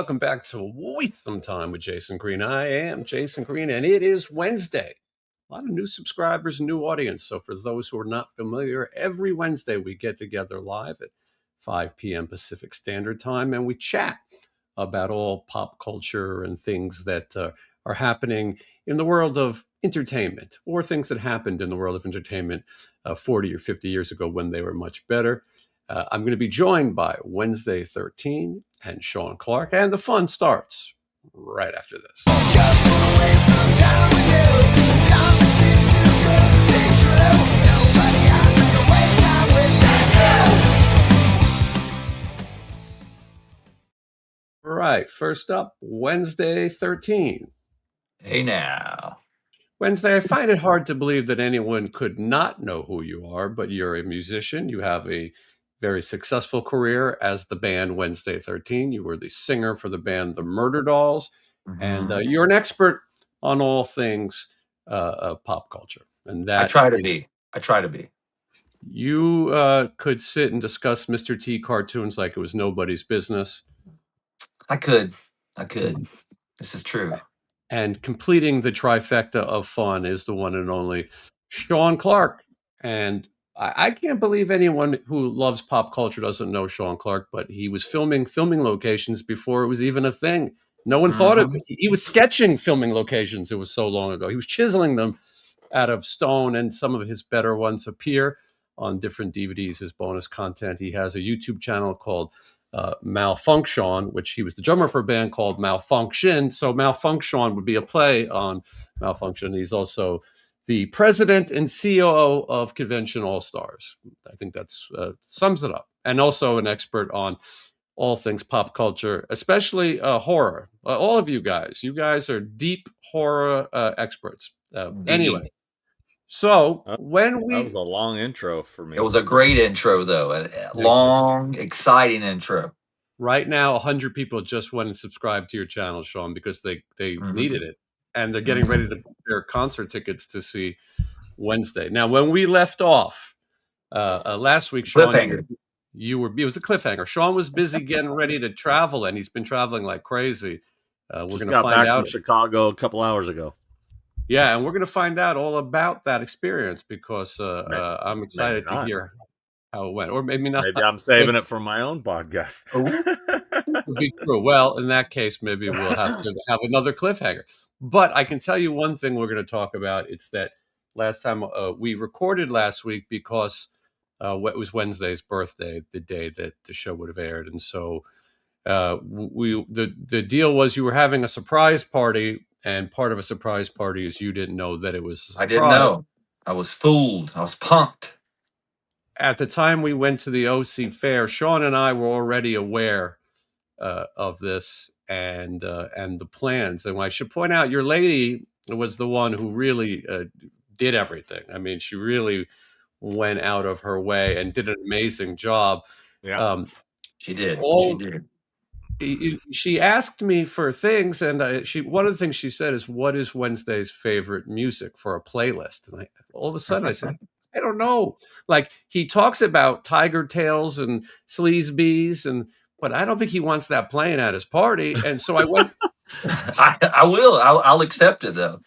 welcome back to Waste Some Time with Jason Green. I am Jason Green, and it is Wednesday. A lot of new subscribers and new audience. So for those who are not familiar, every Wednesday we get together live at 5 p.m. Pacific Standard Time, and we chat about all pop culture and things that are happening in the world of entertainment, or things that happened in the world of entertainment 40 or 50 years ago when they were much better. I'm going to be joined by Wednesday 13 and Sean Clark, and the fun starts right after this. Just wanna waste some time with you. Sometimes it seems too good to be true. Nobody out there to waste time with you. Right, first up, Wednesday 13. Hey now. Wednesday, I find it hard to believe that anyone could not know who you are, but you're a musician. You have a very successful career as the band Wednesday 13. You were the singer for the band The Murder Dolls, and you're an expert on all things pop culture. And that I try to be. You could sit and discuss Mr. T cartoons like it was nobody's business. I could. This is true. And completing the trifecta of fun is the one and only Sean Clark. And I can't believe anyone who loves pop culture doesn't know Sean Clark, but he was filming locations before it was even a thing. No one thought of it. He was sketching filming locations. It was so long ago. He was chiseling them out of stone, and some of his better ones appear on different DVDs as bonus content. He has a YouTube channel called Malfunction, which he was the drummer for a band called Malfunction. So Malfunction would be a play on Malfunction. He's also the president and COO of Convention All Stars. I think that's sums it up. And also an expert on all things pop culture, especially horror. All of you guys are deep horror experts. Anyway, so that was a long intro for me. It was a great intro, though. A long, exciting intro. Right now, 100 people just went and subscribed to your channel, Sean, because they needed it. And they're getting ready to book their concert tickets to see Wednesday. Now, when we left off last week, Sean, it was a cliffhanger. Sean was busy getting ready to travel, and he's been traveling like crazy. We're going to find out from Chicago a couple hours ago. Yeah, and we're going to find out all about that experience because I'm excited to hear how it went. Or maybe not. Maybe I'm saving it for my own podcast. Would be true. Well, in that case, maybe we'll have to have another cliffhanger. But I can tell you one thing we're going to talk about. It's that last time we recorded last week because it was Wednesday's birthday, the day that the show would have aired. And so the deal was you were having a surprise party. And part of a surprise party is you didn't know that it was a surprise. I didn't know. I was fooled. I was punked. At the time we went to the OC Fair, Sean and I were already aware of this and the plans. And I should point out, your lady was the one who really did everything. I mean, she really went out of her way and did an amazing job. Yeah, she did. She asked me for things, and one of the things she said is, "What is Wednesday's favorite music for a playlist?" And all of a sudden I said, "I don't know." Like, he talks about Tiger Tails and Sleazebees, but I don't think he wants that playing at his party. And so I went. I will. I'll accept it though.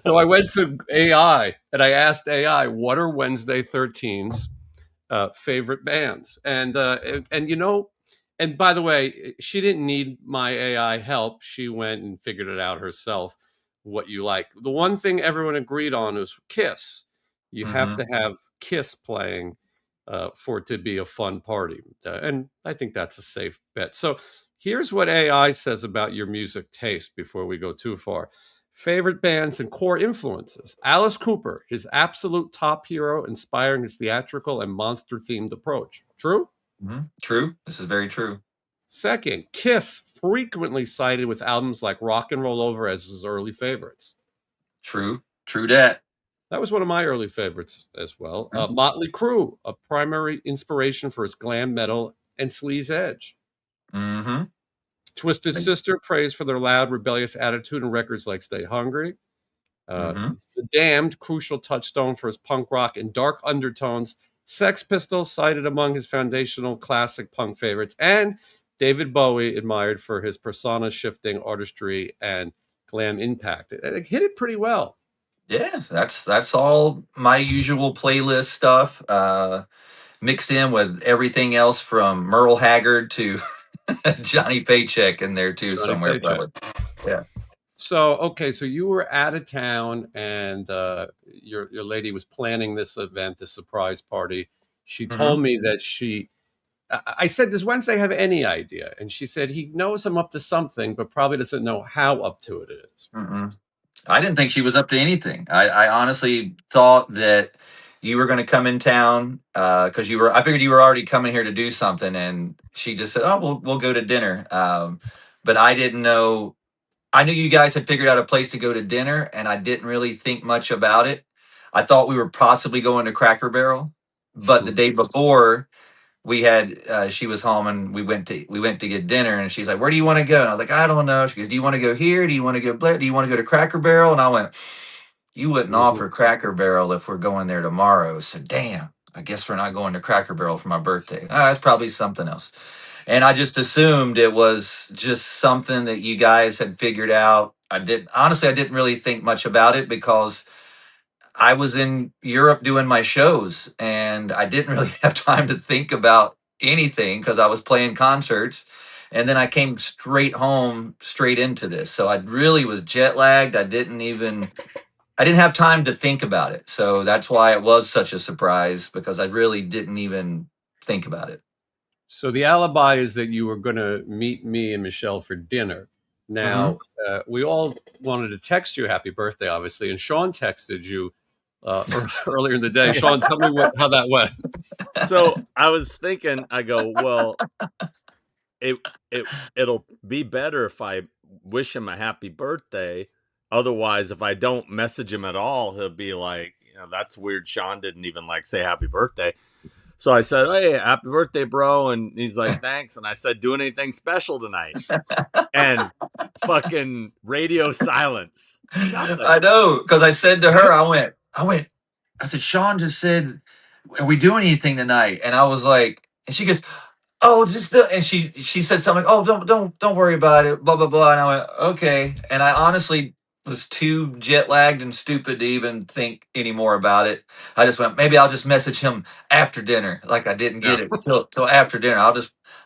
So I went to AI and I asked AI, "What are Wednesday 13's favorite bands?" And you know. And by the way, she didn't need my AI help. She went and figured it out herself, what you like. The one thing everyone agreed on was Kiss. You have to have Kiss playing for it to be a fun party. And I think that's a safe bet. So here's what AI says about your music taste before we go too far. Favorite bands and core influences. Alice Cooper, his absolute top hero, inspiring his theatrical and monster-themed approach. True? True. This is very true. Second, Kiss, frequently cited with albums like Rock and Roll Over as his early favorites. True that. That was one of my early favorites as well. Motley Crue, a primary inspiration for his glam metal and sleaze edge. Twisted Sister, praised for their loud, rebellious attitude in records like Stay Hungry. The Damned, crucial touchstone for his punk rock and dark undertones. Sex Pistols, cited among his foundational classic punk favorites. And David Bowie admired for his persona shifting artistry and glam impact. It hit it pretty well. Yeah, that's all my usual playlist stuff, mixed in with everything else from Merle Haggard to Johnny Paycheck in there too Johnny somewhere Paycheck. probably. Yeah. So okay, so you were out of town, and your lady was planning this event, this surprise party. She told me that I said, "Does Wednesday have any idea?" And she said he knows I'm up to something, but probably doesn't know how up to it is. Mm-mm. I didn't think she was up to anything. I honestly thought that you were going to come in town because you were. I figured you were already coming here to do something, and she just said, "Oh, we'll go to dinner." But I didn't know. I knew you guys had figured out a place to go to dinner, and I didn't really think much about it. I thought we were possibly going to Cracker Barrel, but the day before we had she was home and we went to get dinner, and she's like, "Where do you want to go?" And I was like, "I don't know." She goes, "Do you want to go here? Do you want to go do you want to go to Cracker Barrel?" And I went, "You wouldn't offer Cracker Barrel if we're going there tomorrow." So damn, I guess we're not going to Cracker Barrel for my birthday. That's probably something else. And I just assumed it was just something that you guys had figured out. I didn't really think much about it because I was in Europe doing my shows and I didn't really have time to think about anything because I was playing concerts. And then I came straight home, straight into this. So I really was jet lagged. I didn't have time to think about it. So that's why it was such a surprise because I really didn't even think about it. So the alibi is that you were going to meet me and Michelle for dinner. Now, we all wanted to text you happy birthday, obviously, and Sean texted you earlier in the day. Sean, tell me how that went. So I was thinking, I go, well, it'll be better if I wish him a happy birthday. Otherwise, if I don't message him at all, he'll be like, that's weird. Sean didn't even say happy birthday. So I said, "Hey, happy birthday, bro." And he's like, "Thanks." And I said, "Doing anything special tonight?" And fucking radio silence. Nothing. I know, because I said to her, I said, "Sean just said, are we doing anything tonight?" And I was like, and she goes, "Oh, and she said something like, "Oh, don't worry about it, blah blah blah." And I went, "Okay." And I honestly was too jet lagged and stupid to even think anymore about it. I just went, maybe I'll just message him after dinner. Like I didn't get it till after dinner.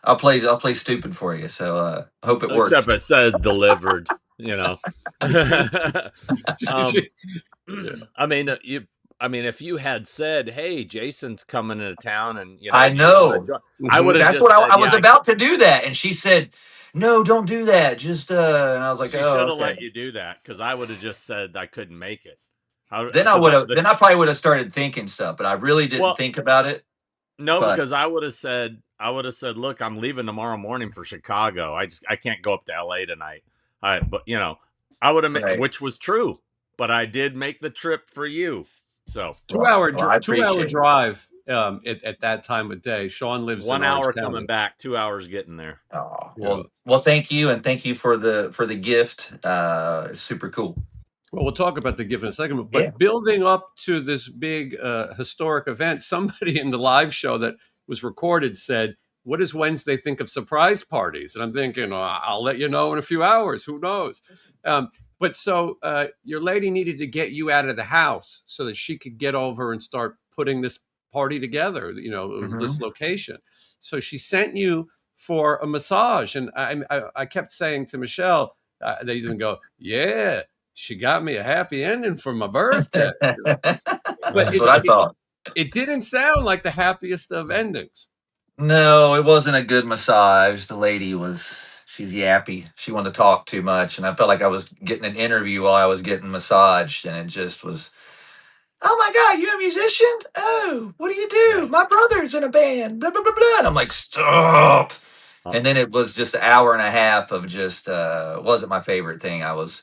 I'll play stupid for you. So I hope it worked. Except it says delivered, I mean, if you had said, "Hey, Jason's coming into town," and I know, I would have. That's what I was about to do that, and she said, "No, don't do that." Just and I was like, she should have let you do that because I would have just said I couldn't make it. Then I probably would have started thinking stuff, but I really didn't think about it. No, because I would have said, "Look, I'm leaving tomorrow morning for Chicago. I can't go up to LA tonight." All right, but I would have made, which was true, but I did make the trip for you. So 2-hour drive at that time of day. Sean lives 1 hour coming back, 2 hours getting there. Oh, well, thank you, and thank you for the gift. Super cool. Well, we'll talk about the gift in a second, but building up to this big historic event, somebody in the live show that was recorded said, "What does Wednesday think of surprise parties?" And I'm thinking, I'll let you know in a few hours. Who knows? But so your lady needed to get you out of the house so that she could get over and start putting this party together, this location. So she sent you for a massage. And I kept saying to Michelle, they even go, "Yeah, she got me a happy ending for my birthday." But that's what I thought. It didn't sound like the happiest of endings. No, it wasn't a good massage. The lady she's yappy. She wanted to talk too much. And I felt like I was getting an interview while I was getting massaged. And it just was, "Oh my God, you're a musician? Oh, what do you do? My brother's in a band, blah, blah, blah, blah." And I'm like, "Stop." And then it was just an hour and a half of just, wasn't my favorite thing. I was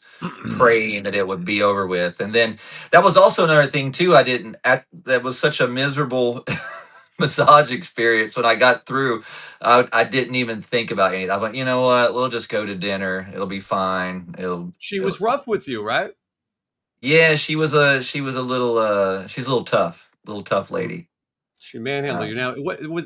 praying that it would be over with. And then that was also another thing too. That was such a miserable massage experience. When I got through, I didn't even think about anything. I went, "You know what? We'll just go to dinner. It'll be fine." She was rough with you, right? Yeah, she's a little tough lady. She manhandled you. Now,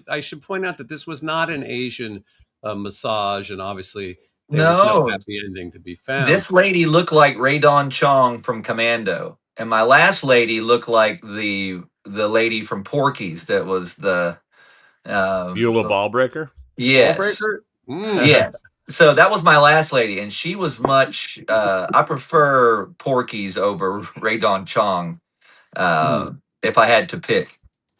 I should point out that this was not an Asian massage, and obviously there was no No, happy ending to be found. this lady looked like Rae Dawn Chong from Commando, and my last lady looked like the lady from Porky's. That was the Beulah Ballbreaker. yes, Ballbreaker. Mm. yes. So that was my last lady, and she was much. I prefer Porky's over Rae Dawn Chong. If I had to pick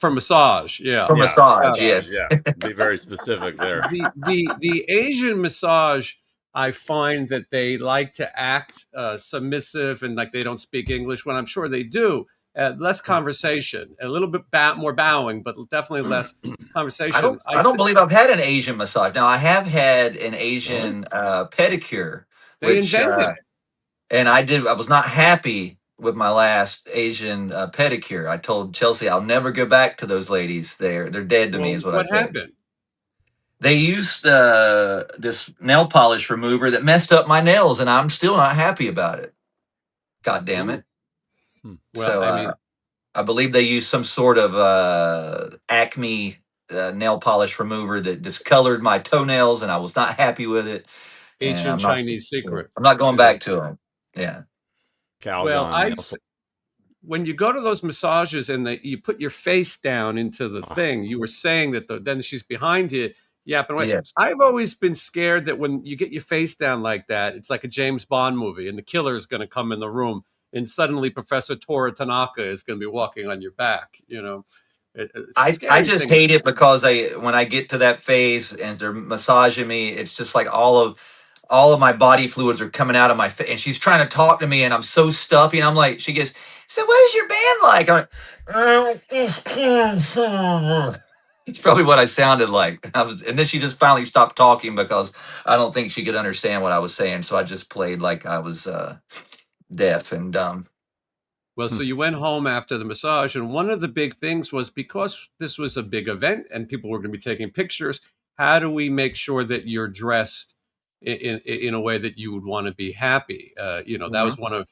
For massage, yeah. for Yeah, massage, massage. yes. Yeah, be very specific there. The Asian massage, I find that they like to act submissive and like they don't speak English when I'm sure they do. Less conversation, a little bit more bowing, but definitely less conversation. I don't believe I've had an Asian massage. Now I have had an Really? Asian pedicure, They which invented it. and I was not happy with my last Asian pedicure. I told Chelsea I'll never go back to those ladies. They're dead to me, Well, is what I what said. happened? They used this nail polish remover that messed up my nails, and I'm still not happy about it. God damn it! Well, So I mean, I believe they used some sort of Acme nail polish remover that discolored my toenails, and I was not happy with it. And ancient Chinese secret. I'm not going You know. back to them. Yeah. Well, Calgon. when you go to those massages and you put your face down into the Oh. thing, you were saying that then she's behind you yapping away. Yes. I've always been scared that when you get your face down like that, it's like a James Bond movie and the killer is going to come in the room and suddenly Professor Tora Tanaka is going to be walking on your back. You know, it's a I scary just thing. hate it because when I get to that phase and they're massaging me, it's just like all of my body fluids are coming out of my face, and she's trying to talk to me, and I'm so stuffy, and I'm like, she goes, "So what is your band like?" I'm like, it's probably what I sounded like. And then she just finally stopped talking because I don't think she could understand what I was saying, so I just played like I was deaf and dumb. Well, so you went home after the massage, and one of the big things was because this was a big event and people were going to be taking pictures. How do we make sure that you're dressed in a way that you would want to be happy? That was one of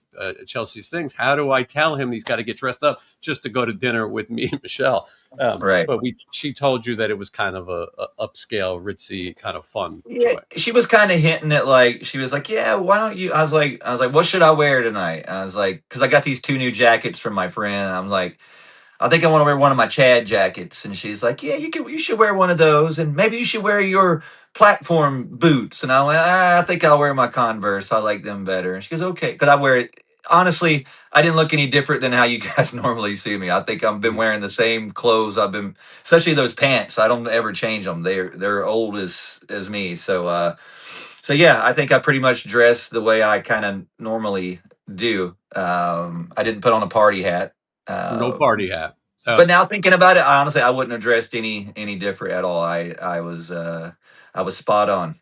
Chelsea's things. How do I tell him he's got to get dressed up just to go to dinner with me and Michelle? Right. But she told you that it was kind of a upscale, ritzy, kind of fun Yeah, joy. she was kind of hinting at like she was like, "Yeah, why don't you?" I was like, "What should I wear tonight?" I was like, "Cause I got these 2 new jackets from my friend." I'm like, "I think I want to wear one of my Chad jackets," and she's like, "Yeah, you should wear one of those, and maybe you should wear your platform boots." And I went, I think I'll wear my Converse. I like them better. And she goes, "Okay," because I wear it. Honestly, I didn't look any different than how you guys normally see me. I think I've been wearing the same clothes. Especially those pants. I don't ever change them. They're old as me. So yeah, I think I pretty much dress the way I kind of normally do. I didn't put on a party hat. No Uh, party hat. but now thinking about it, honestly, I wouldn't have dressed any different at all. I was spot on.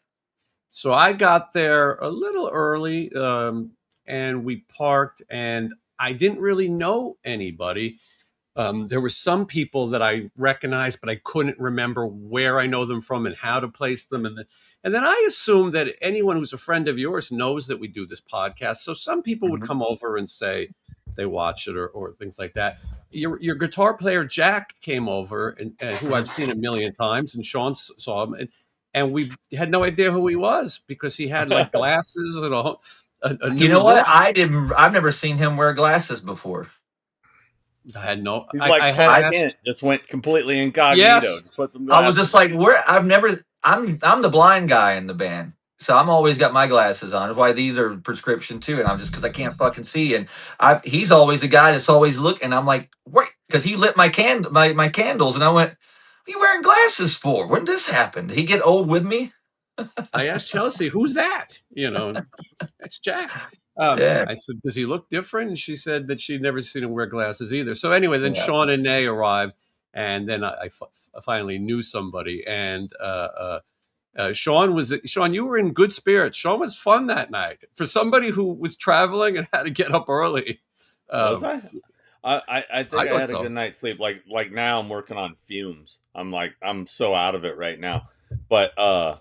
So I got there a little early, and we parked, and I didn't really know anybody. There were some people that I recognized, but I couldn't remember where I know them from and how to place them. And then I assumed that anyone who's a friend of yours knows that we do this podcast. So some people would come over and say they watch it or things like that. Your guitar player Jack came over, and who I've seen a million times, and Sean saw him, and we had no idea who he was because he had like glasses and a You new know what? look. I've never seen him wear glasses before. I had no. He's I like had Clark asked. Kent, just went completely incognito. Yes. Just put them I was glasses. just like, where? I'm the blind guy in the band. So I'm always got my glasses on. That's why these are prescription too. And I'm just because I can't fucking see. And he's always a guy that's always looking. I'm like, wait, because he lit my candles, and I went, "What are you wearing glasses for? When did this happen? Did he get old with me?" I asked Chelsea, "Who's that?" That's Jack. Yeah. I said, "Does he look different?" And she said that she'd never seen him wear glasses either. So anyway, then Yeah. Sean and Nay arrived, and then I finally knew somebody. And Sean. You were in good spirits. Sean was fun that night for somebody who was traveling and had to get up early. Was I? I think I thought had a so. good night's sleep. Like now I'm working on fumes. I'm so out of it right now. But yeah,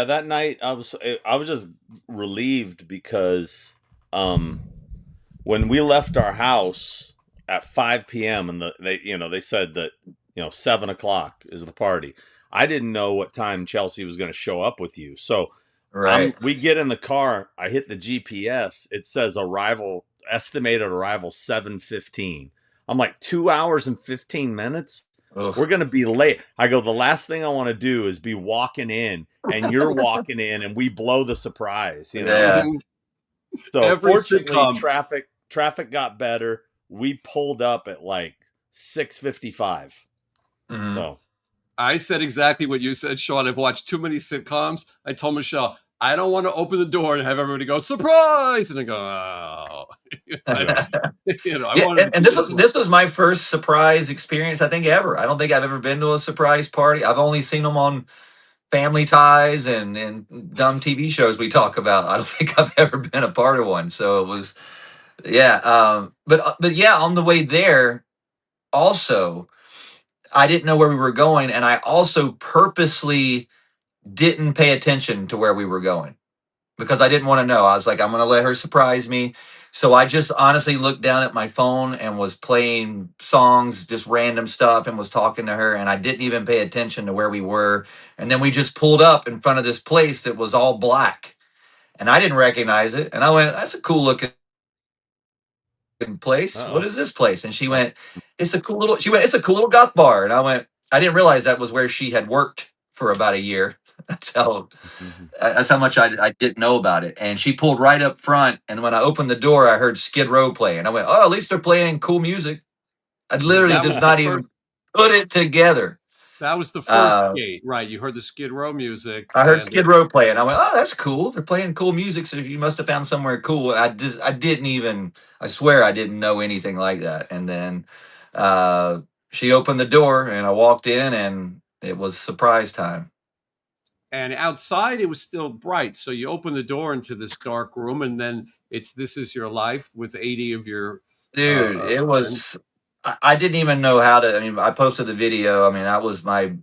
that night I was just relieved because when we left our house at 5 p.m. and they said that 7 o'clock is the party. I didn't know what time Chelsea was going to show up with you. So Right. we get in the car. I hit the GPS. It says estimated arrival 7:15. I'm like 2 hours and 15 minutes. Ugh. We're going to be late. I go, the last thing I want to do is be walking in and you're walking in and we blow the surprise, you know? Yeah. So Every fortunately, sitcom. traffic got better. We pulled up at like 6:55. Mhm. So I said exactly what you said, Sean. I've watched too many sitcoms. I told Michelle, I don't want to open the door and have everybody go, surprise! And I go, oh. I don't, I Yeah, wanted to and do this was my first surprise experience, I think, ever. I don't think I've ever been to a surprise party. I've only seen them on Family Ties and dumb TV shows we talk about. I don't think I've ever been a part of one. So it was, yeah. But yeah, on the way there, also, I didn't know where we were going, and I also purposely didn't pay attention to where we were going because I didn't want to know. I was like, I'm going to let her surprise me. So I just honestly looked down at my phone and was playing songs, just random stuff, and was talking to her. And I didn't even pay attention to where we were. And then we just pulled up in front of this place that was all black. And I didn't recognize it. And I went, that's a cool looking place. What uh-oh. is this place? And she went, she went, it's a cool little goth bar. And I went, I didn't realize that was where she had worked for about a year. That's how that's how much I didn't know about it. And she pulled right up front. And when I opened the door, I heard Skid Row play. And I went, oh, at least they're playing cool music. I literally that was did the not first. even put it together. That was the first Uh, gate, right? You heard the Skid Row music, I heard and Skid Row play. And I went, oh, that's cool. They're playing cool music. So you must have found somewhere cool. And I didn't even, I swear I didn't know anything like that. And then uh, she opened the door and I walked in and it was surprise time. outside it was still bright. So you open the door into this dark room, and then it's "This Is Your Life" with 80 of your Dude, it friends. was. I didn't even know how to. I mean, I posted the video. I mean, that was my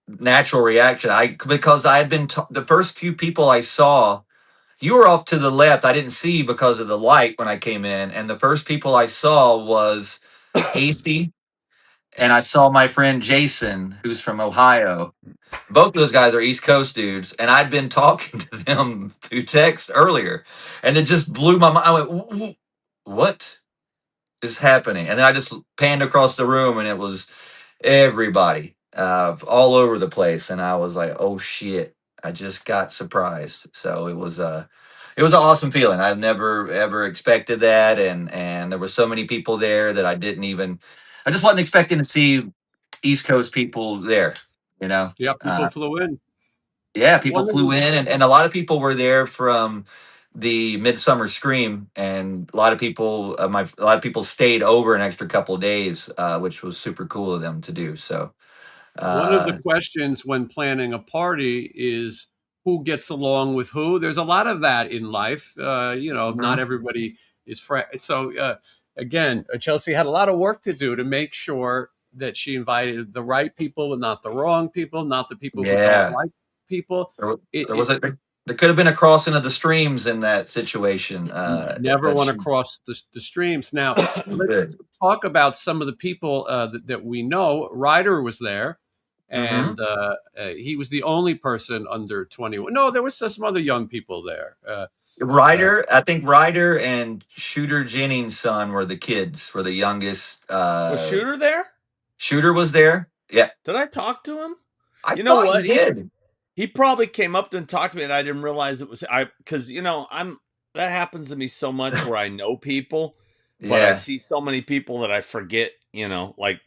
natural reaction. Because I had been the first few people I saw. You were off to the left. I didn't see you because of the light when I came in, and the first people I saw was AC, and I saw my friend Jason, who's from Ohio. Both of those guys are East Coast dudes, and I'd been talking to them through text earlier, and it just blew my mind. I went, "What is happening?" And then I just panned across the room, and it was everybody all over the place, and I was like, "Oh shit!" I just got surprised. So it was an awesome feeling. I've never ever expected that, and there were so many people there that I didn't even. I just wasn't expecting to see East Coast people there. You know, Yeah, people flew in. yeah, people One of flew the in, and a lot of people were there from the Midsummer Scream, and a lot of people stayed over an extra couple of days, which was super cool of them to do. So, One of the uh, questions when planning a party is who gets along with who. There's a lot of that in life. Not mhm. everybody is friend. So again, Chelsea had a lot of work to do to make sure that she invited the right people and not the wrong people, not the people who don't Yeah, like people. there, It, there was it there could have been a crossing of the streams in that situation. never But want to she cross the streams. Now, let's did. talk about some of the people that we know. Ryder was there, Hmm. and he was the only person under 21. No, there was some other young people there. Uh, I think Ryder and Shooter Jennings' son were the kids, were the youngest. Was Shooter there? Shooter was there. Yeah, Did I talk to him? I You know thought you what? did. He probably came up to and talked to me, and I didn't realize it was because I'm that happens to me so much where I know people, but I Yeah. see so many people that I forget. Like,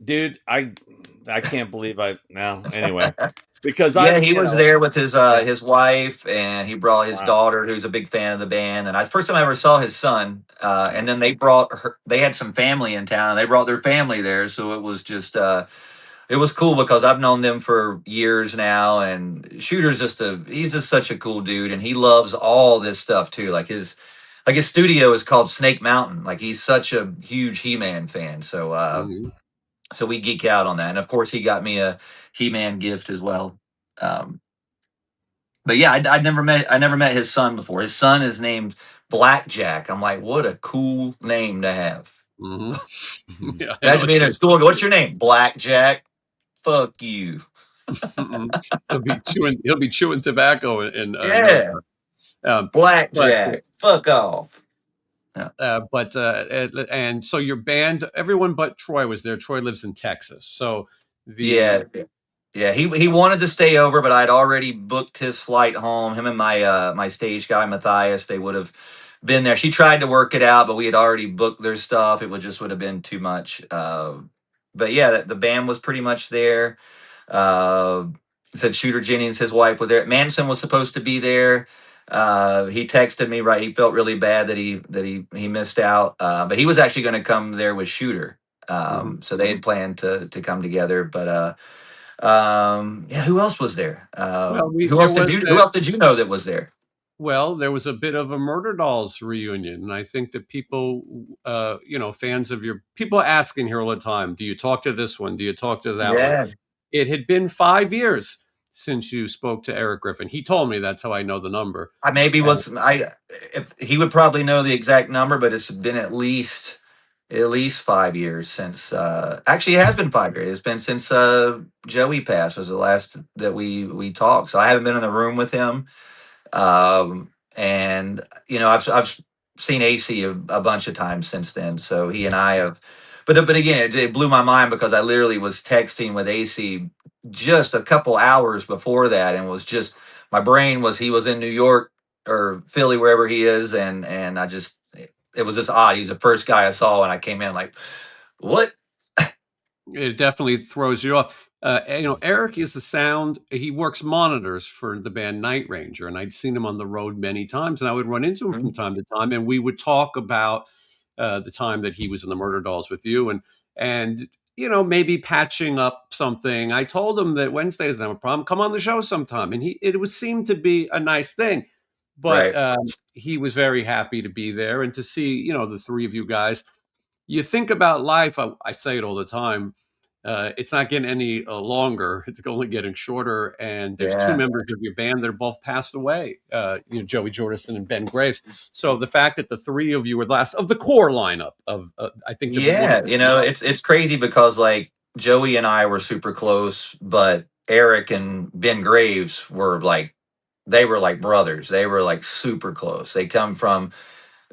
dude, I can't believe I now anyway because Yeah, he was there with yeah, his wife, and he brought his wow. daughter, who's a big fan of the band. And first time I ever saw his son. And then they brought her. They had some family in town, and they brought their family there. So it was just it was cool because I've known them for years now. And Shooter's he's just such a cool dude, and he loves all this stuff too. Like his studio is called Snake Mountain. Like he's such a huge He-Man fan. mhm. So we geek out on that. And of course, he got me a He-Man gift as well. Um, but yeah, I never met his son before. His son is named Blackjack. I'm like, what a cool name to have. Mhm. Yeah, I know Imagine it's being at like school. What's your name? Blackjack. Fuck you. He'll be chewing tobacco in no Yeah, time. Um, but blackjack. Fuck off. Yeah. and so your band, everyone but Troy was there. Troy lives in Texas, so Yeah, the yeah. He wanted to stay over, but I'd already booked his flight home. Him and my stage guy Matthias, they would have been there. She tried to work it out, but we had already booked their stuff. It would have been too much. But yeah, the band was pretty much there. Uh, Said Shooter Jennings, his wife, was there. Manson was supposed to be there. He texted me, right. He felt really bad that he missed out. But he was actually going to come there with Shooter. Mhm. So they had planned to come together. But yeah, who else was there? Well, Who else did you know that was there? there was a bit of a Murder Dolls reunion, and I think that people, fans of your people asking here all the time, do you talk to this one? Do you talk to that one? Yeah. It had been 5 years since you spoke to Eric Griffin. He told me, that's how I know the number. I maybe And was I if he would probably know the exact number, but it's been at least 5 years since actually it has been 5 years. It's been since Joey passed was the last that we talked. So I haven't been in the room with him. And I've seen AC a bunch of times since then. So he and I have, but again, it blew my mind because I literally was texting with AC just a couple hours before that, and was just my brain was he was in New York or Philly wherever he is, and I just it was just odd. He's the first guy I saw, and I came in like, what? it definitely throws you off. Eric is the sound. He works monitors for the band Night Ranger, and I'd seen him on the road many times, and I would run into him from time to time, and we would talk about the time that he was in the Murder Dolls with you, and maybe patching up something. I told him that Wednesdays don't have a problem. Come on the show sometime, and it was seemed to be a nice thing. But Right. he was very happy to be there and to see the three of you guys. You think about life. I say it all the time. It's not getting any longer. It's only getting shorter. And there's two Yeah. members of your band that are both passed away. Joey Jordison and Ben Graves. So the fact that the three of you were the last of the core lineup of, I think the Yeah, it's crazy because like Joey and I were super close, but Eric and Ben Graves were like they were like brothers. They were like super close. They come from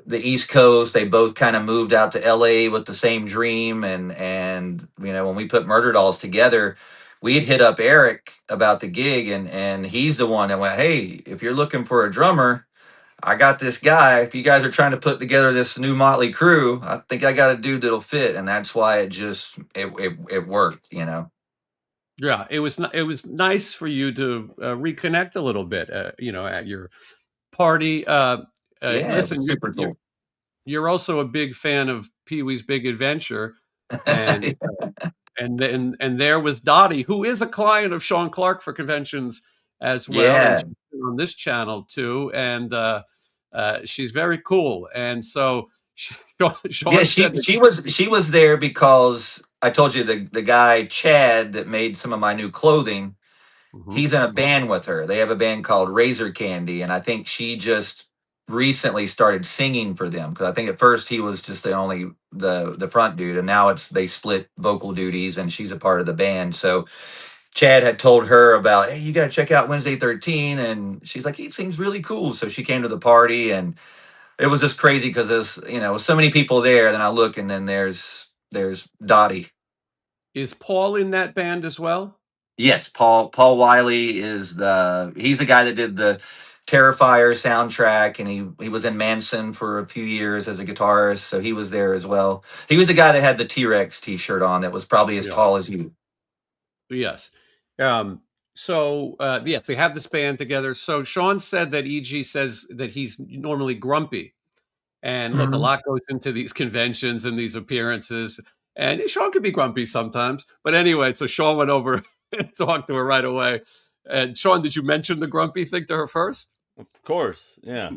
the East Coast. They both kind of moved out to LA with the same dream, and when we put Murder Dolls together, we'd hit up Eric about the gig, and he's the one that went, "Hey, if you're looking for a drummer, I got this guy. If you guys are trying to put together this new motley crew, I think I got a dude that'll fit." And that's why it worked. Yeah, it was nice for you to reconnect a little bit. At your party. Yeah, it Listen, was super cool. you're also a big fan of Pee Wee's Big Adventure, and and there was Dottie, who is a client of Sean Clark for conventions as well, and Yeah. she's been on this channel too, and she's very cool. And so Yeah, Sean said that. she was there because I told you the guy Chad that made some of my new clothing. Mhm. He's in a band with her. They have a band called Razor Candy, and I think she just recently started singing for them because I think at first he was just the front dude, and now it's they split vocal duties, and she's a part of the band. So Chad had told her about, hey, you got to check out Wednesday 13, and she's like, he seems really cool. So she came to the party, and it was just crazy because there's so many people there. Then I look, and then there's Dottie. Is Paul in that band as well? Yes, Paul Wiley he's the guy that did the Terrifier soundtrack, and he was in Manson for a few years as a guitarist, so he was there as well. He was the guy that had the T-Rex t-shirt on that was probably as Yeah. tall as you. Yes. Yes, they have this band together. So Sean said that EG says that he's normally grumpy. And look, a Mhm. lot goes into these conventions and these appearances. And Sean could be grumpy sometimes. But anyway, so Sean went over and talked to her right away. And Sean, did you mention the grumpy thing to her first? Of course, yeah.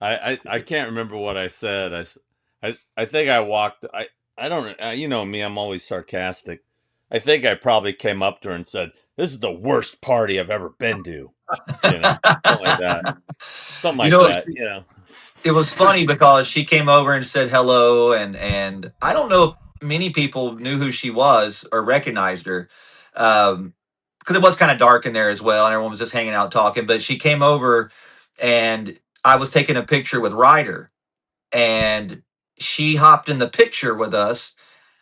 I can't remember what I said. I think I walked. I don't. You know me. I'm always sarcastic. I think I probably came up to her and said, "This is the worst party I've ever been to." Something like that. Something You like know, that. it was funny because she came over and said hello, and I don't know if many people knew who she was or recognized her. because it was kind of dark in there as well, and everyone was just hanging out talking. But she came over, and I was taking a picture with Ryder, and she hopped in the picture with us,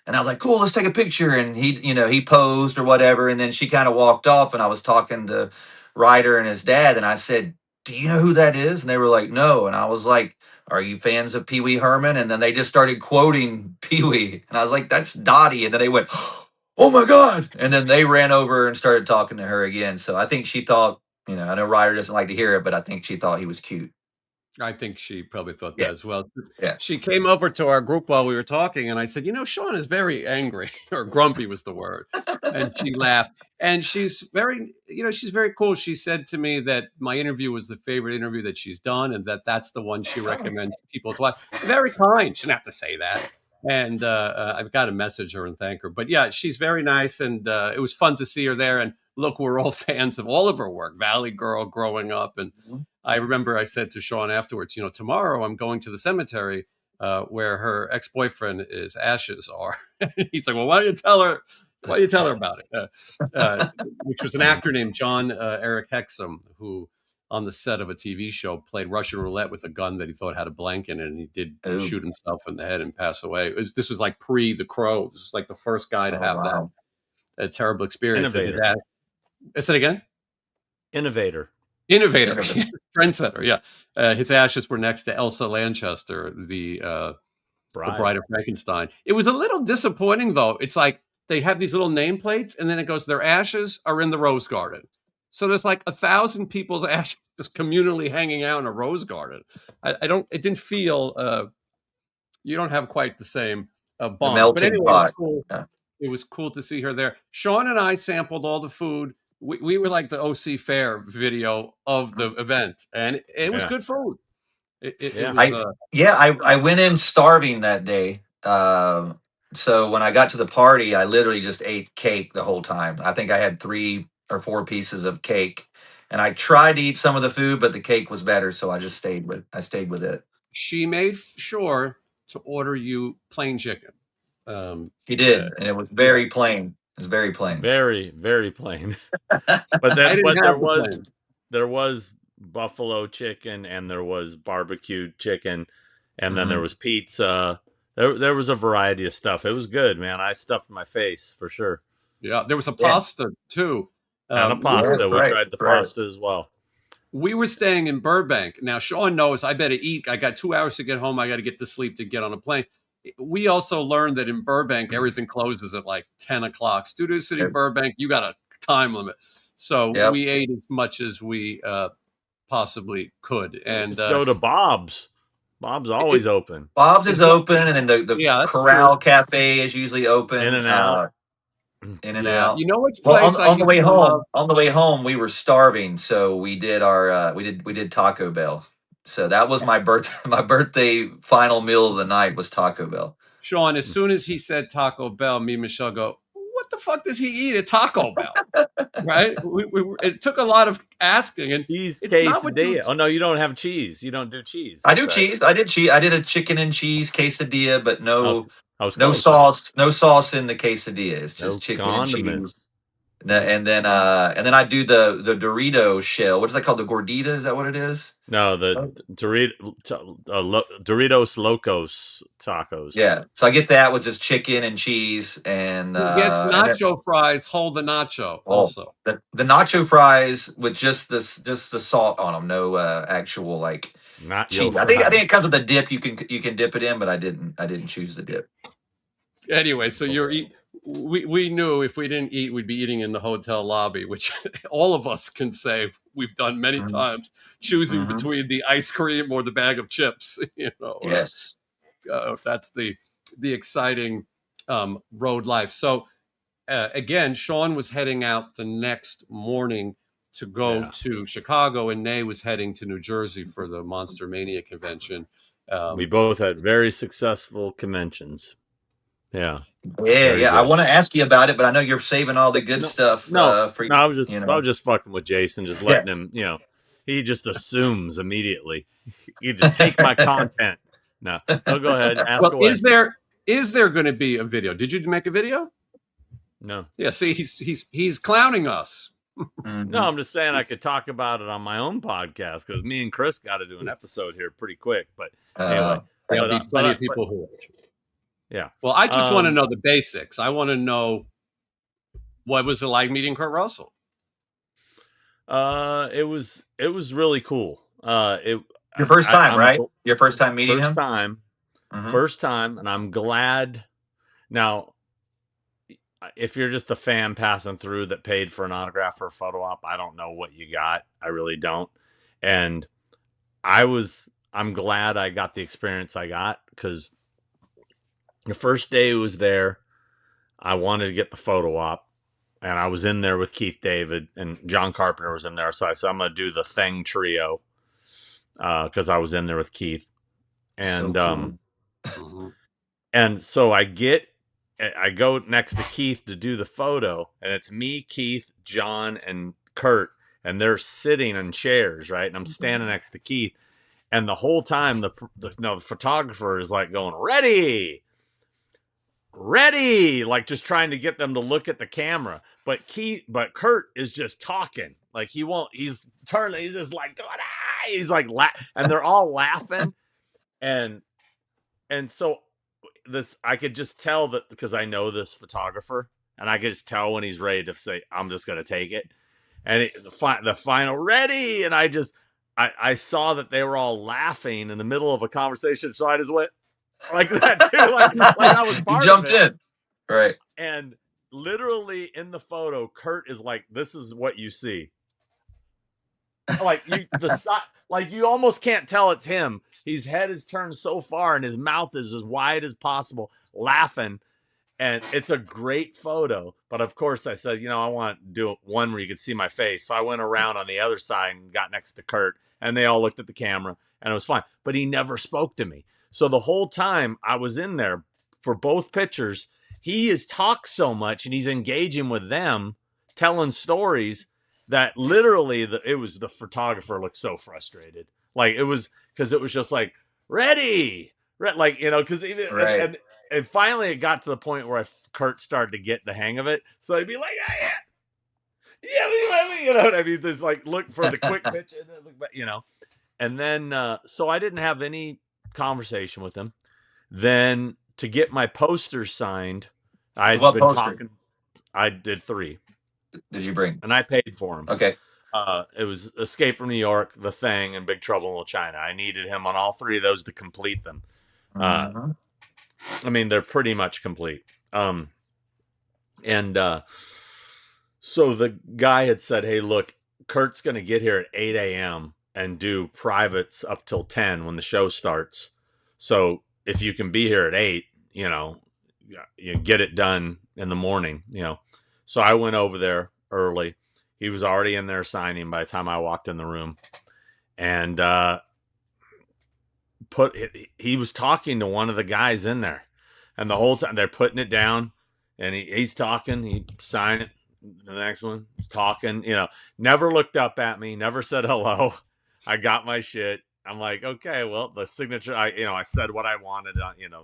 and I was like, cool, let's take a picture. And he posed or whatever. And then she kind of walked off, and I was talking to Ryder and his dad. And I said, do you know who that is? And they were like, no. And I was like, are you fans of Pee Wee Herman? And then they just started quoting Pee Wee. And I was like, that's Dottie. And then they went, oh my God. And then they ran over and started talking to her again. So I think she thought, I know Ryder doesn't like to hear it, but I think she thought he was cute. I think she probably thought that Yeah. as well. Yeah. She came over to our group while we were talking, and I said, Sean is very angry, or grumpy was the word. And she laughed. And she's very cool. She said to me that my interview was the favorite interview that she's done, and that's the one she recommends people to watch. Very kind. She didn't have to say that. And I've got to message her and thank her. But yeah, she's very nice, and it was fun to see her there. And look, we're all fans of all of her work. Valley Girl, Growing Up, and I remember I said to Sean afterwards, tomorrow I'm going to the cemetery where her ex-boyfriend is ashes are. He's like, well, why don't you tell her about it? Which was an actor named John Eric Hexum, who on the set of a TV show played Russian roulette with a gun that he thought had a blank in it, and he did shoot himself in the head and pass away. This was like pre The Crow. This was like the first guy to have that terrible experience. Innovator. Say it again? Innovator. Trendsetter, yeah. His ashes were next to Elsa Lanchester, the Bride of Frankenstein. It was a little disappointing, though. It's like they have these little nameplates, and then it goes, their ashes are in the rose garden. So there's like 1,000 people's ashes just communally hanging out in a rose garden. It didn't feel, you don't have quite the same bond. But anyway, it was cool. Yeah. It was cool to see her there. Sean and I sampled all the food. We were like the OC Fair video of the event, and it was good food. I went in starving that day. So when I got to the party, I literally just ate cake the whole time. I think I had 3 or 4 pieces of cake, and I tried to eat some of the food, but the cake was better, so I just stayed with it. She made sure to order you plain chicken. He did, and it was very plain. It was very plain. Very, very plain. But there was buffalo chicken, and there was barbecued chicken, and then there was pizza. There was a variety of stuff. It was good, man. I stuffed my face for sure. Yeah, there was a pasta too. And a pasta. We tried the pasta as well. We were staying in Burbank. Now, Sean knows I better eat. I got 2 hours to get home. I got to get to sleep to get on a plane. We also learned that in Burbank, everything closes at like 10 o'clock. Studio City, Burbank, you got a time limit. So we ate as much as we possibly could. And just go to Bob's. Bob's always open. Bob's is open, and then the Corral Cafe is usually open. In and out. In and out. You know which place on the way home? On the way home, we were starving, so we did our we did Taco Bell. So that was my birthday final meal of the night was Taco Bell. Sean, as soon as he said Taco Bell, me and Michelle go, what the fuck does he eat at Taco Bell? Right? It took a lot of asking. And cheese quesadilla. Oh, no, you don't have cheese. You don't do cheese. I do cheese. I did cheese. I did a chicken and cheese quesadilla, but no sauce. No sauce in the quesadilla. It's just chicken condiments. And cheese. And then I do the Dorito shell. What is that called? The gordita? Is that what it is? No, the Doritos Locos tacos. Yeah, so I get that with just chicken and cheese, and who gets nacho fries. Hold the nacho also. The nacho fries with just the salt on them. No actual like cheese. I think it comes with a dip. You can dip it in, but I didn't choose the dip. Anyway, so we knew if we didn't eat, we'd be eating in the hotel lobby, which all of us can say we've done many times, choosing between the ice cream or the bag of chips. Yes, that's the exciting road life. So again, Sean was heading out the next morning to go to Chicago, and Nay was heading to New Jersey for the Monster Mania convention. We both had very successful conventions. Yeah. I want to ask you about it, but I know you're saving all the good stuff. For I was just fucking with Jason, just letting him. He just assumes immediately. You just take my content. No, go ahead. Ask away. Is there going to be a video? Did you make a video? No. Yeah, see, he's clowning us. Mhm. No, I'm just saying I could talk about it on my own podcast because me and Chris got to do an episode here pretty quick. But anyway, There'll be plenty of people who. Yeah. Well, I just want to know the basics. I want to know, what was it like meeting Kurt Russell? It was really cool. Your first time, right? Your first time meeting him? First time, and I'm glad. Now, if you're just a fan passing through that paid for an autograph or a photo op, I don't know what you got. I really don't. And I'm glad I got the experience I got, because the first day it was there, I wanted to get the photo op, and I was in there with Keith David, and John Carpenter was in there. So I said, I'm going to do the Thing trio, because I was in there with Keith. And, so cool. And so I go next to Keith to do the photo, and it's me, Keith, John, and Kurt, and they're sitting in chairs, right? And I'm standing next to Keith, and the whole time the photographer is like going, ready, like just trying to get them to look at the camera. But Kurt is just talking, like he's turning, he's just like going, ah! He's like, and they're all laughing, and so I could just tell that, because I know this photographer, and I could just tell when he's ready to say, I'm just going to take it. And the final ready. And I saw that they were all laughing in the middle of a conversation. So I just went like that too. Like I was part you jumped of it. in. Right. And literally in the photo, Kurt is like, this is what you see. Like you almost can't tell it's him. His head is turned so far and his mouth is as wide as possible, laughing. And it's a great photo. But of course I said, I want to do one where you could see my face. So I went around on the other side and got next to Kurt, and they all looked at the camera, and it was fine. But he never spoke to me. So the whole time I was in there for both pictures, he has talked so much and he's engaging with them, telling stories, that literally the photographer looked so frustrated. Like it was, because it was just like, ready, like, because right. and finally it got to the point where Kurt started to get the hang of it. So he'd be like, yeah, you know what I mean? Just like look for the quick pitch, and then look back, And then so I didn't have any conversation with him. Then to get my posters signed, I did 3. Did you bring? And I paid for him. Okay. It was Escape from New York, The Thing, and Big Trouble in Little China. I needed him on all 3 of those to complete them. I mean, they're pretty much complete. So the guy had said, hey, look, Kurt's going to get here at 8 a.m. and do privates up till 10 when the show starts. So if you can be here at 8, you get it done in the morning, So I went over there early. He was already in there signing by the time I walked in the room. And he was talking to one of the guys in there. And the whole time they're putting it down, and he's talking, he signed it. The next one, he's talking, never looked up at me, never said hello. I got my shit. I'm like, okay, well, the signature, I said what I wanted.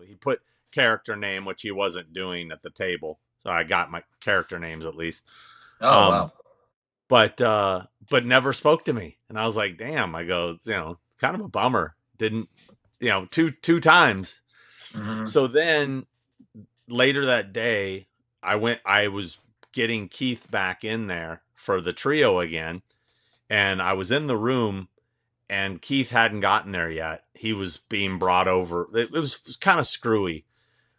He put character name, which he wasn't doing at the table. So I got my character names at least. Oh, wow. But never spoke to me. And I was like, damn, I go, it's kind of a bummer. Didn't, two times. Mm-hmm. So then later that day, I was getting Keith back in there for the trio again. And I was in the room, and Keith hadn't gotten there yet. He was being brought over. It was kind of screwy.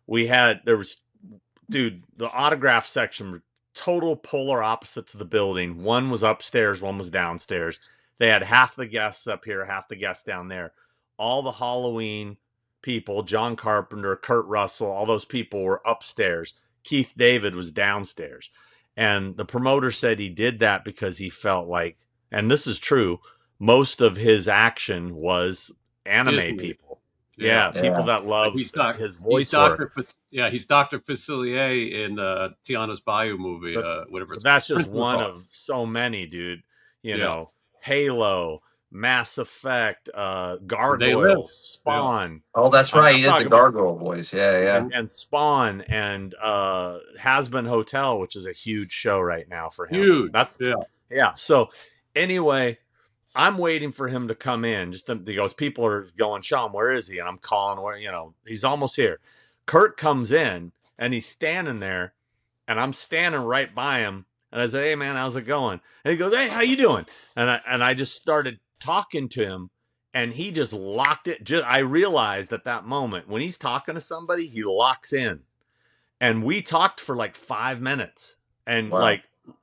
The autograph section were total polar opposites of the building. One was upstairs, one was downstairs. They had half the guests up here, half the guests down there. All the Halloween people, John Carpenter, Kurt Russell, all those people were upstairs. Keith David was downstairs. And the promoter said he did that because he felt like, and this is true, most of his action was anime Disney people. Yeah, people that love his voice work. He's Dr. Facilier in Tiana's Bayou movie, whatever. But that's just one of so many, dude. Halo, Mass Effect, They Live. Gargoyles, Spawn. Oh, that's right. I'm He is the talking about Gargoyle voice. Yeah, yeah. and Spawn and Has Been Hotel, which is a huge show right now for him. Huge. That's yeah. So anyway, I'm waiting for him to come in. He goes, people are going, Sean, where is he? And I'm calling where, he's almost here. Kurt comes in and he's standing there and I'm standing right by him. And I said, hey man, how's it going? And he goes, hey, how you doing? And I just started talking to him and he just locked it. I realized at that moment when he's talking to somebody, he locks in. And we talked for like 5 minutes. And Wow.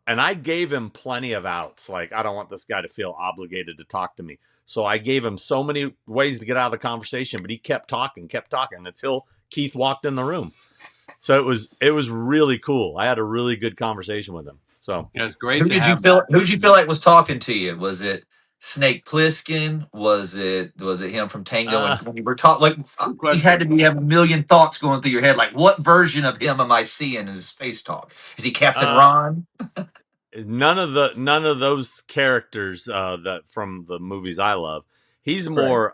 and I gave him plenty of outs. Like, I don't want this guy to feel obligated to talk to me. So I gave him so many ways to get out of the conversation, but he kept talking until Keith walked in the room. So it was really cool. I had a really good conversation with him. So yeah, it's great. Who did you feel like was talking to you? Was it Snake Plissken? Was it him from Tango? And when you were talking, like you had to have a million thoughts going through your head. Like, what version of him am I seeing in his face talk? Is he Captain Ron? None of those characters that from the movies I love. He's more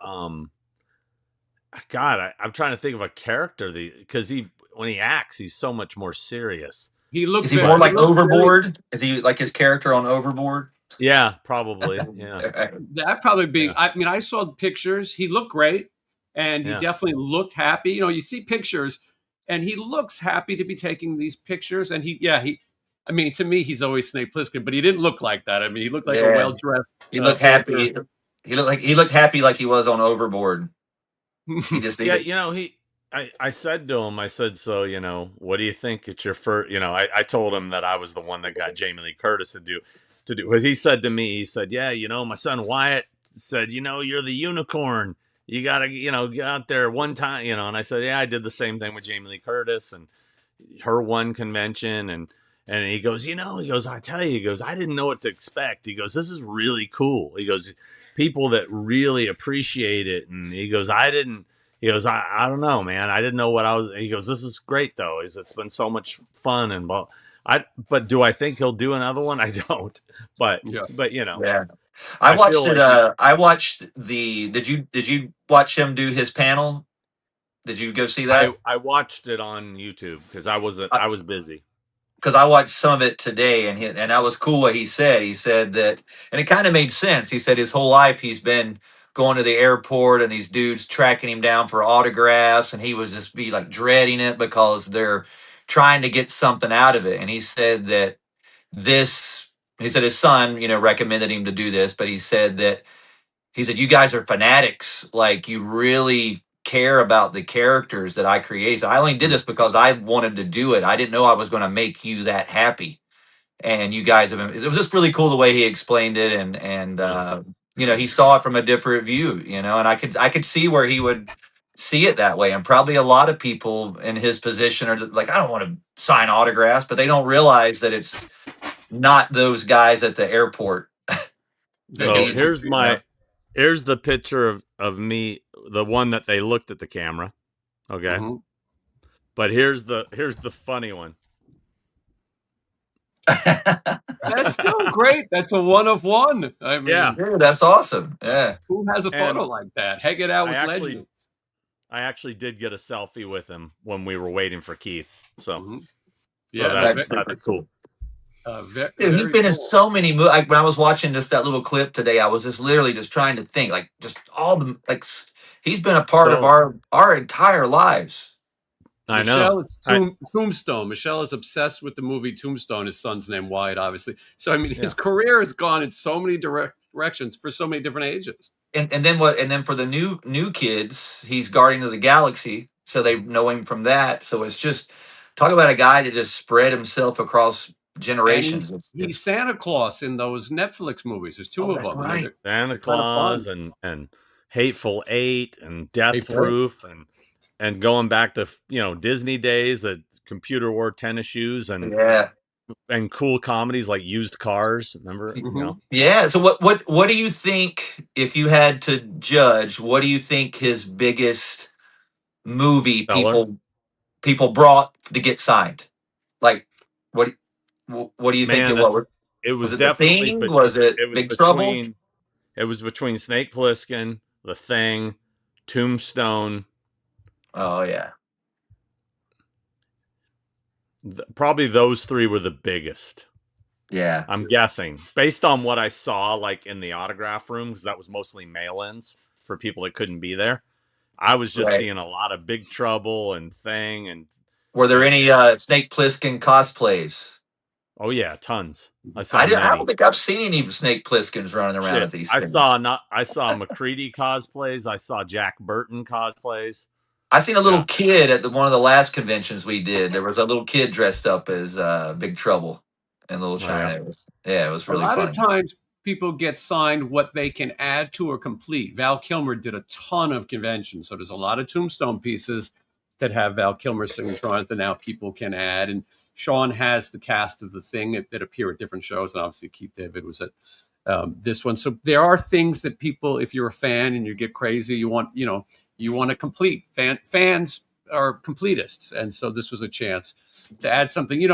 God, I'm trying to think of a character because when he acts, he's so much more serious. Is he more like Overboard? Is he like his character on Overboard? Yeah, probably. Yeah, that'd probably be. Yeah. I mean, I saw pictures. He looked great, and he definitely looked happy. You see pictures, and he looks happy to be taking these pictures. And I mean, to me, he's always Snake Plissken, but he didn't look like that. I mean, he looked like a well dressed. He looked happy. He looked happy, like he was on Overboard. He just I said to him, I said, so, what do you think? It's your first, I told him that I was the one that got Jamie Lee Curtis to do, because he said to me, he said, yeah, my son Wyatt said, you're the unicorn. You got to, get out there one time, and I said, yeah, I did the same thing with Jamie Lee Curtis and her one convention. And he goes, I tell you, he goes, I didn't know what to expect. He goes, this is really cool. He goes, people that really appreciate it. And he goes, I don't know, man. I didn't know what I was. He goes, this is great though. It's been so much fun. But do I think he'll do another one? I don't. But yeah. I watched it. I watched the. Did you watch him do his panel? Did you go see that? I watched it on YouTube because I was busy. Because I watched some of it today, and that was cool what he said. He said that, and it kind of made sense. He said his whole life he's been going to the airport and these dudes tracking him down for autographs, and he was just be like dreading it because they're trying to get something out of it. And he said that he said his son, recommended him to do this, but he said you guys are fanatics. Like, you really care about the characters that I create. So I only did this because I wanted to do it. I didn't know I was going to make you that happy. And you guys have been, it was just really cool the way he explained it. And he saw it from a different view, and I could see where he would see it that way. And probably a lot of people in his position are like, I don't want to sign autographs, but they don't realize that it's not those guys at the airport. Here's the picture of me, the one that they looked at the camera. Okay. Mm-hmm. But here's the funny one. That's still great. That's a one of one. I mean, yeah, that's awesome. Yeah. Who has a photo like that? Hanging out with legends. I actually did get a selfie with him when we were waiting for Keith. So, yeah, that's cool. Dude, he's been in so many movies. When I was watching just that little clip today, I was just literally just trying to think, like, just all the he's been a part of our entire lives. I know. Tombstone. Michelle is obsessed with the movie Tombstone. His son's named Wyatt, obviously. So I mean, his career has gone in so many directions for so many different ages. And then what? And then for the new kids, he's Guardian of the Galaxy, so they know him from that. So it's just talk about a guy that just spread himself across generations. He's Santa Claus in those Netflix movies. There's two of them. Right. Santa Claus and Hateful Eight and Death Proof and going back to Disney days, at computer wore tennis shoes and cool comedies like Used Cars. Remember? Mm-hmm. Yeah. So what do you think, if you had to judge, what do you think his biggest movie people brought to get signed? Like, what do you think it was? It was definitely. Was it Big Trouble? It was between Snake Plissken, The Thing, Tombstone. Oh yeah. Probably those three were the biggest. Yeah. I'm guessing, based on what I saw, like in the autograph room, because that was mostly mail-ins for people that couldn't be there. I was just Right. seeing a lot of Big Trouble and Thing, and Were there any Snake Plissken cosplays? oh yeah, tons. I saw I many. don't think I've seen any Snake Plisskens running around Shit, at these I things. saw McCready cosplays. I saw Jack Burton cosplays. I seen a little Yeah, kid at one of the last conventions we did. There was a little kid dressed up as Big Trouble in Little oh yeah. China. It was A really lot of funny. times people get signed what they can add to or complete. Val Kilmer did a ton of conventions, so there's a lot of Tombstone pieces that have Val Kilmer's signature on it that now people can add. And Sean has the cast of The Thing that appear at different shows, and obviously Keith David was at this one. So there are things that people, if you're a fan and you get crazy, you want to complete. Fans are completists, and so this was a chance to add something.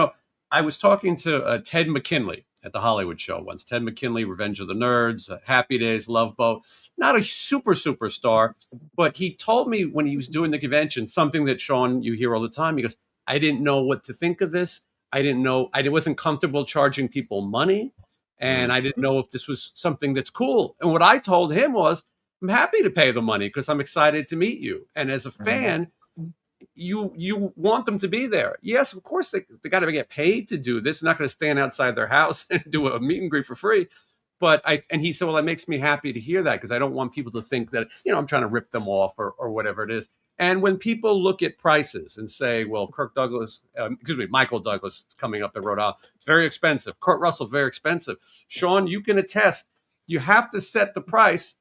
I was talking to Ted McKinley at the Hollywood show once. Ted McKinley, Revenge of the Nerds, Happy Days, Love Boat. Not a superstar, but he told me when he was doing the convention something that, Sean, you hear all the time. He goes, I didn't know what to think of this. I didn't know. I wasn't comfortable charging people money, and I didn't know if this was something that's cool. And what I told him was, I'm happy to pay the money because I'm excited to meet you. And as a fan, you want them to be there. Yes, of course they got to get paid to do this. They're not going to stand outside their house and do a meet and greet for free. But he said, well, that makes me happy to hear that because I don't want people to think that I'm trying to rip them off or whatever it is. And when people look at prices and say, well, Michael Douglas is coming up in Rhode Island, it's very expensive. Kurt Russell, very expensive. Sean, you can attest, you have to set the price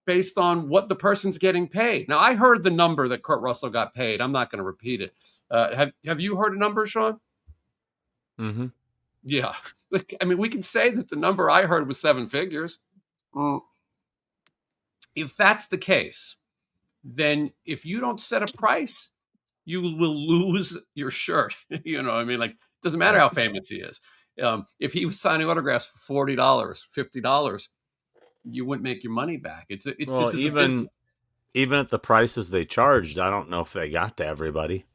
based on what the person's getting paid. Now, I heard the number that Kurt Russell got paid. I'm not going to repeat it. Have you heard a number, Sean? Mm-hmm. Yeah. I mean, we can say that the number I heard was 7 figures. If that's the case, then if you don't set a price, you will lose your shirt. I mean, like, it doesn't matter how famous he is. If he was signing autographs for $40, $50, you wouldn't make your money back. Well, even at the prices they charged, I don't know if they got to everybody.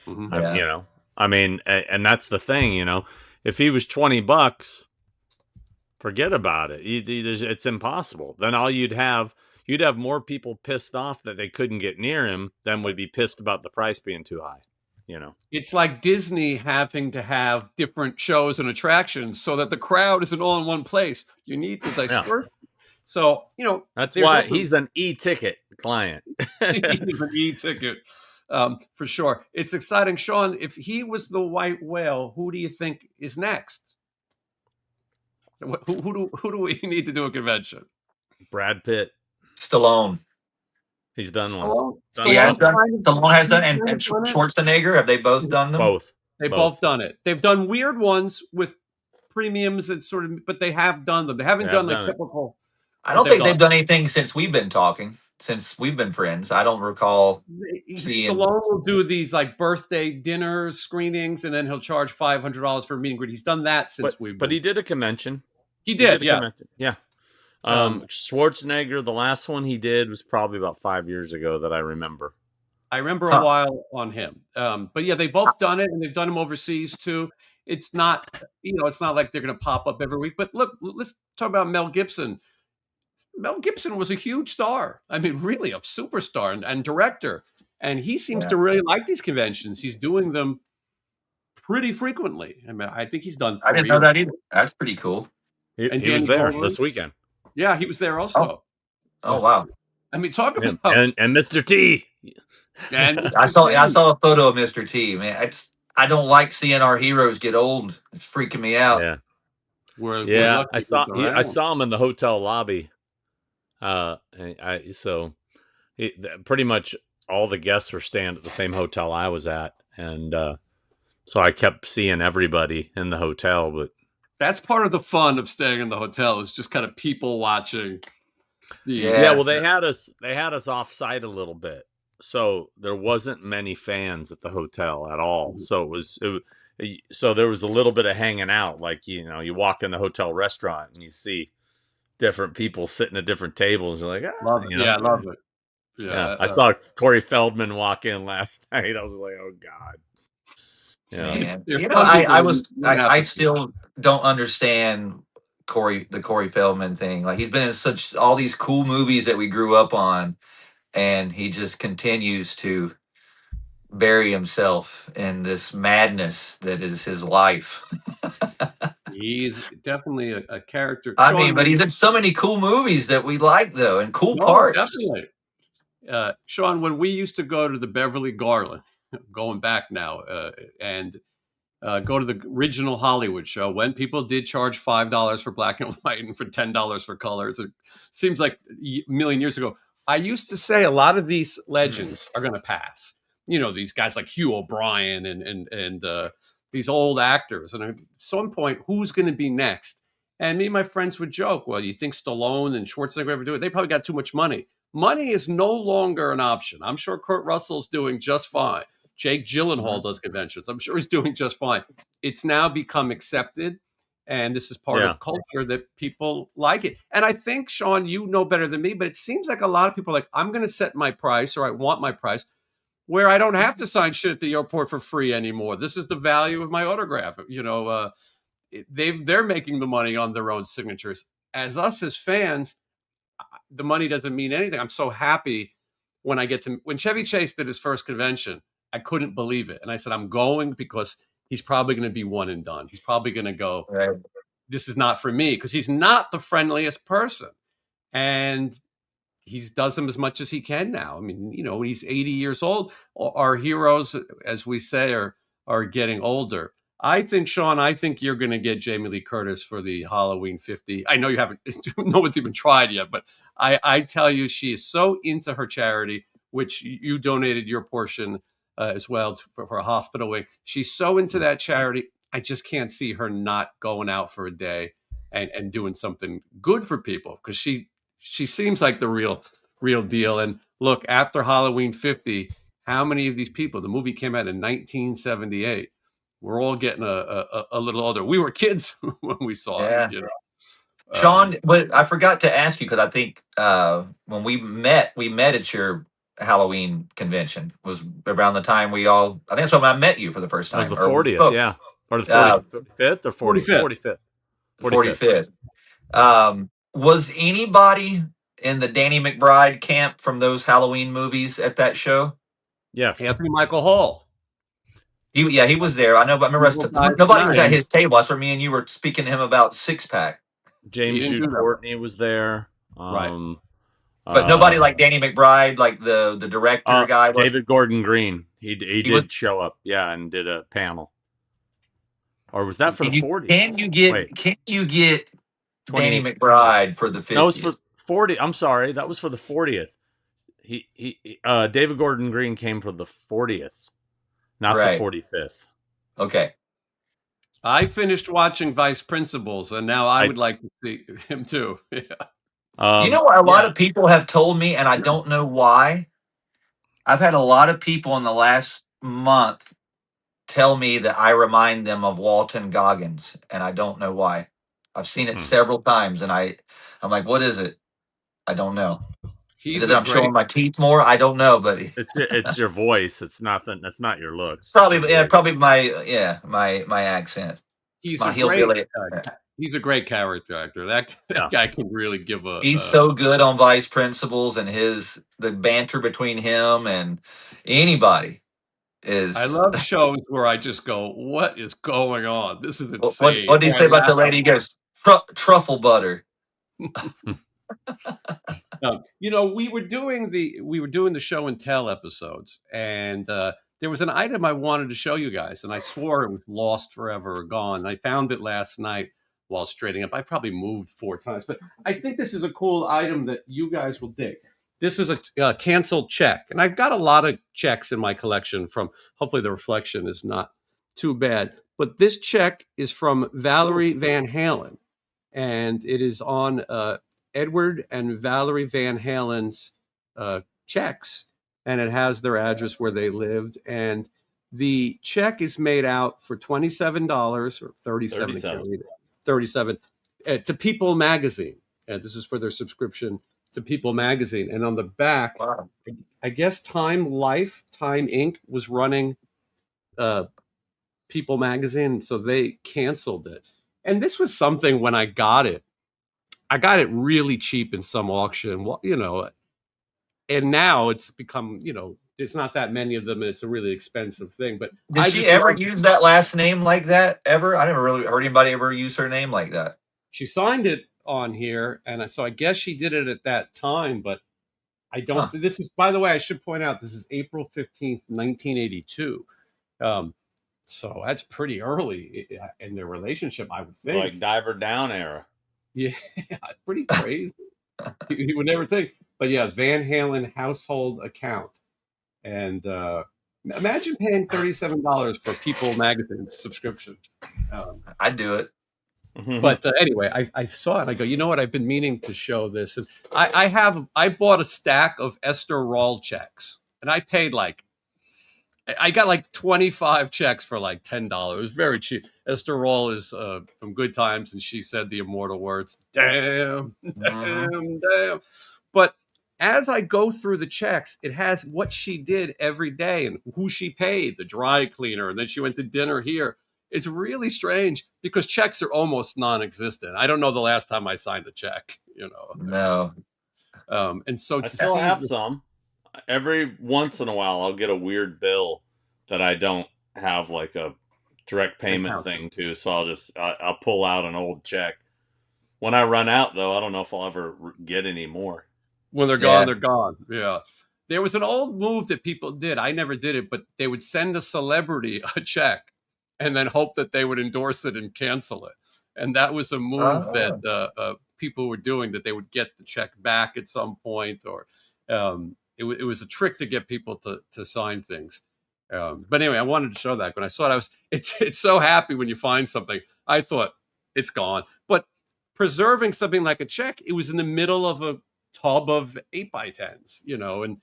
Mm-hmm. I mean, and that's the thing, if he was $20, forget about it. It's impossible. Then all you'd have more people pissed off that they couldn't get near him than would be pissed about the price being too high. It's like Disney having to have different shows and attractions so that the crowd isn't all in one place. You need to disperse. So, that's why he's an e-ticket client. He's an e-ticket, for sure. It's exciting. Sean, if he was the white whale, who do you think is next? Who do we need to do a convention? Brad Pitt. Stallone. He's done one. Stallone has done, and Schwarzenegger. Have they both done them? Both. They've both done it. They've done weird ones with premiums and sort of, but they have done them. They haven't done the typical. I don't think they've done anything since we've been talking, since we've been friends. I don't recall seeing. Stallone will do these like birthday dinners, screenings, and then he'll charge $500 for a meet and greet. He's done that since we've been. But he did a convention. He did, yeah. Yeah. Schwarzenegger, the last one he did was probably about 5 years ago that I remember. I remember a while on him. But yeah, they've both done it, and they've done them overseas too. It's not, it's not like they're going to pop up every week. But look, let's talk about Mel Gibson. Mel Gibson was a huge star. I mean, really a superstar and director. And he seems to really like these conventions. He's doing them pretty frequently. I mean, I think he's done 3. I didn't know that either. That's pretty cool. He was there this weekend. Yeah, he was there also. Oh wow. I mean, talk about and Mr. T. And I saw a photo of Mr. T. Man, I don't like seeing our heroes get old. It's freaking me out. Yeah. We're I saw him in the hotel lobby. Pretty much all the guests were staying at the same hotel I was at, and so I kept seeing everybody in the hotel. But that's part of the fun of staying in the hotel is just kind of people watching. Well, they had us off site a little bit, so there wasn't many fans at the hotel at all. Mm-hmm. So there was a little bit of hanging out, like you walk in the hotel restaurant and you see different people sitting at different tables. You're like, Love it. Yeah, I love it. Yeah, Yeah, I saw Corey Feldman walk in last night. I was like, oh god. Yeah, Man, there's some people you wouldn't have I to see. still don't understand the Corey Feldman thing. Like he's been in such all these cool movies that we grew up on, and he just continues to bury himself in this madness that is his life. He's definitely a character. I mean, Sean, but he's in so many cool movies that we like though, and cool no, parts. definitely. Sean, when we used to go to the Beverly Garland, going back now, and go to the original Hollywood show, when people did charge $5 for black and white and for $10 for colors, it seems like a million years ago. I used to say a lot of these legends are going to pass. You know, these guys like Hugh O'Brien and these old actors. And at some point, who's going to be next? And me and my friends would joke, well, you think Stallone and Schwarzenegger ever do it? They probably got too much money. Money is no longer an option. I'm sure Kurt Russell's doing just fine. Jake Gyllenhaal does conventions. I'm sure he's doing just fine. It's now become accepted, and this is part of culture that people like it. And I think, Sean, you know better than me, but it seems like a lot of people are like, I'm going to set my price, or I want my price, where I don't have to sign shit at the airport for free anymore. This is the value of my autograph. You know, they're making the money on their own signatures. As us as fans, the money doesn't mean anything. I'm so happy when Chevy Chase did his first convention. I couldn't believe it, and I said, I'm going because he's probably going to be one and done. He's probably going to go, Right. this is not for me, because he's not the friendliest person, and he does them as much as he can now. I mean, you know, he's 80 years old. Our heroes, as we say, are getting older. I think, Sean, you're going to get Jamie Lee Curtis for the Halloween 50. I know you haven't, no one's even tried yet, but I tell you, she is so into her charity, which you donated your portion as well for a hospital wing. She's so into that charity. I just can't see her not going out for a day and doing something good for people, because she seems like the real deal. And look, after Halloween 50, how many of these people? The movie came out in 1978. We're all getting a little older. We were kids when we saw it. Yeah. You know, Sean, but I forgot to ask you because I think when we met at your Halloween convention. Was around the time we all. I think that's when I met you for the first It was time. the Or we 40th, spoke. yeah, or the 45th or 45th. 45th. 45th. Was anybody in the Danny McBride camp from those Halloween movies at that show? Yes. Anthony Michael Hall. He was there. I know, but I remember nobody was at his table. That's where me and you were speaking to him about Six Pack. James Jude Courtney was there. Right. But nobody like Danny McBride, like the director guy. David Gordon Green. He did show up, yeah, and did a panel. Or was that for the 40th? Can you get Danny McBride for the 50th? That was for 40. I'm sorry, that was for the 40th. David Gordon Green came for the 40th, not the 45th. Okay. I finished watching Vice Principals, and now I would like to see him too. Yeah. You know what a lot of people have told me, and I don't know why. I've had a lot of people in the last month tell me that I remind them of Walton Goggins, and I don't know why. I've seen it several times, and I'm like, what is it? I don't know. Either I'm showing my teeth more. I don't know, but it's your voice. It's nothing. That's not your looks. Probably my accent. He's a great character actor. That guy can really give a. He's so good on Vice Principals, and the banter between him and anybody is. I love shows where I just go, "What is going on? This is insane." What did he say about the lady? He goes, "Truffle butter." You know, we were doing the show and tell episodes, and there was an item I wanted to show you guys, and I swore it was lost forever or gone. I found it last night while straightening up. I probably moved 4 times, but I think this is a cool item that you guys will dig. This is a canceled check, and I've got a lot of checks in my collection from. Hopefully, the reflection is not too bad, but this check is from Valerie Van Halen, and it is on Edward and Valerie Van Halen's checks, and it has their address where they lived. And the check is made out for $27 or $37 to People Magazine. and this is for their subscription to People Magazine. And on the back, Wow. I guess Time Inc. was running People Magazine, so they canceled it. And this was something when I got it really cheap in some auction, and now it's become, there's not that many of them, and it's a really expensive thing. But Did I she just ever love. use that last name like that ever? I never really heard anybody ever use her name like that. She signed it on here, and so I guess she did it at that time. But I don't. Huh. This is, by the way, I should point out, this is April 15th, 1982. Um, so that's pretty early in their relationship, I would think. Like Diver Down era. Yeah, pretty crazy. You would never think. But yeah, Van Halen household account. And imagine paying $37 for People Magazine subscription. I'd do it. But anyway, I saw it and I go, you know what? I've been meaning to show this. And I bought a stack of Esther Roll checks, and I got like 25 checks for like $10. It was very cheap. Esther Roll is from Good Times, and she said the immortal words, damn, damn. But as I go through the checks, it has what she did every day and who she paid, the dry cleaner, and then she went to dinner here. It's really strange because checks are almost non-existent. I don't know the last time I signed a check, No. And so I to still see have some. Every once in a while, I'll get a weird bill that I don't have like a direct payment thing to, so I'll pull out an old check. When I run out, though, I don't know if I'll ever get any more. When they're gone, they're gone. Yeah. There was an old move that people did. I never did it, but they would send a celebrity a check and then hope that they would endorse it and cancel it. And that was a move that people were doing, that they would get the check back at some point, or it was a trick to get people to sign things. But anyway, I wanted to show that. When I saw it, it's so happy when you find something. I thought it's gone. But preserving something like a check, it was in the middle of a tub of 8x10s, and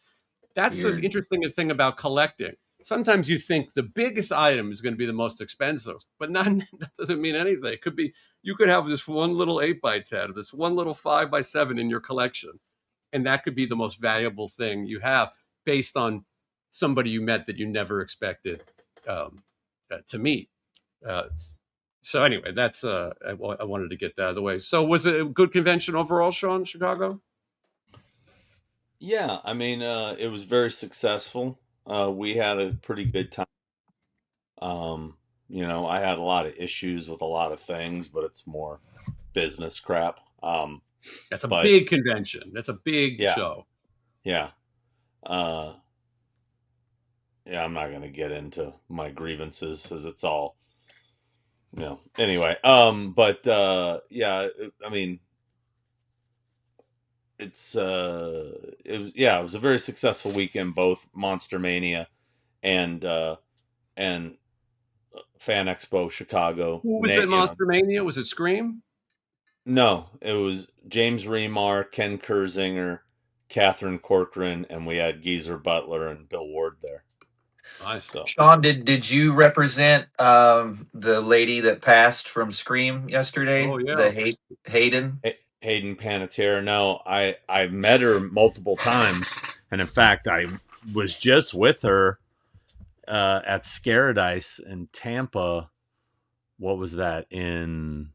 that's Weird. the interesting thing about collecting. Sometimes you think the biggest item is going to be the most expensive, but that doesn't mean anything. It could be, you could have this one little 8x10, this one little 5x7 in your collection, and that could be the most valuable thing you have based on somebody you met that you never expected to meet. So anyway, that's I wanted to get that out of the way. So was it a good convention overall, Sean, Chicago? Yeah, I mean, it was very successful. We had a pretty good time. I had a lot of issues with a lot of things, but it's more business crap. That's a big convention. That's a big Yeah. show. Yeah. Yeah, I'm not going to get into my grievances because it's all, anyway. Yeah, I mean, it was a very successful weekend, both Monster Mania and Fan Expo Chicago. Who was at Monster Mania? Was it Scream? No, it was James Remar, Ken Kersinger, Catherine Corcoran, and we had Geezer Butler and Bill Ward there. Nice. Sean, did you represent the lady that passed from Scream yesterday? Oh, yeah. The Hayden? Hayden Panettiere. No, I've met her multiple times, and in fact, I was just with her at Scaradise in Tampa. What was that, in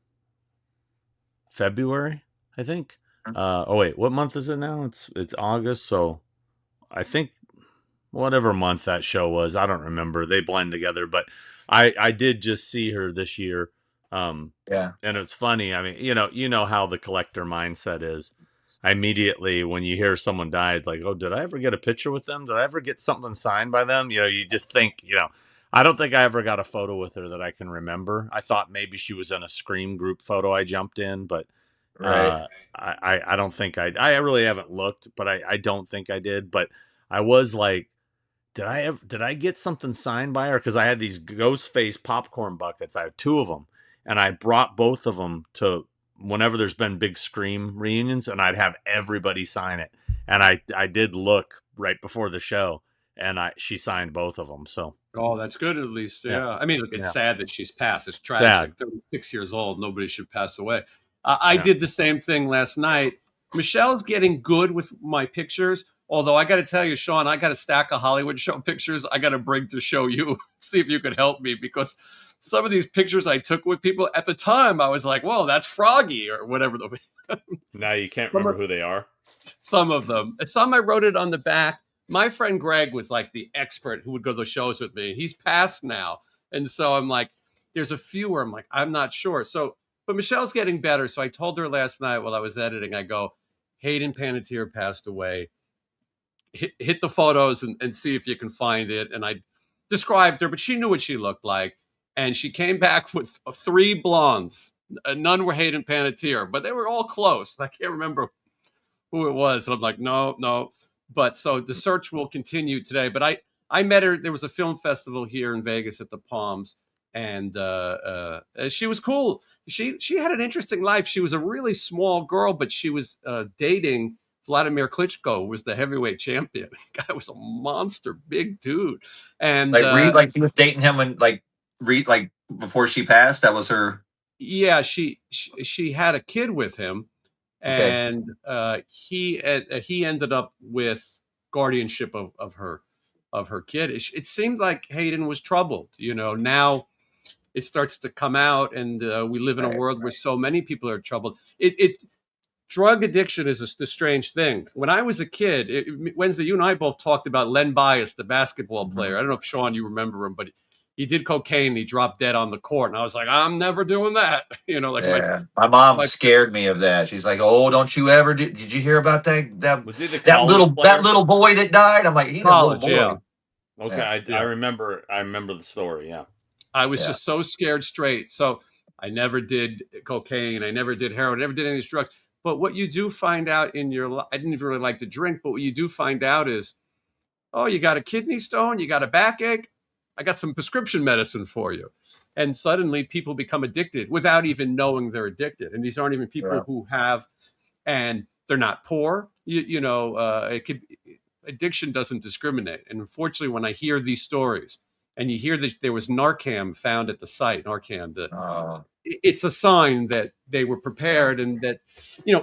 February, I think? Oh wait, what month is it now? It's August, so I think whatever month that show was, I don't remember. They blend together, but I did just see her this year. Yeah. And it's funny. I mean, you know how the collector mindset is. I immediately, when you hear someone died, like, oh, did I ever get a picture with them? Did I ever get something signed by them? You just think, I don't think I ever got a photo with her that I can remember. I thought maybe she was in a Scream group photo I jumped in, but Right. I don't think I really haven't looked, but I don't think I did. But I was like, did I get something signed by her? Because I had these Ghostface popcorn buckets. I have two of them, and I brought both of them to whenever there's been big Scream reunions, and I'd have everybody sign it. And I did look right before the show, and she signed both of them. So that's good, at least. Yeah. I mean, it's sad that she's passed. It's tragic. Sad. 36 years old. Nobody should pass away. I Yeah. did the same thing last night. Michelle's getting good with my pictures. Although I got to tell you, Sean, I got a stack of Hollywood show pictures I got to bring to show you, see if you could help me, because some of these pictures I took with people at the time, I was like, "Whoa, that's Froggy," or whatever. Now you can't Some remember of, who they are. some of them. Some I wrote it on the back. My friend Greg was like the expert who would go to the shows with me. He's passed now, and so I'm like, there's a few where I'm like, I'm not sure. So, but Michelle's getting better. So I told her last night while I was editing, I go, Hayden Panettiere passed away. Hit the photos and see if you can find it. And I described her, but she knew what she looked like. And she came back with three blondes. None were Hayden Panettiere, but they were all close. I can't remember who it was. And I'm like, no, no. But so the search will continue today. But I met her. There was a film festival here in Vegas at the Palms, and she was cool. She had an interesting life. She was a really small girl, but she was dating Vladimir Klitschko, who was the heavyweight champion. Guy was a monster, big dude, and Like Reed, like she was dating him when like Reed, like before she passed. That was her. yeah, she had a kid with him, Okay. and he ended up with guardianship of her kid. It seemed like Hayden was troubled. You know, now it starts to come out, and we live in a Right. world where so many people are troubled. It drug addiction is a strange thing. When I was a kid, Wednesday, you and I both talked about Len Bias, the basketball player. I don't know if Sean, you remember him, but he did cocaine. And he dropped dead on the court, and I was like, I'm never doing that. You know, like Yeah, my mom my scared me of that. She's like, "Oh, don't you ever did you hear about Was he the that college player? little boy that died?" I'm like, "He ain't a little college, yeah. boy." Okay, Yeah, I Yeah. remember. I remember the story. Yeah. I was yeah, just so scared straight. So I never did cocaine. I never did heroin. I never did any of these drugs. But what you do find out in your life, I didn't even really like to drink, but what you do find out is, oh, you got a kidney stone, you got a backache, I got some prescription medicine for you. And suddenly people become addicted without even knowing they're addicted. And these aren't even yeah. people who have, and they're not poor. It could, addiction doesn't discriminate. And unfortunately, when I hear these stories, and you hear that there was Narcan found at the site, Narcan, Uh, it's a sign that they were prepared, and that,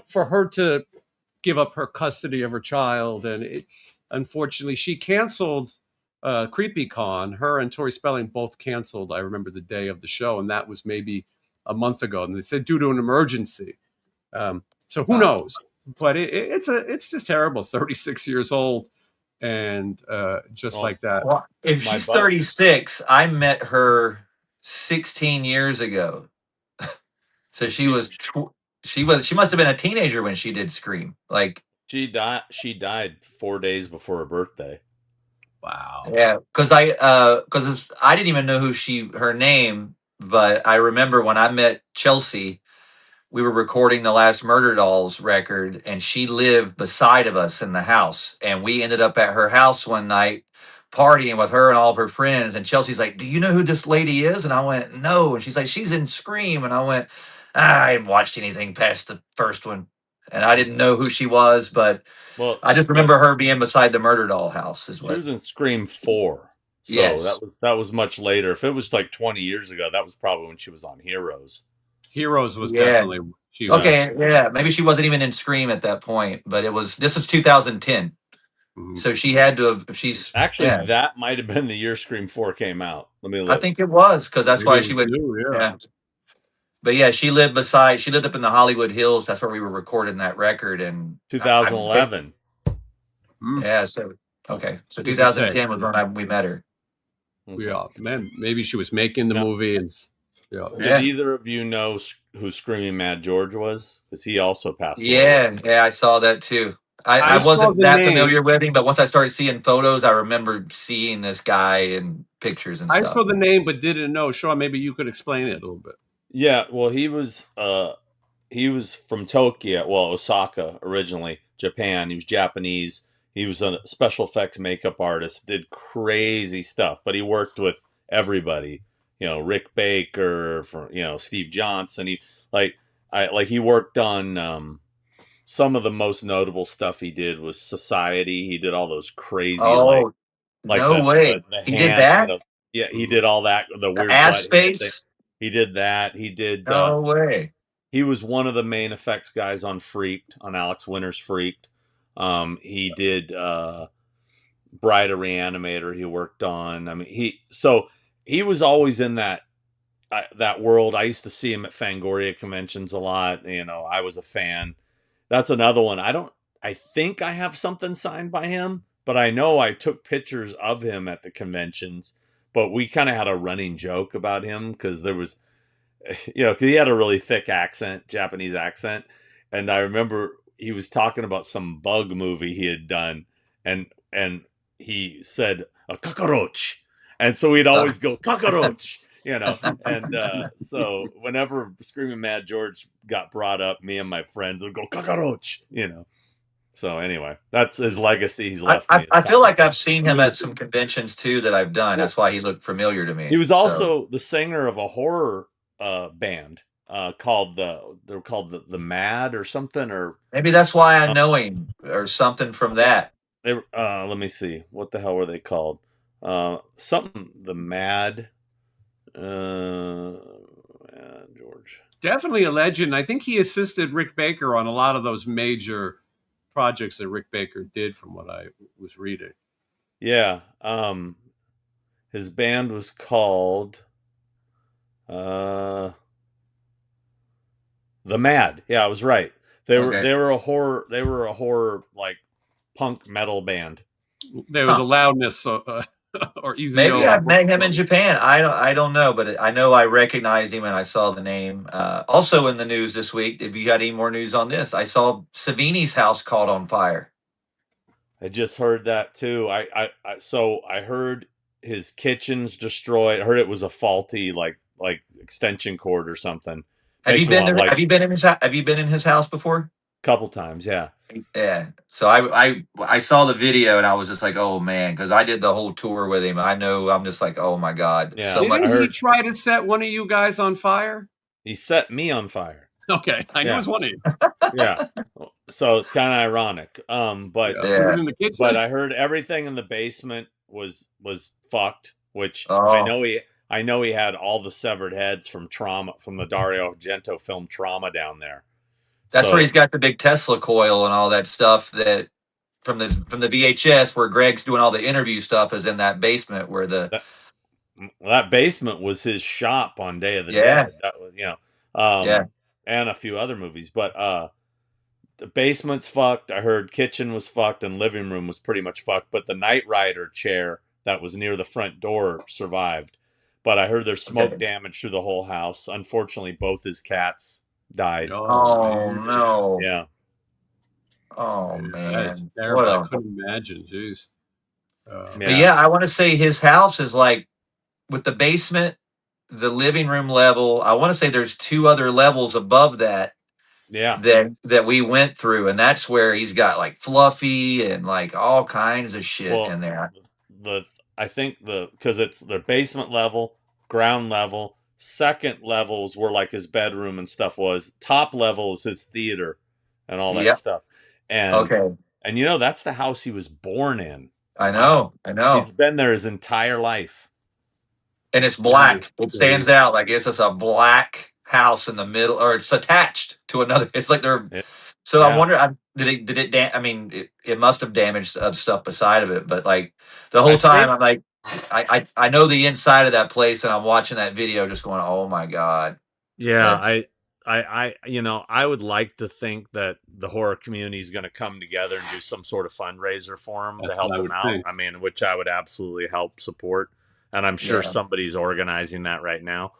for her to give up her custody of her child, and unfortunately, she canceled Creepy Con. Her and Tori Spelling both canceled. I remember the day of the show, and that was maybe a month ago. And they said due to an emergency. So who uh, knows? But it's just terrible. 36 years old, and just Well, like that. well, if my she's butt. 36, I met her 16 years ago. So She she must have been a teenager when she did Scream. Like, she died 4 days before her birthday. Wow. yeah, because I didn't even know her name, but I remember when I met Chelsea, we were recording the last Murder Dolls record, and she lived beside of us in the house, and we ended up at her house one night partying with her and all of her friends. And Chelsea's like, "Do you know who this lady is?" And I went, "No." And she's like, "She's in Scream." And I went, I hadn't watched anything past the first one, and I didn't know who she was, but Well, I just but remember her being beside the Murder Doll house. Is she what? was in Scream 4. So Yes. that was much later. If it was like 20 years ago, that was probably when she was on Heroes. Heroes was Yeah. definitely she Yeah. was. Okay. Yeah. Maybe she wasn't even in Scream at that point, but this was 2010. Mhm. So she had to have. If she's Actually, yeah, that might have been the year Scream 4 came out. Let me I look. think it was because that's Maybe why it she was would. new. Yeah. Yeah. But yeah, she lived up in the Hollywood Hills. That's where we were recording that record, and I 2011. yeah. So okay, so Give or take. 2010 was when we met her. Okay. Yeah, man. Maybe she was making the No. movie, and yeah. Did Yeah. either of you know who Screaming Mad George was? Because he also passed away. Yeah, I saw that too. I I saw wasn't the that name. familiar with him, but once I started seeing photos, I remember seeing this guy in pictures and I stuff. saw the name, but didn't know. Sean, maybe you could explain it a little bit. Yeah, well, he was from Tokyo, well, Osaka originally, Japan. He was Japanese. He was a special effects makeup artist, did crazy stuff, but he worked with everybody. Rick Baker, Steve Johnson. He worked on some of the most notable stuff he did was Society. He did all those crazy Oh, like no way. the He did hand, that? yeah, he did all that, the The weird ass butt hand thing. face? He did that. He did No way. he was one of the main effects guys on Freaked, on Alex Winter's Freaked. He did Bride of Reanimator. He worked on. I mean, he was always in that world. I used to see him at Fangoria conventions a lot. You know, I was a fan. That's another one. I think I have something signed by him, but I know I took pictures of him at the conventions. But we kind of had a running joke about him because there was, you know, because he had a really thick accent, Japanese accent. And I remember he was talking about some bug movie he had done, and he said a cockroach, and so we'd always go cockroach, you know. And so whenever Screaming Mad George got brought up, me and my friends would go cockroach, you know. So anyway, that's his legacy. He's left me. I feel like I've seen him at some conventions too that I've done. That's why he looked familiar to me. He was So also the singer of a horror band called they're called the Mad or something, or maybe that's why I know him or something from that. they let me see, what the hell were they called? Something the Mad George. Definitely a legend. I think he assisted Rick Baker on a lot of those major projects that Rick Baker did, from what I was reading. Yeah. His band was called The Mad. Yeah, I was right. They were a horror like punk metal band. They were the loudness or easy. Maybe I've met him in Japan. I don't know, but I know I recognized him and I saw the name. Also in the news this week, if you got any more news on this, I saw Savini's house caught on fire. I just heard that too. So I heard his kitchen's destroyed. I heard it was a faulty like extension cord or something. Have you been there? Have you been in his house before? Couple times, yeah. Yeah. So I saw the video and I was just like, oh man, because I did the whole tour with him. I know, I'm just like, oh my god, Yeah. so much. Didn't he try to set one of you guys on fire? He set me on fire. Okay, I knew it was one of you. Yeah. So it's kind of ironic. But in the kitchen. But I heard everything in the basement was fucked, which I know he had all the severed heads from the Dario Argento film Trauma down there. That's where he's got the big Tesla coil and all that stuff that from the VHS where Greg's doing all the interview stuff is in that basement where that basement was his shop on Day of the Dead. That was, you know, and a few other movies, but the basement's fucked. I heard kitchen was fucked and living room was pretty much fucked, but the Knight Rider chair that was near the front door survived. But I heard there's smoke damage through the whole house. Unfortunately, both his cats died. Oh no. Yeah. Oh man. That's terrible. I couldn't imagine. Jeez. But yeah, I want to say his house is like with the basement, the living room level. I want to say there's 2 other levels above that. Yeah. That we went through, and that's where he's got like Fluffy and like all kinds of shit in there. I think because it's the basement level, ground level, second levels were like his bedroom and stuff was. Top level is his theater and all that stuff. And and you know, that's the house he was born in. I know. He's been there his entire life. And it's black. It stands out like it's just a black house in the middle, or it's attached to another. It's like they're. So I wonder, did it? I mean, it must have damaged other stuff beside of it, but like the whole time, I'm like, I know the inside of that place, and I'm watching that video, just going, oh my god. Yeah, I you know, I would like to think that the horror community is going to come together and do some sort of fundraiser for him to help him out. I mean, which I would absolutely help support, and I'm sure somebody's organizing that right now.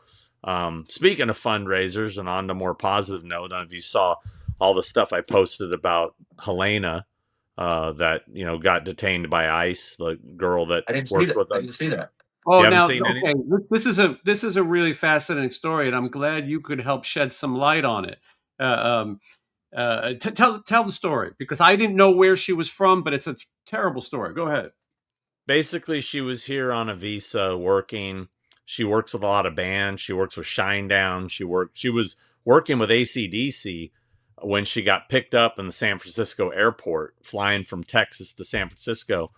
Speaking of fundraisers, and on to more positive note, I don't know if you saw all the stuff I posted about Helena, that, you know, got detained by ICE, the girl that worked with us. I didn't see that. Oh, now, okay, this is a really fascinating story, and I'm glad you could help shed some light on it. Tell the story, because I didn't know where she was from, but it's a terrible story. Go ahead. Basically, she was here on a visa working. She works with a lot of bands. She works with Shinedown. She was working with AC/DC when she got picked up in the San Francisco airport, flying from Texas to San Francisco.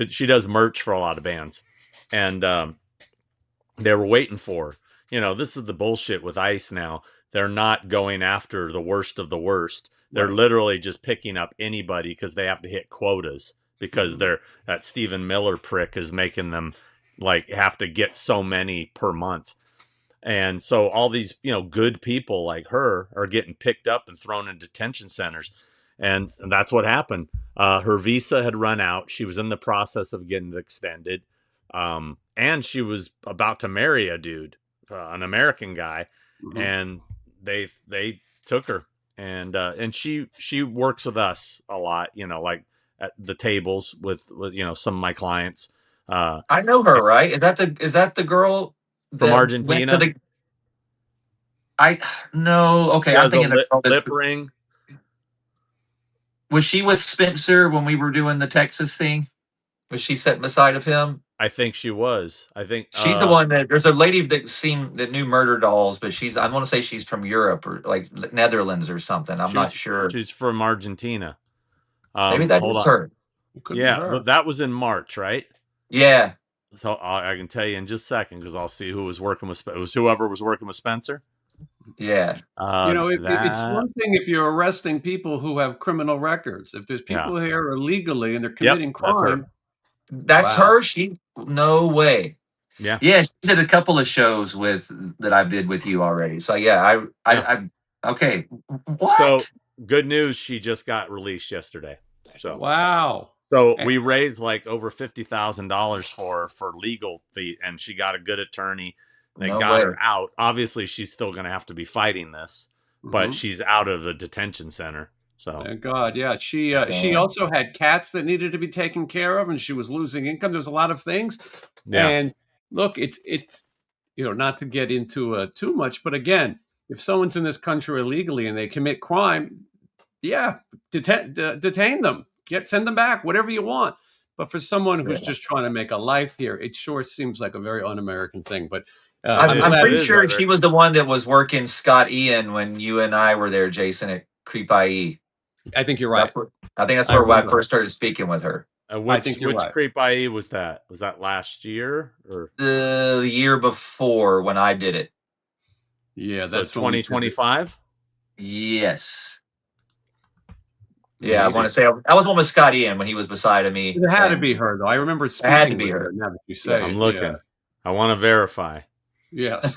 She does merch for a lot of bands. And they were waiting for her. You know, this is the bullshit with ICE now. they're not going after the worst of the worst. They're literally just picking up anybody because they have to hit quotas because that Stephen Miller prick is making them like have to get so many per month. And so all these, good people like her are getting picked up and thrown in detention centers. And that's what happened. Her visa had run out. She was in the process of getting it extended. And she was about to marry a dude, an American guy. And they took her. And she works with us a lot, like at the tables with some of my clients. I know her, right? Is that the girl From that went to Argentina? the? I no. Okay, She I'm has a thinking the girl lip ring. was she with Spencer when we were doing the Texas thing? Was she sitting beside of him? I think she was. I think She's the one that there's a lady that knew Murder Dolls, but I want to say she's from Europe or like Netherlands or something. I'm not sure. she's from Argentina. Maybe that Hold is on. her. Yeah, that was in March, right? Yeah. So I can tell you in just a second because I'll see who was working with. It was whoever was working with Spencer. Yeah. It's one thing if you're arresting people who have criminal records. If there's people here illegally and they're committing crime, that's her. No way. Yeah. Yeah, she did a couple of shows that I did with you already. So yeah, I okay. What? So good news, she just got released yesterday. So wow. So we raised like over $50,000 for legal fee, and she got a good attorney. They got her out. Obviously, she's still going to have to be fighting this, but she's out of the detention center. So thank God, yeah. She also had cats that needed to be taken care of, and she was losing income. There was a lot of things. Yeah. And look, it's not to get into too much, but again, if someone's in this country illegally and they commit crime, yeah, detain them, send them back, whatever you want. But for someone who's just trying to make a life here, it sure seems like a very un-American thing. But I'm pretty sure she was the one that was working Scott Ian when you and I were there, Jason, at Creep IE. I think you're right. I think that's where I first started speaking with her. Which Creep IE was that? Was that last year or the year before when I did it? Yeah, so that's 2025. Yes. Yeah, I want to say I was one with Scott Ian when he was beside of me. It had to be her, though. I remember speaking it had to be her. Now that you say I'm looking. Yeah. I want to verify. Yes,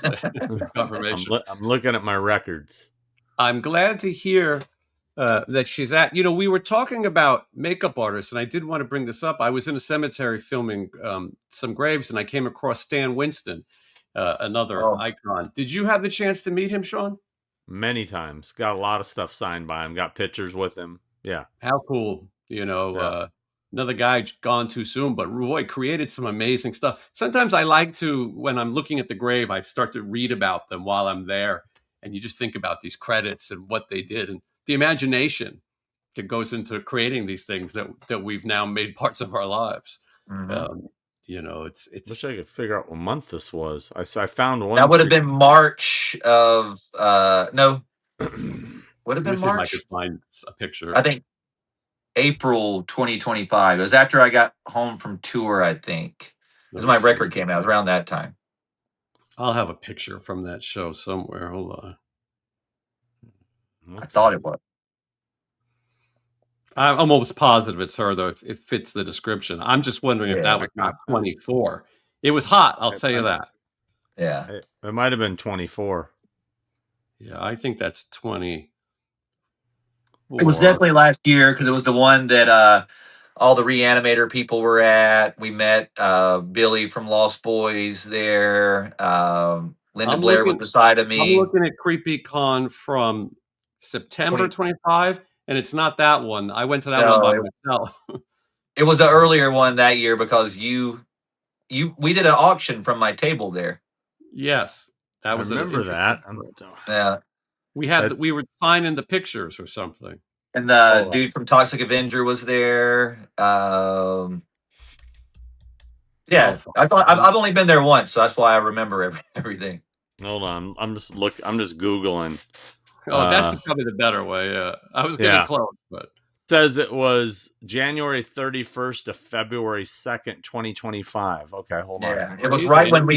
confirmation. I'm looking at my records. I'm glad to hear that she's at. We were talking about makeup artists, and I did want to bring this up. I was in a cemetery filming some graves, and I came across Stan Winston, another icon. Did you have the chance to meet him, Sean? Many times. Got a lot of stuff signed by him. Got pictures with him. Yeah. How cool. Another guy gone too soon, but Roy created some amazing stuff. Sometimes I like to, when I'm looking at the grave, I start to read about them while I'm there. And you just think about these credits and what they did and the imagination that goes into creating these things that we've now made parts of our lives. It's wish I could figure out what month this was. I found one. That would have been March of no. Would have been March. If I could find a picture. I think April 2025. It was after I got home from tour, I think. Because my record came out. It was around that time. I'll have a picture from that show somewhere. Hold on. I thought it was. I'm almost positive it's her, though. If it fits the description. I'm just wondering if that was not 24. It was hot. I'll tell you that. Yeah. It might have been 24. Yeah, I think that's 20. It was definitely last year because it was the one that all the Reanimator people were at. We met Billy from Lost Boys there. Linda Blair was beside of me. I'm looking at Creepy Con from September 25, and it's not that one. I went to that one by myself. It was the earlier one that year because we did an auction from my table there. Yes, that was. I remember that. Yeah. We were signing the pictures or something. And the dude from Toxic Avenger was there. Yeah, I've only been there once, so that's why I remember everything. Hold on, I'm just Googling. Oh, that's probably the better way. Yeah, I was getting close, but says it was January 31st to February 2nd, 2025. Okay, hold on. It was right when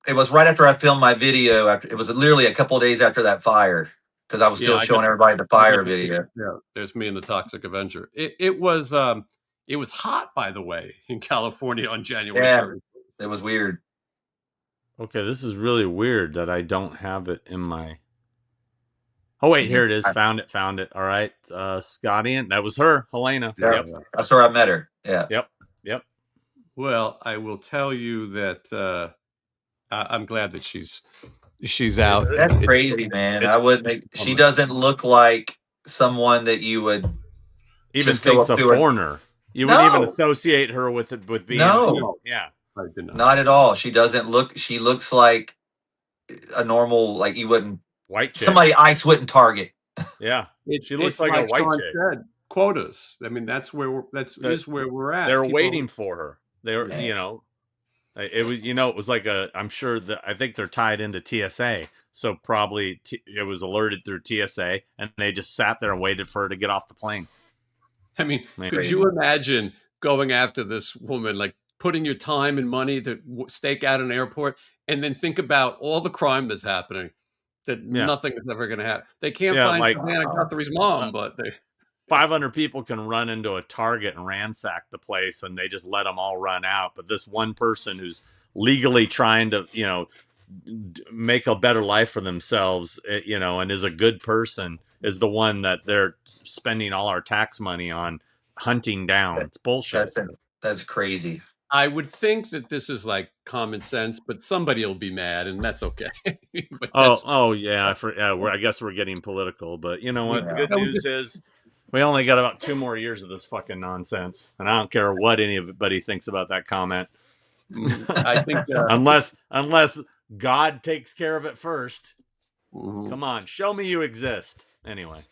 It was right after I filmed my video. After, it was literally a couple of days after that fire because I was Yeah, still showing everybody the I fire got the video. picture. Yeah, there's me and the Toxic Avenger. It was hot, by the way, in California on January Yeah, 3rd. it was weird. Okay, this is really weird that I don't have it in my. Oh wait, here it is. Found it. All right, Scotty, and that was her, Helena. Yeah, Yep, that's where I met her. Yeah. yep. Well, I will tell you that I'm glad that she's out. That's It's crazy, man. I wouldn't. She doesn't look like someone that you would Even just go thinks up a to her. foreigner. You wouldn't even No, associate her with it with being. no, Yeah, I did not. not at all. She doesn't look. She looks like a normal, like you wouldn't. white chick. Somebody ICE wouldn't target. Yeah, she looks It's like a white Sean chick. said, quotas. I mean, that's where where we're at. They're People- waiting for her. They're Yeah. It was it was like I'm sure that I think they're tied into TSA, so probably it was alerted through TSA, and they just sat there and waited for her to get off the plane. I mean, Man, could you imagine going after this woman, like putting your time and money to stake out an airport, and then think about all the crime that's happening, that nothing is ever going to happen. They can't find like Savannah Guthrie's mom, but they 500 people can run into a Target and ransack the place, and they just let them all run out. But this one person who's legally trying to, make a better life for themselves, and is a good person, is the one that they're spending all our tax money on hunting down. It's bullshit. That's crazy. I would think that this is like common sense, but somebody will be mad, and that's okay. Yeah. I guess we're getting political, but you know what? Yeah. The good news is we only got about 2 more years of this fucking nonsense, and I don't care what anybody thinks about that comment. I think unless God takes care of it first. Mhm. Come on, show me you exist. Anyway.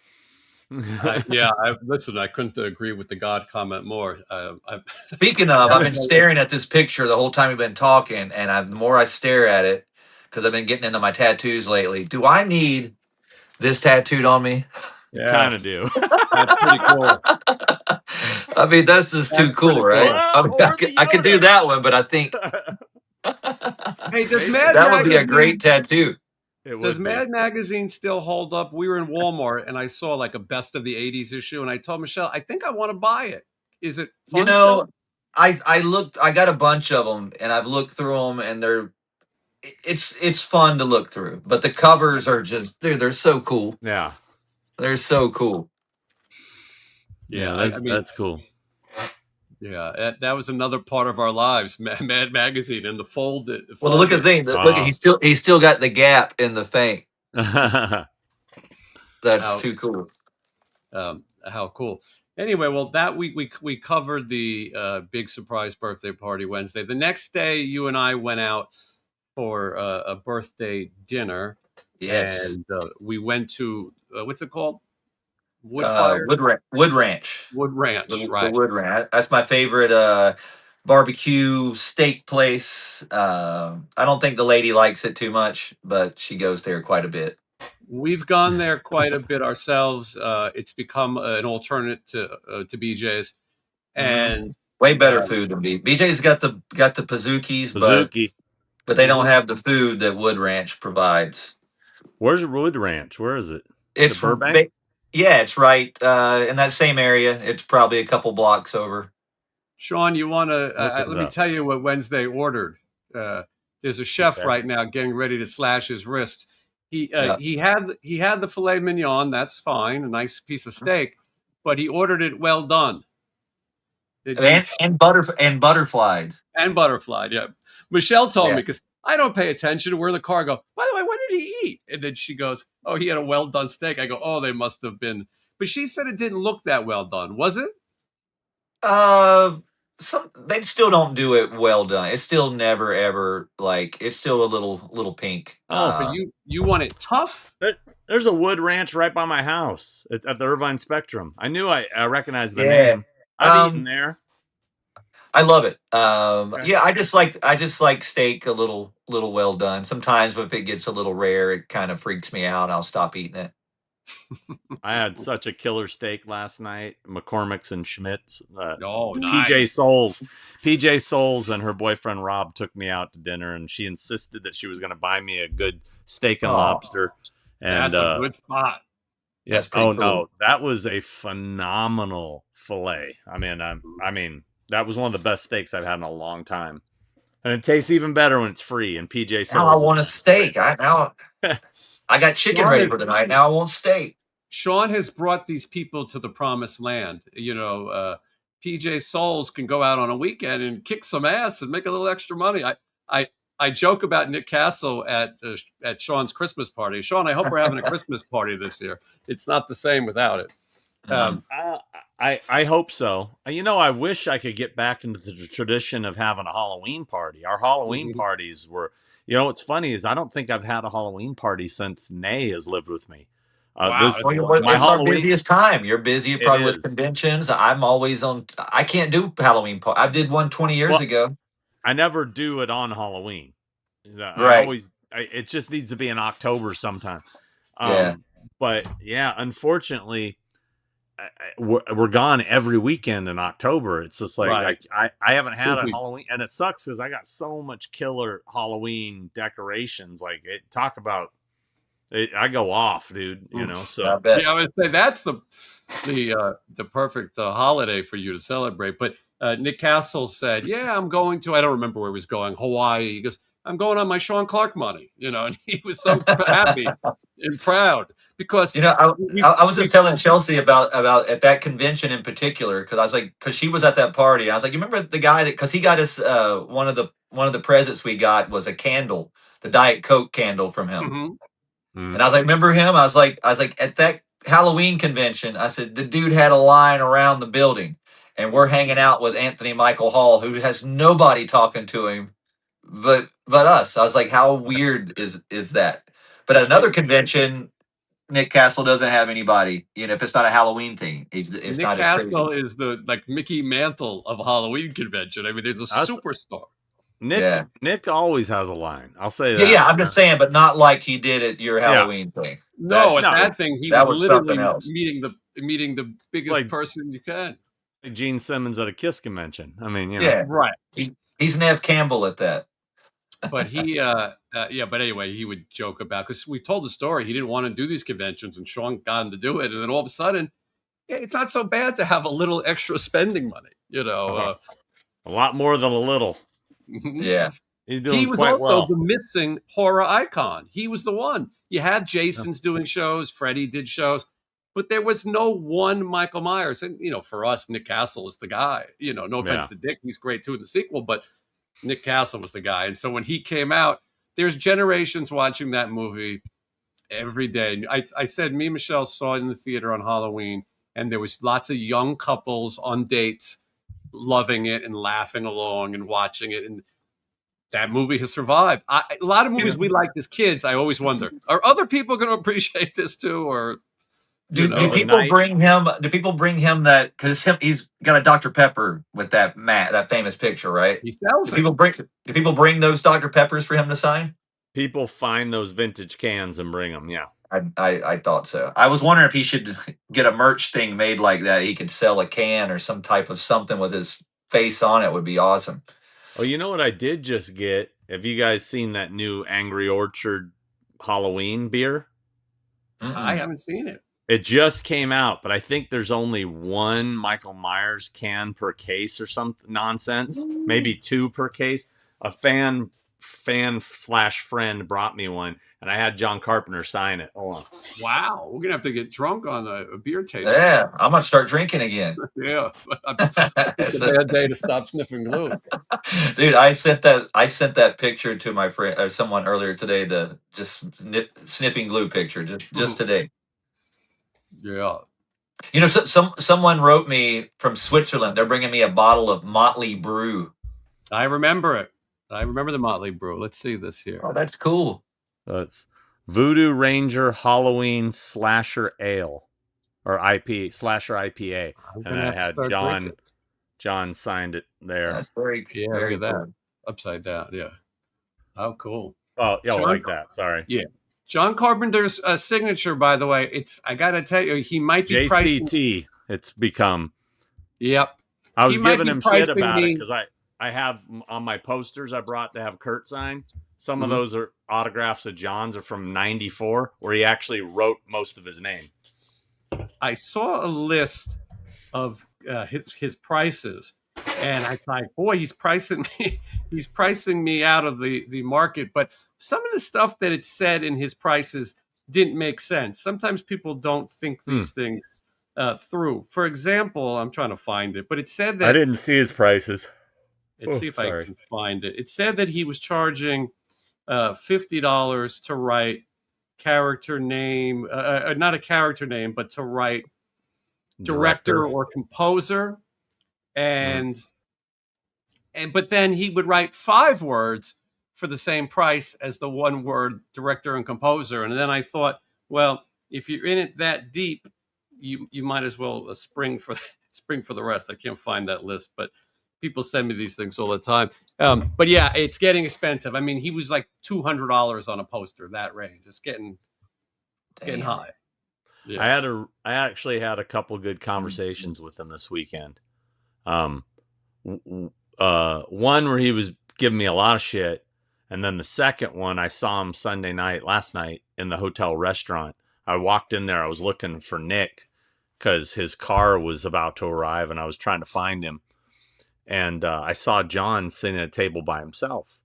Listen, I couldn't agree with the God comment more. Speaking of, I've been staring at this picture the whole time we've been talking, and the more I stare at it, because I've been getting into my tattoos lately. Do I need this tattooed on me? Yeah, kind of do. That's pretty cool. I mean, that's just too cool, right? Well, I could do that one, but I think Hey, does Mad that would be a Magazine- great tattoo. Does Mad Magazine still hold up? We were in Walmart and I saw like a best of the 80s issue, and I told Michelle, I think I want to buy it. Is it fun? You know, I looked, I got a bunch of them, and I've looked through them, and it's fun to look through, but the covers are just they're so cool. Yeah, they're so cool. Yeah, that's cool. Yeah, that was another part of our lives, Mad Magazine, and the folded. Well, look at the thing. Look, he's still got the gap in the thing. That's too cool. How cool. Anyway, well, that week we covered the big surprise birthday party Wednesday. The next day, you and I went out for a birthday dinner. Yes, and we went to what's it called? Wood Ranch. Wood Ranch, right? The Wood Ranch. That's my favorite barbecue steak place. I don't think the lady likes it too much, but she goes there quite a bit. We've gone there quite a bit ourselves. It's become an alternate to BJ's, and way better food than BJ's. Got the Pazookies, but they don't have the food that Wood Ranch provides. Where's Wood Ranch? Where is it? It's Burbank. Yeah, it's right in that same area. It's probably a couple blocks over. Sean, you want to let me tell you what Wednesday ordered. There's a chef right now getting ready to slash his wrists. He had the filet mignon. That's fine, a nice piece of steak, but he ordered it well done. And butterflied. And butterflied. Yeah, Michelle told me, because I don't pay attention to where the car go. By the way, what did he eat? And then she goes, "Oh, he had a well done steak." I go, "Oh, they must have been." But she said it didn't look that well done. Was it? They still don't do it well done. It's still never ever it's still a little pink. But you want it tough? There's a Wood Ranch right by my house at the Irvine Spectrum. I knew I recognized the name. I've eaten there. I love it. Yeah, I just like steak a little well done. Sometimes if it gets a little rare, it kind of freaks me out. I'll stop eating it. I had such a killer steak last night. McCormick's and Schmidt's. Oh, PJ nice. Souls. PJ Souls and her boyfriend Rob took me out to dinner, and she insisted that she was going to buy me a good steak and Oh, lobster. And That's a good spot. yeah, That's pretty oh cool. no, that was a phenomenal fillet. I mean, that was one of the best steaks I've had in a long time, and it tastes even better when it's free. And PJ Now I Souls. want a steak. I got chicken ready for tonight. Now I want steak. Sean has brought these people to the promised land. PJ Souls can go out on a weekend and kick some ass and make a little extra money. I joke about Nick Castle at Sean's Christmas party. Sean, I hope we're having a Christmas party this year. It's not the same without it. I hope so. I wish I could get back into the tradition of having a Halloween party. Our Halloween parties were, what's funny is I don't think I've had a Halloween party since Nay has lived with me. Wow, it's our busiest time. You're busy probably with conventions. I'm always on. I can't do Halloween party. I did one 20 years ago. I never do it on Halloween. Right. It just needs to be in October sometime. Yeah. But yeah, unfortunately, we're gone every weekend in October. It's just like I haven't had a Halloween, and it sucks because I got so much killer Halloween decorations. Like talk about it, I go off, dude. So yeah, I would say that's the perfect holiday for you to celebrate. But Nick Castle said, "Yeah, I'm going to." I don't remember where he was going. Hawaii. He goes, "I'm going on my Sean Clark money," and he was so happy and proud because I was just telling Chelsea about at that convention in particular because I was like, because she was at that party. I was like, you remember the guy that because he got us one of the presents we got was a candle, the Diet Coke candle from him. Mm-hmm. And I was like, remember him? I was like, at that Halloween convention, I said, the dude had a line around the building and we're hanging out with Anthony Michael Hall, who has nobody talking to him but us. I was like, how weird is that? But at another convention, Nick Castle doesn't have anybody. If it's not a Halloween thing, it's Nick not Castle as crazy. is the Mickey Mantle of Halloween convention. I mean, there's a superstar. Nick always has a line. I'll say that. Yeah, I'm just saying, but not like he did at your Halloween thing. No, at that thing, he was literally meeting the biggest person you can. Like Gene Simmons at a Kiss convention. I mean, right. He's Nev Campbell at that. But he, but anyway, he would joke about because we told the story. He didn't want to do these conventions, and Sean got him to do it, and then all of a sudden, it's not so bad to have a little extra spending money. A lot more than a little. Yeah. He was also the missing horror icon. He was the one. You had Jason's doing shows, Freddie did shows, but there was no one Michael Myers. And, for us, Nick Castle is the guy. No offense to Dick. He's great too in the sequel, but Nick Castle was the guy. And so when he came out, there's generations watching that movie every day. I said me and Michelle saw it in the theater on Halloween, and there was lots of young couples on dates loving it and laughing along and watching it. And that movie has survived. A lot of movies we liked as kids, I always wonder, are other people going to appreciate this too? Or do people bring him? Do people bring him that because he's got a Dr. Pepper with that famous picture, right? He sells it. Do people bring those Dr. Peppers for him to sign? People find those vintage cans and bring them. Yeah, I thought so. I was wondering if he should get a merch thing made like that. He could sell a can or some type of something with his face on it. Would be awesome. Oh, you know what I did just get? Have you guys seen that new Angry Orchard Halloween beer? I haven't seen it. It just came out, but I think there's only one Michael Myers can per case or some nonsense. Maybe two per case. A fan / friend brought me one, and I had John Carpenter sign it. Hold on. Wow, we're gonna have to get drunk on a beer tasting. Yeah, I'm gonna start drinking again. Yeah, it's a bad day to stop sniffing glue. Dude, I sent that picture to my friend or someone earlier today. The just sniffing glue picture just today. Yeah. Someone wrote me from Switzerland. They're bringing me a bottle of Motley Brew. I remember it. I remember the Motley Brew. Let's see this here. Oh, that's cool. It's Voodoo Ranger Halloween Slasher Ale or Slasher IPA. And I had John signed it there. That's very look at that. Upside down. Yeah. How cool. Oh, yeah, like that. Sorry. Yeah. John Carpenter's signature, by the way, I got to tell you, he might be pricing. JCT. It's become. Yep. I was He might giving be him shit pricing about it me. because I have on my posters I brought to have Kurt sign. Some of Mhm. those are autographs of John's are from '94, where he actually wrote most of his name. I saw a list of his prices, and I thought, boy, he's pricing me out of the market. But some of the stuff that it said in his prices didn't make sense. Sometimes people don't think these things through. For example, I'm trying to find it, but it said I that. didn't see his prices. Let's see if I Sorry. can find it. It said that he was charging $50 to write character name, not a character name, but to write director or composer, and but then he would write 5 words for the same price as the 1 word director and composer. And then I thought, well, if you're in it that deep, you might as well spring for the rest. I can't find that list, but people send me these things all the time. But yeah, it's getting expensive. I mean, he was like $200 on a poster, that range. It's getting high. Yeah. I actually had a couple good conversations with him this weekend. One where he was giving me a lot of shit, and then the second one I saw him last night in the hotel restaurant. I walked in there. I was looking for Nick because his car was about to arrive, and I was trying to find him. And I saw John sitting at a table by himself,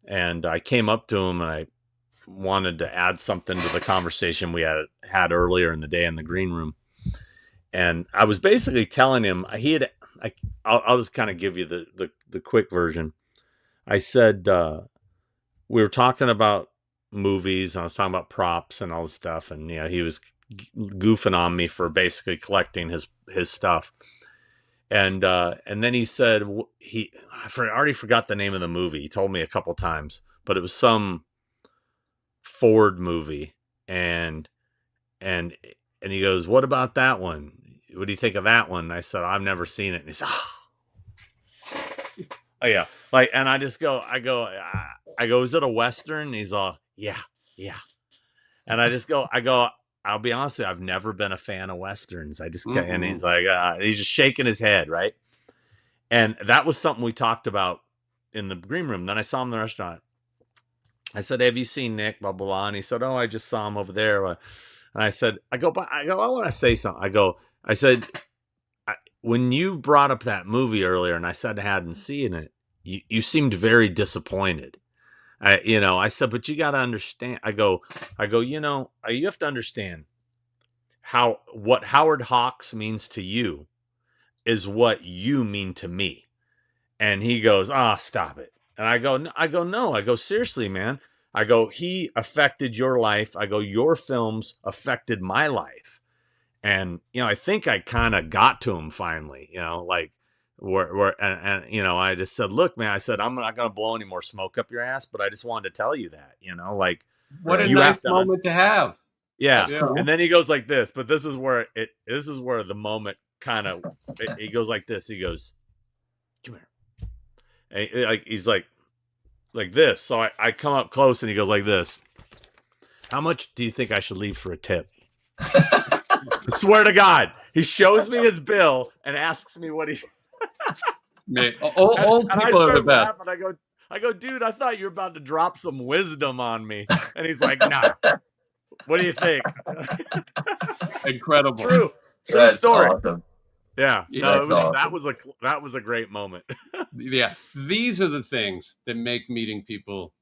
and I came up to him and I wanted to add something to the conversation we had earlier in the day in the green room. And I was basically telling him I'll just kind of give you the quick version. I said, we were talking about movies, and I was talking about props and all this stuff. And, he was goofing on me for basically collecting his stuff. And then he said, I already forgot the name of the movie. He told me a couple times, but it was some Ford movie. And he goes, "What about that one? What do you think of that one?" And I said, "I've never seen it." And he said, "Oh yeah." Like, and I go, "Is it a Western?" And he's all, yeah. And I go, "I'll be honest with you, I've never been a fan of Westerns. I just can't." And he's like, he's just shaking his head. Right. And that was something we talked about in the green room. Then I saw him in the restaurant. I said, "Have you seen Nick?" Blah, blah, blah. And he said, "Oh, I just saw him over there." And I said, I want to say something. I said, when you brought up that movie earlier and I said I hadn't seen it, you seemed very disappointed. I said, "But you got to understand." I go, you have to understand what Howard Hawks means to you is what you mean to me. And he goes, "Stop it." And I go, no, seriously, man. I go, he affected your life. I go, your films affected my life. And, I think I kind of got to him finally, like I just said, "Look, man," I said, "I'm not going to blow any more smoke up your ass, but I just wanted to tell you that, like What a you nice have to, moment to have. yeah." Cool. And then he goes like this, but this is where the moment kind of, he goes like this. He goes, "Come here." And he's like this. So I come up close and he goes like this. "How much do you think I should leave for a tip?" I swear to God, he shows me his bill and asks me what he. Man, old people are the best. Laughing. I go, "Dude, I thought you were about to drop some wisdom on me." And he's like, "Nah. What do you think?" Incredible. True That's story. awesome. Yeah. Yeah, No, that was a great moment. Yeah, these are the things that make meeting people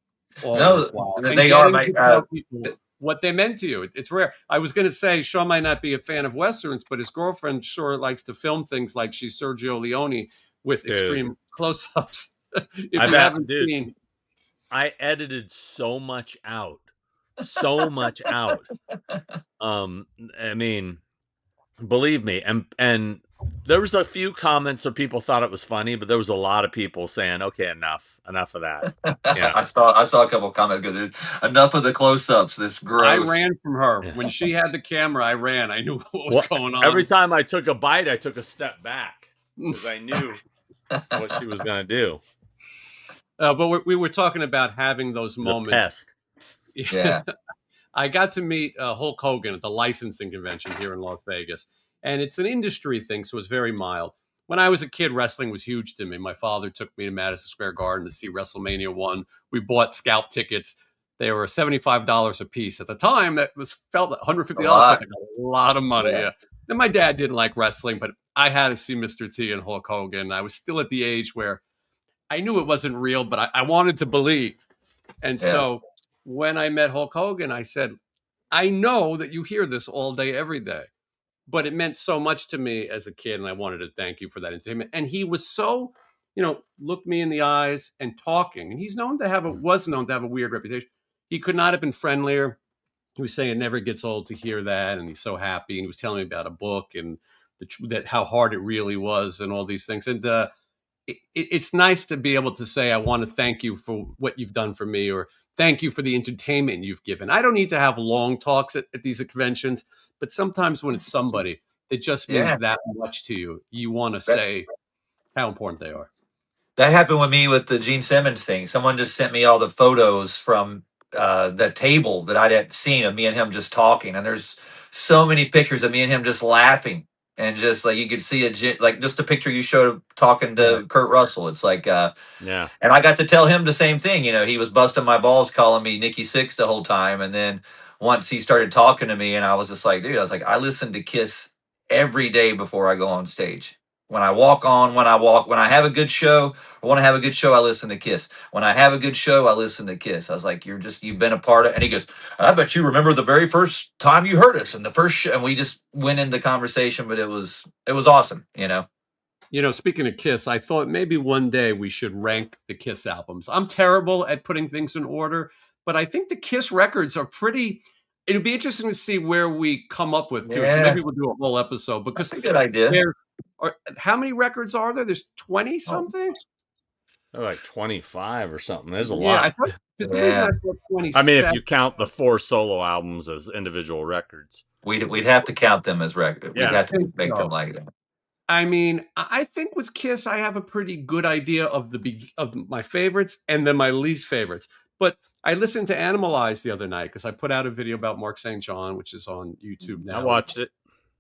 all No, worthwhile. And they are, getting mate. to tell people what they meant to you. It's rare. I was going to say Sean might not be a fan of Westerns, but his girlfriend sure likes to film things like she's Sergio Leone with extreme close-ups. If you haven't seen. I edited so much out. I mean, believe me, and there was a few comments of people thought it was funny, but there was a lot of people saying, "Okay, enough of that." Yeah. I saw a couple of comments go, "Enough of the close-ups. This gross." I ran from her when she had the camera. I ran. I knew what was going on. Every time I took a bite, I took a step back because I knew what she was going to do. But we were talking about having those moments. Yeah. I got to meet Hulk Hogan at the licensing convention here in Las Vegas. And it's an industry thing, so it's very mild. When I was a kid, wrestling was huge to me. My father took me to Madison Square Garden to see WrestleMania 1. We bought scalp tickets. They were $75 a piece. At the time, that felt A $150 felt lot. like a lot of money. Yeah. Yeah. And my dad didn't like wrestling, but I had to see Mr. T and Hulk Hogan. I was still at the age where I knew it wasn't real, but I wanted to believe. And Yeah. so when I met Hulk Hogan, I said, I know that you hear this all day, every day, but it meant so much to me as a kid. And I wanted to thank you for that entertainment. And he was so, looked me in the eyes and talking. And he's was known to have a weird reputation. He could not have been friendlier. He was saying it never gets old to hear that. And he's so happy. And he was telling me about a book and that how hard it really was and all these things. And it's nice to be able to say, I want to thank you for what you've done for me, or thank you for the entertainment you've given. I don't need to have long talks at these conventions, but sometimes when it's somebody that just means Yeah. that much to you, you want to That, say how important they are. that happened with me with the Gene Simmons thing. Someone just sent me all the photos from the table that I'd had seen of me and him just talking, and there's so many pictures of me and him just laughing, and just like you could see it, like just a picture you showed of talking Right. to Kurt Russell. It's like, Yeah. and I got to tell him the same thing. He was busting my balls, calling me Nikki Sixx the whole time, and then once he started talking to me, and I was just like, dude, I was like, I listen to Kiss every day before I go on stage. When I when I have a good show, I want to have a good show, I listen to Kiss. When I have a good show, I listen to Kiss. I was like, you've been a part of, and he goes, I bet you remember the very first time you heard us and the first show, and we just went into conversation, but it was awesome. Speaking of Kiss, I thought maybe one day we should rank the Kiss albums. I'm terrible at putting things in order, but I think the Kiss records are pretty. It'd be interesting to see where we come up with too. So Yeah, maybe we'll do a whole episode because that's a good idea. how many records are there? There's 20 Oh, something. They're like 25 or something. There's a Yeah, I lot. thought for some reason I thought I 27. mean, if you count the 4 solo albums as individual records. We'd have to count them as records. We'd Yeah. have to make so. them like that. I mean, I think with Kiss, I have a pretty good idea of of my favorites and then my least favorites. But I listened to Animalize the other night because I put out a video about Mark St. John, which is on YouTube now. I watched it.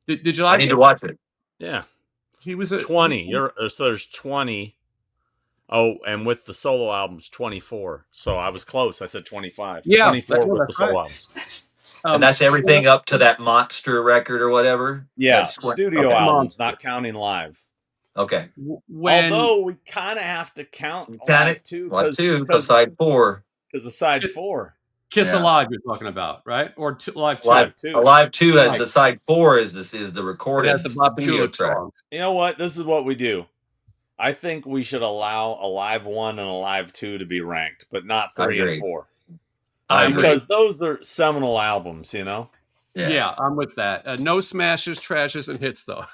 Did you I like need it? to watch it. Yeah. He was 20. So there's 20. Oh, and with the solo albums, 24. So I was close. I said 25. Yeah, 24 with the that's solo right. albums. And that's everything up to that monster record or whatever. Yeah, That's studio okay. albums, not counting live. Okay. Although we kind of have to count Count live it. too, Live too, because side 4. because the side 4. Kiss Yeah. Alive you're talking about, right? Or Live 2? Live 2. Alive 2 has Right. the side 4 is the It recorded has the Bob studio Kulick track. song. You know what? This is what we do. I think we should allow a live 1 and a live 2 to be ranked, but not 3 and 4. Because those are seminal albums, Yeah, I'm with that. No smashes, trashes, and hits though.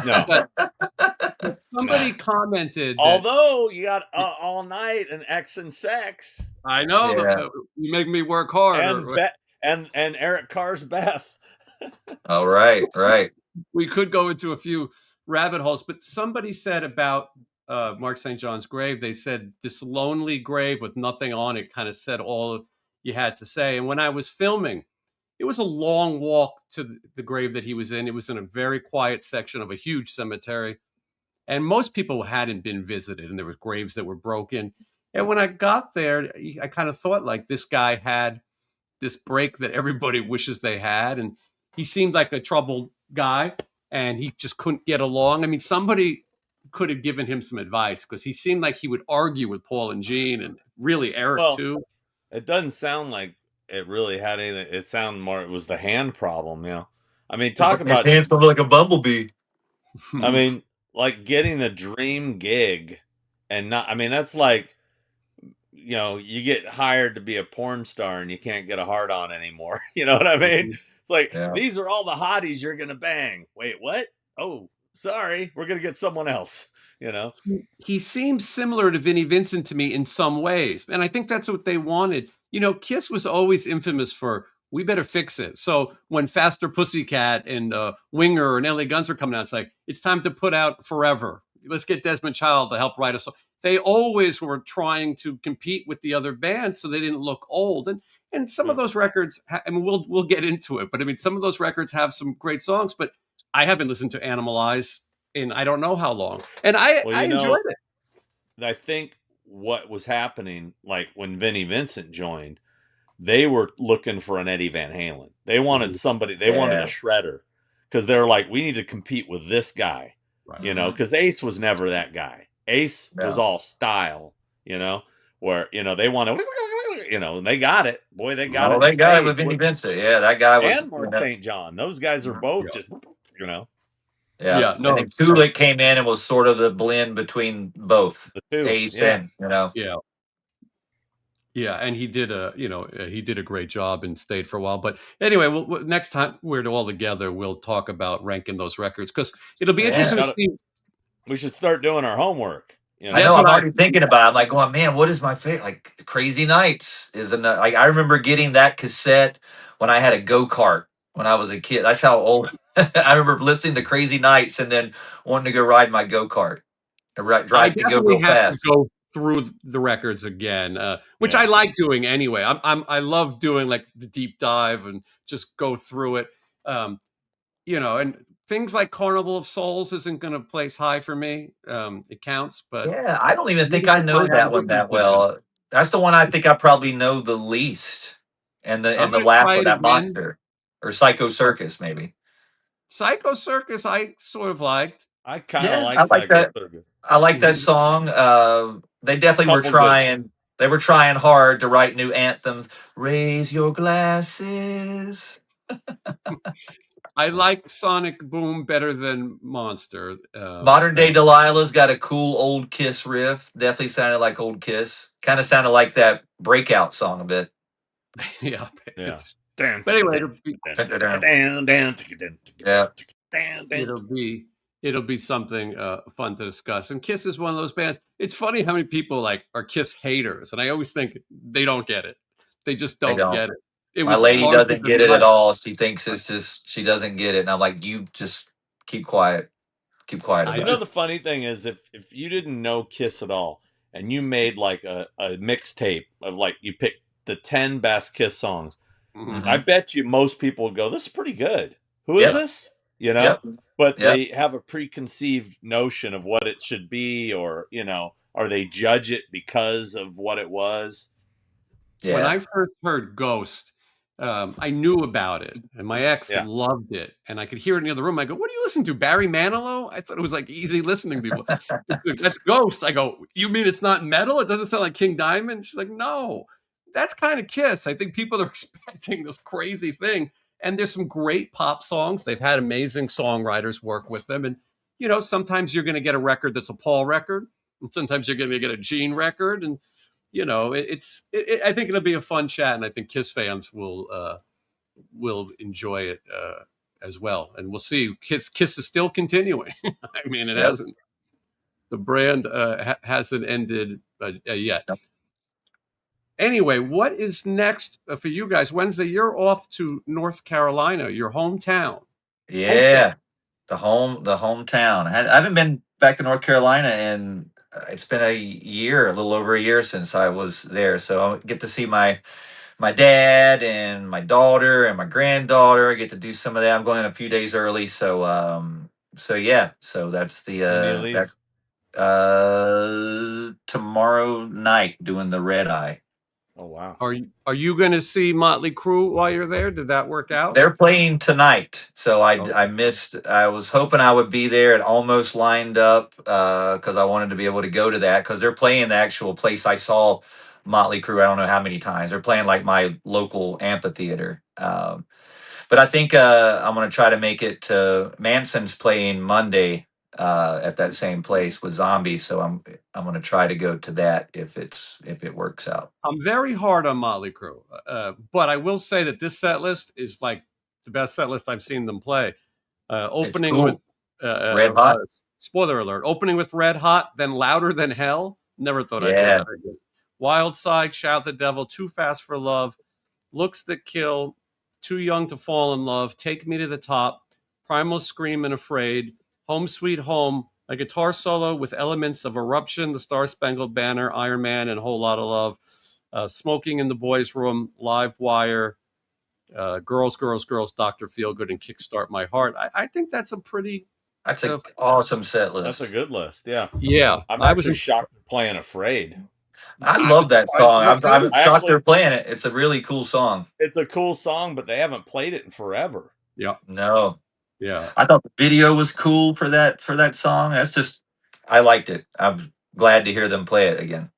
No. But somebody commented. Although you got All Night and X and Sex. I know. Yeah. You make me work hard. And Eric Carr's Beth. All right. We could go into a few rabbit holes, but somebody said about Mark St. John's grave, they said this lonely grave with nothing on it kind of said all you had to say. And when I was filming, it was a long walk to the grave that he was in. It was in a very quiet section of a huge cemetery. And most people hadn't been visited, and there were graves that were broken. And when I got there, I kind of thought like this guy had this break that everybody wishes they had. And he seemed like a troubled guy, and he just couldn't get along. I mean, somebody could have given him some advice because he seemed like he would argue with Paul and Gene and really Eric too. It doesn't sound like it really had anything. It sounded more, it was the hand problem, I mean, talk about. His hands look like a bumblebee. I mean, like getting the dream gig and not, I mean, that's like, you get hired to be a porn star and you can't get a hard on anymore. You know what I mean? It's like, these are all the hotties you're going to bang. Wait, what? Oh, sorry. We're going to get someone else, He seems similar to Vinnie Vincent to me in some ways. And I think that's what they wanted. Kiss was always infamous for, we better fix it. So when Faster Pussycat and Winger and LA Guns were coming out, it's like, it's time to put out Forever. Let's get Desmond Child to help write a song. They always were trying to compete with the other bands so they didn't look old. And And some of those records, I mean, we'll get into it, but I mean, some of those records have some great songs. But I haven't listened to Animalize in I don't know how long, and Well, I enjoyed it. I think what was happening, like when Vinnie Vincent joined, they were looking for an Eddie Van Halen. They wanted somebody, they wanted a shredder because they're like, we need to compete with this guy, Right. you know, because Ace was never that guy. Ace was all style, you know, where, you know, they want to, you know, and they got it. Boy, they got it. They got it with Spades. Vinnie Vincent. Yeah, that guy was. And Mark St. John. Those guys are both just, you know. Yeah. No, And then Kulick came in and was sort of the blend between both The two. Ace and, you know. Yeah, and he did he did a great job and stayed for a while. But anyway, next time we're all together, we'll talk about ranking those records because it'll be interesting to see. We should start doing our homework. You know? I know. I'm already thinking about it. I'm like going, man, what is my favorite? Like Crazy Nights is enough. Like I remember getting that cassette when I had a go-kart when I was a kid. That's how old I remember listening to Crazy Nights and then wanting to go ride my go-kart. I Drive to go definitely real have fast. to go through the records again, which I like doing anyway. I love doing like the deep dive and just go through it. You know, and things like Carnival of Souls isn't going to place high for me. It counts, but Yeah, I don't even think I know that one that well. That's the one I think I probably know the least. And I'm the going to laugh try of it that again. monster. Or Psycho Circus, maybe. Psycho Circus, I sort of liked. I kind of like I like Psycho that. Circus. I like that song. They definitely were trying. They were trying hard to write new anthems. Raise your glasses. I like Sonic Boom better than Monster. Modern Day Delilah's got a cool old Kiss riff. Definitely sounded like old Kiss. Kind of sounded like that Breakout song a bit. Yeah. But anyway, it'll be something fun to discuss. And Kiss is one of those bands. It's funny how many people like are Kiss haters, and I always think they don't get it. They just don't get it. My lady doesn't get it at all. She thinks it's just she doesn't get it, and I'm like, you just keep quiet. Keep quiet about it. You know, the funny thing is, if you didn't know Kiss at all, and you made like a mixtape of like you picked the 10 best Kiss songs, I bet you most people would go, "This is pretty good. Who is this?" You know, but they have a preconceived notion of what it should be, or you know, or they judge it because of what it was. Yeah. When I first heard Ghost, I knew about it, and my ex loved it, and I could hear it in the other room. I go, "What do you listen to, Barry Manilow?" I thought it was like easy listening to people. That's Ghost. I go, "You mean it's not metal? It doesn't sound like King Diamond?" She's like, "No, that's kind of Kiss." I think people are expecting this crazy thing, and there's some great pop songs. They've had amazing songwriters work with them, and you know, sometimes you're going to get a record that's a Paul record, and sometimes you're going to get a Gene record, and you know, I think it'll be a fun chat, and I think Kiss fans will enjoy it as well. And we'll see. Kiss is still continuing. I mean, it hasn't. The brand hasn't ended yet. Anyway, what is next for you guys? Wednesday, you're off to North Carolina, your hometown. Yeah, the hometown. I haven't been back to North Carolina in it's been a year, a little over a year since I was there. So I'll get to see my dad and my daughter and my granddaughter. I get to do some of that. I'm going a few days early, so yeah. So that's that's tomorrow night doing the red eye. Oh wow! Are you going to see Motley Crue while you're there? Did that work out? They're playing tonight, so I missed. I was hoping I would be there. It almost lined up because I wanted to be able to go to that because they're playing the actual place I saw Motley Crue. I don't know how many times they're playing like my local amphitheater. But I think I'm going to try to make it to Manson's playing Monday at that same place with Zombies. So I'm going to try to go to that if it works out. I'm very hard on Motley Crue, but I will say that this set list is like the best set list I've seen them play. Opening with Red Hot. Spoiler alert! Opening with Red Hot, then Louder Than Hell. Never thought I'd hear that again. Wild Side, Shout the Devil, Too Fast for Love, Looks That Kill, Too Young to Fall in Love, Take Me to the Top, Primal Scream and Afraid, Home Sweet Home, a guitar solo with elements of Eruption, The Star Spangled Banner, Iron Man, and a Whole Lot of Love. Smoking in the Boys Room, Live Wire, Girls, Girls, Girls, Dr. Feelgood, and Kickstart My Heart. I think that's a pretty, That's an awesome set That's a list. good list. Yeah. yeah. I'm I was actually shocked they're playing Afraid. I I was love that surprised song. you I'm too. I shocked actually, they're playing it. It's a really cool song. it's a cool song, but they haven't played it in forever. Yeah, No, yeah. I thought the video was cool for that song. That's just, I liked it. I'm glad to hear them play it again.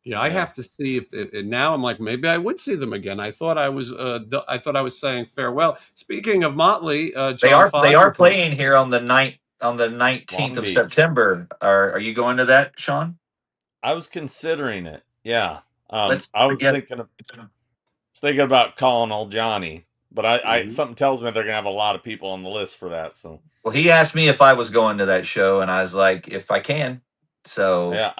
Yeah, I Yeah. have to see if and now I'm like maybe I would see them again. I thought I was saying farewell. Speaking of Motley, John They are Fogerty. playing here on the 19th Long of Beach. September. Are you going to that, Sean? I was considering it. Yeah. Let's I was forget. thinking about calling old Johnny, but I Mhm. something tells me they're gonna have a lot of people on the list for that. So Well, he asked me if I was going to that show, and I was like, if I can. So yeah,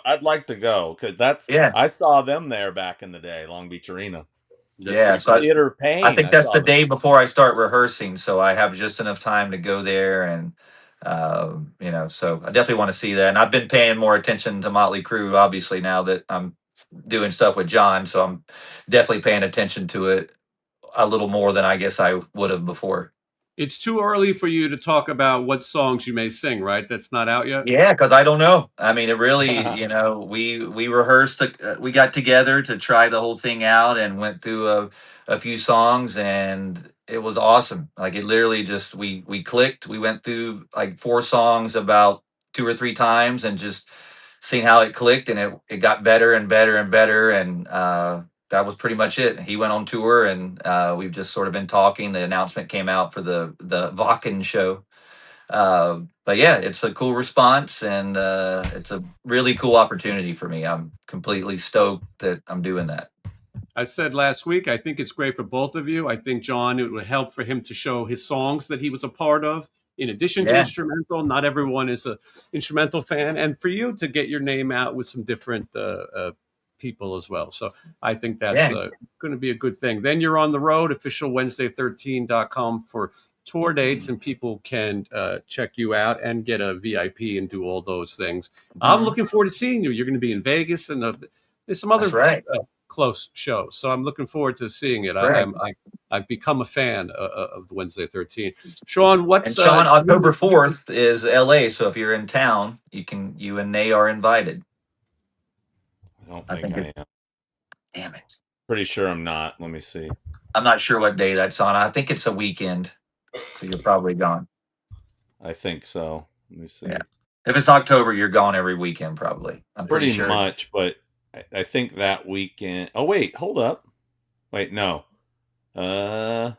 I'd like to go because yeah, I saw them there back in the day, Long Beach Arena, That's yeah. pretty So cool. Theater of I Pain. think I that's saw the them. day before I start rehearsing, so I have just enough time to go there, and so I definitely want to see that. And I've been paying more attention to Motley Crue, obviously, now that I'm doing stuff with John, so I'm definitely paying attention to it a little more than I guess I would have before. It's too early for you to talk about what songs you may sing, right? That's not out yet. Yeah, because I don't know. I mean, it really, we rehearsed, we got together to try the whole thing out and went through a few songs, and it was awesome. Like it literally just we clicked. We went through like 4 songs about 2 or 3 times and just seen how it clicked, and it got better and better and better, and that was pretty much it. He went on tour, and we've just sort of been talking. The announcement came out for the Vakken show, but yeah, it's a cool response, and it's a really cool opportunity for me. I'm completely stoked that I'm doing that. I said last week, I think it's great for both of you. I think John, it would help for him to show his songs that he was a part of, in addition to Yeah, instrumental. Not everyone is a instrumental fan, and for you to get your name out with some different people as well. So I think that's yeah, going to be a good thing. Then you're on the road, official Wednesday13.com for tour dates, and people can check you out and get a VIP and do all those things. I'm looking forward to seeing you. You're going to be in Vegas, and there's some that's other right. close show. So I'm looking forward to seeing it. Right. I've become a fan of Wednesday 13. Sean, And what's Sean, October 4th is LA, so if you're in town, you and Nay are invited. I don't I think think I am. damn it. Pretty sure I'm not. Let me see. I'm not sure what day that's on. I think it's a weekend, so you're probably gone. I think so. Let me see. Yeah. If it's October, you're gone every weekend, probably. I'm pretty Pretty sure. much, but I think that weekend. Oh wait, hold up. Wait, no. I'm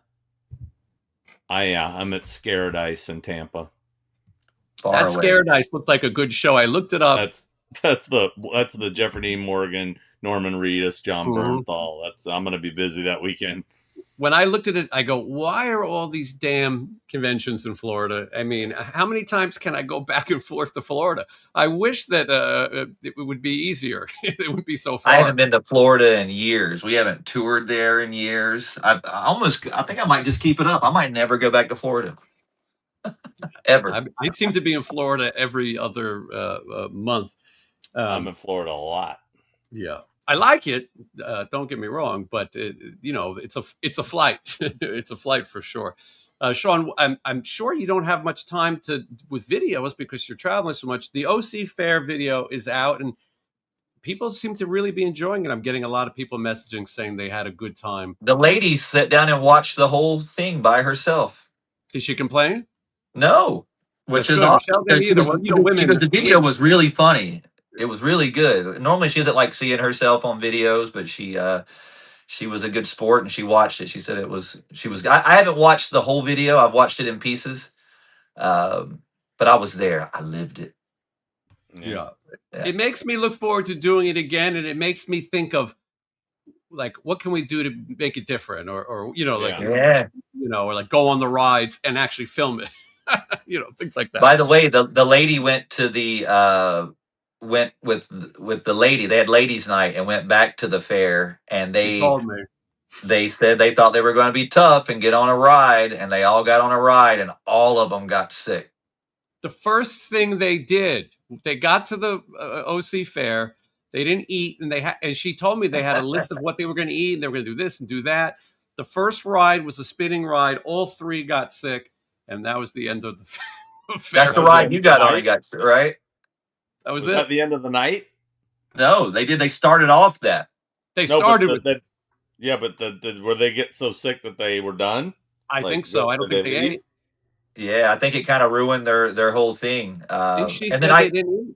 at Scared Ice in Tampa. Far that away. Scared Ice looked like a good show. I looked it up. That's the Jeffrey Dean Morgan, Norman Reedus, John Mhm. Bernthal. I'm gonna be busy that weekend. When I looked at it, I go, why are all these damn conventions in Florida? I mean, how many times can I go back and forth to Florida? I wish that it would be easier. It wouldn't be so I haven't far. been to Florida in years. We haven't toured there in years. I think I might just keep it up. I might never go back to Florida ever. I seem to be in Florida every other month. I'm in Florida a lot. Yeah, I like it. Don't get me wrong, but it's a flight. It's a flight for sure. Sean, I'm sure you don't have much time with videos because you're traveling so much. The OC Fair video is out, and people seem to really be enjoying it. I'm getting a lot of people messaging saying they had a good time. The lady sat down and watched the whole thing by herself. Did she complain? No, which That's is good. awesome. Michelle didn't either. Well, She women. goes, the video was really funny. It was really good. Normally she doesn't like seeing herself on videos, but she was a good sport and she watched it. She said I haven't watched the whole video. I've watched it in pieces. But I was there. I lived it. Yeah. Yeah. It makes me look forward to doing it again, and it makes me think of like what can we do to make it different, or Yeah. or like go on the rides and actually film it. Things like that. By the way, the lady went to the went with the lady. They had ladies' night and went back to the fair, and She told me. they said they thought they were going to be tough and get on a ride, and they all got on a ride, and all of them got sick. The first thing they did, they got to the OC Fair, They didn't eat, and and she told me they had a list of what they were going to eat, and they were going to do this and do that. The first ride was a spinning ride. All three got sick, and that was the end of the fair. That's the ride you got on and got right. That was Was it. that the end of the night? No, they did. They started off that. They started with. Yeah, but were they get so sick that they were done? I think so. I don't think they ate. Yeah, I think it kind of ruined their whole thing. And she and said then they didn't eat.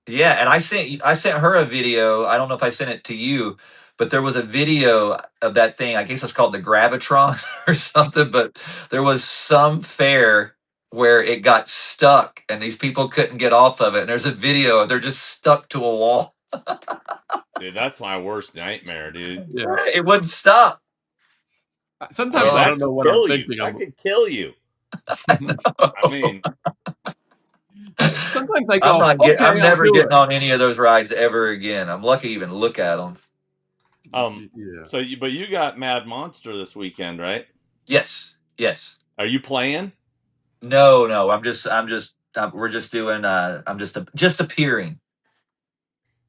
Yeah, and I sent her a video. I don't know if I sent it to you, but there was a video of that thing. I guess it's called the Gravitron or something. But there was some fair where it got stuck, and these people couldn't get off of it. And there's a video; they're just stuck to a wall. Dude, that's my worst nightmare, dude. Yeah. It wouldn't stop. Sometimes I don't know what I'm thinking. I could kill you. I mean, sometimes I go, I'm never getting on any of those rides ever again. I'm lucky to even look at them. Yeah. So you got Mad Monster this weekend, right? Yes. Are you playing? No. We're just doing. I'm just appearing.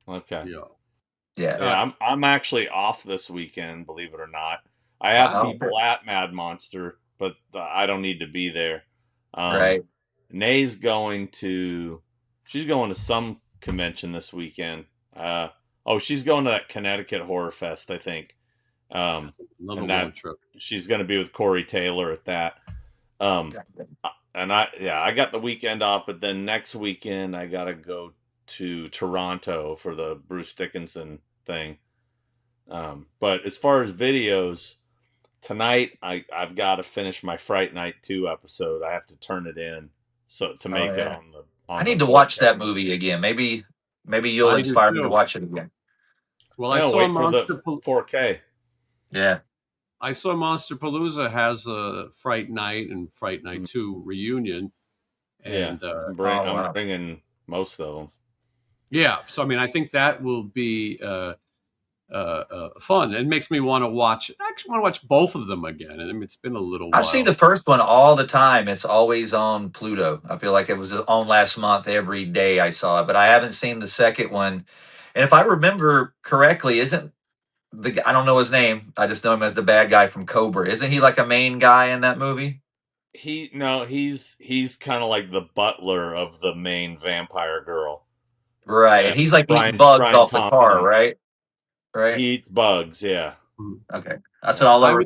Okay. Yeah. I'm actually off this weekend, believe it or not. I have people at Mad Monster, but I don't need to be there. Right. Nay's going to some convention this weekend. She's going to that Connecticut Horror Fest, I think. She's going to be with Corey Taylor at that. And I got the weekend off, but then next weekend I got to go to Toronto for the Bruce Dickinson thing. But as far as videos, tonight I've got to finish my Fright Night 2 episode. I have to turn it in to make it on the. I need to watch that movie again. Maybe you'll inspire me to watch it again. Well, I saw Monster 4K. Yeah. I saw Monster Palooza has a Fright Night and Fright Night 2 reunion. And I'm bringing most of them. Yeah. So, I mean, I think that will be fun. It makes me want to watch. I actually want to watch both of them again. And I mean, it's been a little while. I've seen the first one all the time. It's always on Pluto. I feel like it was on last month every day I saw it, but I haven't seen the second one. And if I remember correctly, I don't know his name. I just know him as the bad guy from Cobra. Isn't he like a main guy in that movie? He's kind of like the butler of the main vampire girl. Right. And he's like eating bugs off the car, right? Right. He eats bugs, yeah. Okay. That's what I'll learn.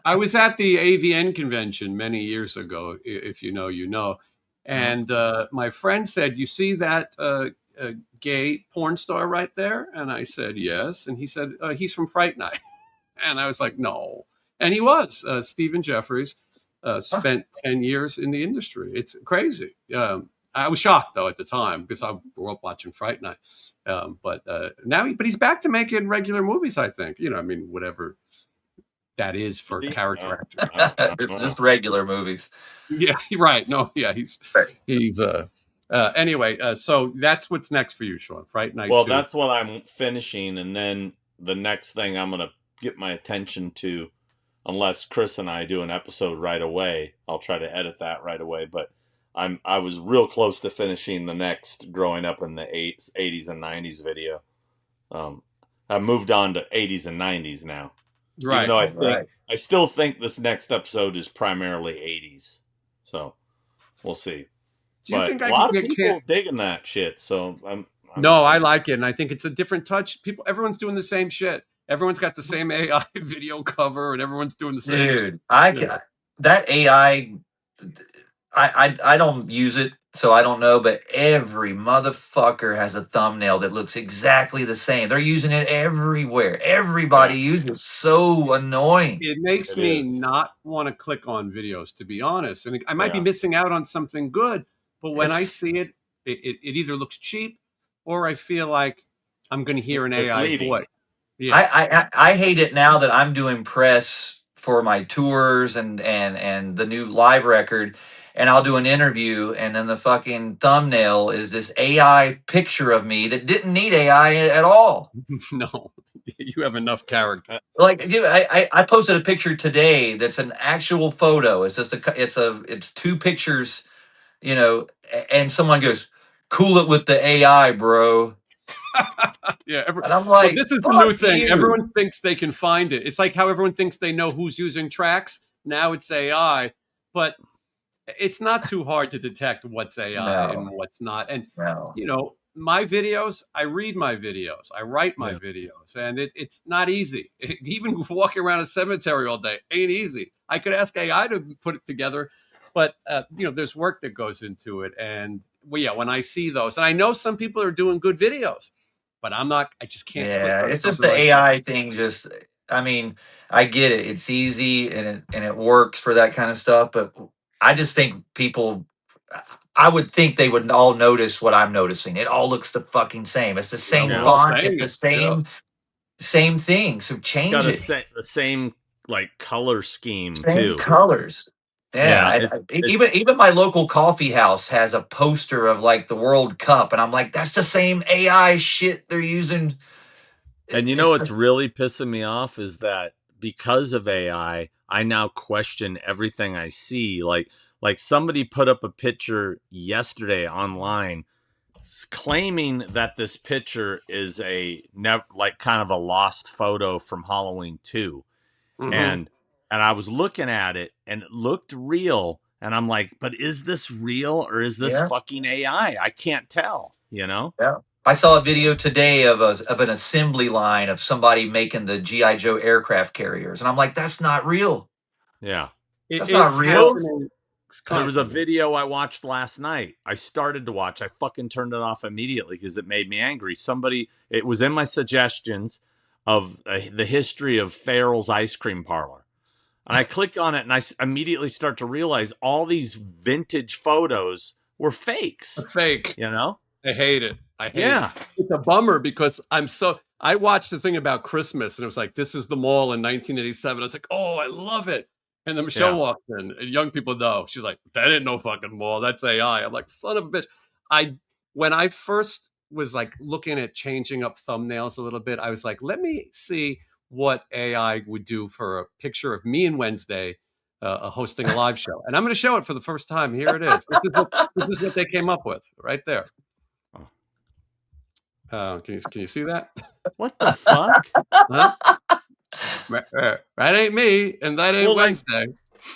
I was at the AVN convention many years ago, if you know, you know. And my friend said, "You see that gay porn star right there?" And I said, "Yes." And he said, "He's from Fright Night." And I was like, "No." And he was. Stephen Jeffries spent 10 years in the industry. It's crazy. I was shocked, though, at the time, because I grew up watching Fright Night. But he's back to making regular movies, I think. You know, I mean, whatever that is for character actors. It's just regular movies. Yeah, right. No, yeah, he's anyway, so that's what's next for you, Sean. Fright Night 2. That's what I'm finishing, and then the next thing I'm gonna get my attention to, unless Chris and I do an episode right away, I'll try to edit that right away. But I was real close to finishing the next growing up in the 80s and 90s video. I moved on to 80s and 90s now. Right. Even though I still think this next episode is primarily 80s. So we'll see. Do you think a lot of people digging that shit? So No, I like it, and I think it's a different touch. Everyone's doing the same shit. Everyone's got the same AI video cover, and everyone's doing the same. Dude, that AI, I don't use it, so I don't know. But every motherfucker has a thumbnail that looks exactly the same. They're using it everywhere. Everybody uses it. So annoying. It makes me not want to click on videos, to be honest. And I might be missing out on something good, but when I see it, it either looks cheap, or I feel like I'm going to hear an AI voice. Yeah. I hate it now that I'm doing press for my tours and the new live record, and I'll do an interview, and then the fucking thumbnail is this AI picture of me that didn't need AI at all. No, you have enough character. Like, I posted a picture today that's an actual photo. It's just it's two pictures, you know, and someone goes, "Cool it with the AI, bro." Yeah. And I'm Well, like, this is the new fuck thing. you. Everyone thinks they can find it. It's like how everyone thinks they know who's using tracks. Now it's AI, but it's not too hard to detect what's AI and No, what's not. And no. my videos, I read my videos, I write my Yeah. videos, and it's not easy. Even walking around a cemetery all day ain't easy. I could ask AI to put it together, but there's work that goes into it. And when I see those, and I know some people are doing good videos, but I'm not. I just can't click Yeah, on it's just something the like that. AI thing. Just, I mean, I get it. It's easy and it works for that kind of stuff. But I just think people, I would think they would all notice what I'm noticing. It all looks the fucking same. It's the Yeah, same we're Yeah. all font. It's saying the it. Yeah. same thing. So change Got it. the same like color scheme Same too. colors. Yeah, Yeah, even my local coffee house has a poster of like the World Cup, and I'm like, that's the same AI shit they're using. and It's what's just, really pissing me off is that because of AI, I now question everything I see. Like somebody put up a picture yesterday online claiming that this picture is like kind of a lost photo from Halloween 2. Mm-hmm. And I was looking at it and it looked real, and I'm like, but is this real or is this yeah. fucking AI? I can't tell. Yeah. I saw a video today of an assembly line of somebody making the GI Joe aircraft carriers, and I'm like, that's not real. Yeah. That's not It's real. happening There was a constantly. video I watched last night. I started to watch. I fucking turned it off immediately because it made me angry. It was in my suggestions of the history of Farrell's ice cream parlor. And I click on it and I immediately start to realize all these vintage photos were fakes, Fake. you know? I hate it. I hate it. Yeah. It's a bummer because I watched the thing about Christmas and it was like, this is the mall in 1987. I was like, oh, I love it. And then Michelle Yeah. walked in, and young people know. She's like, that ain't no fucking mall. That's AI. I'm like, son of a bitch. When I first was like looking at changing up thumbnails a little bit, I was like, let me see what AI would do for a picture of me and Wednesday hosting a live show. And I'm going to show it for the first time. Here it is. This is what they came up with right there. Can you see that? What the fuck? Huh? That ain't me, and that ain't Well, like Wednesday.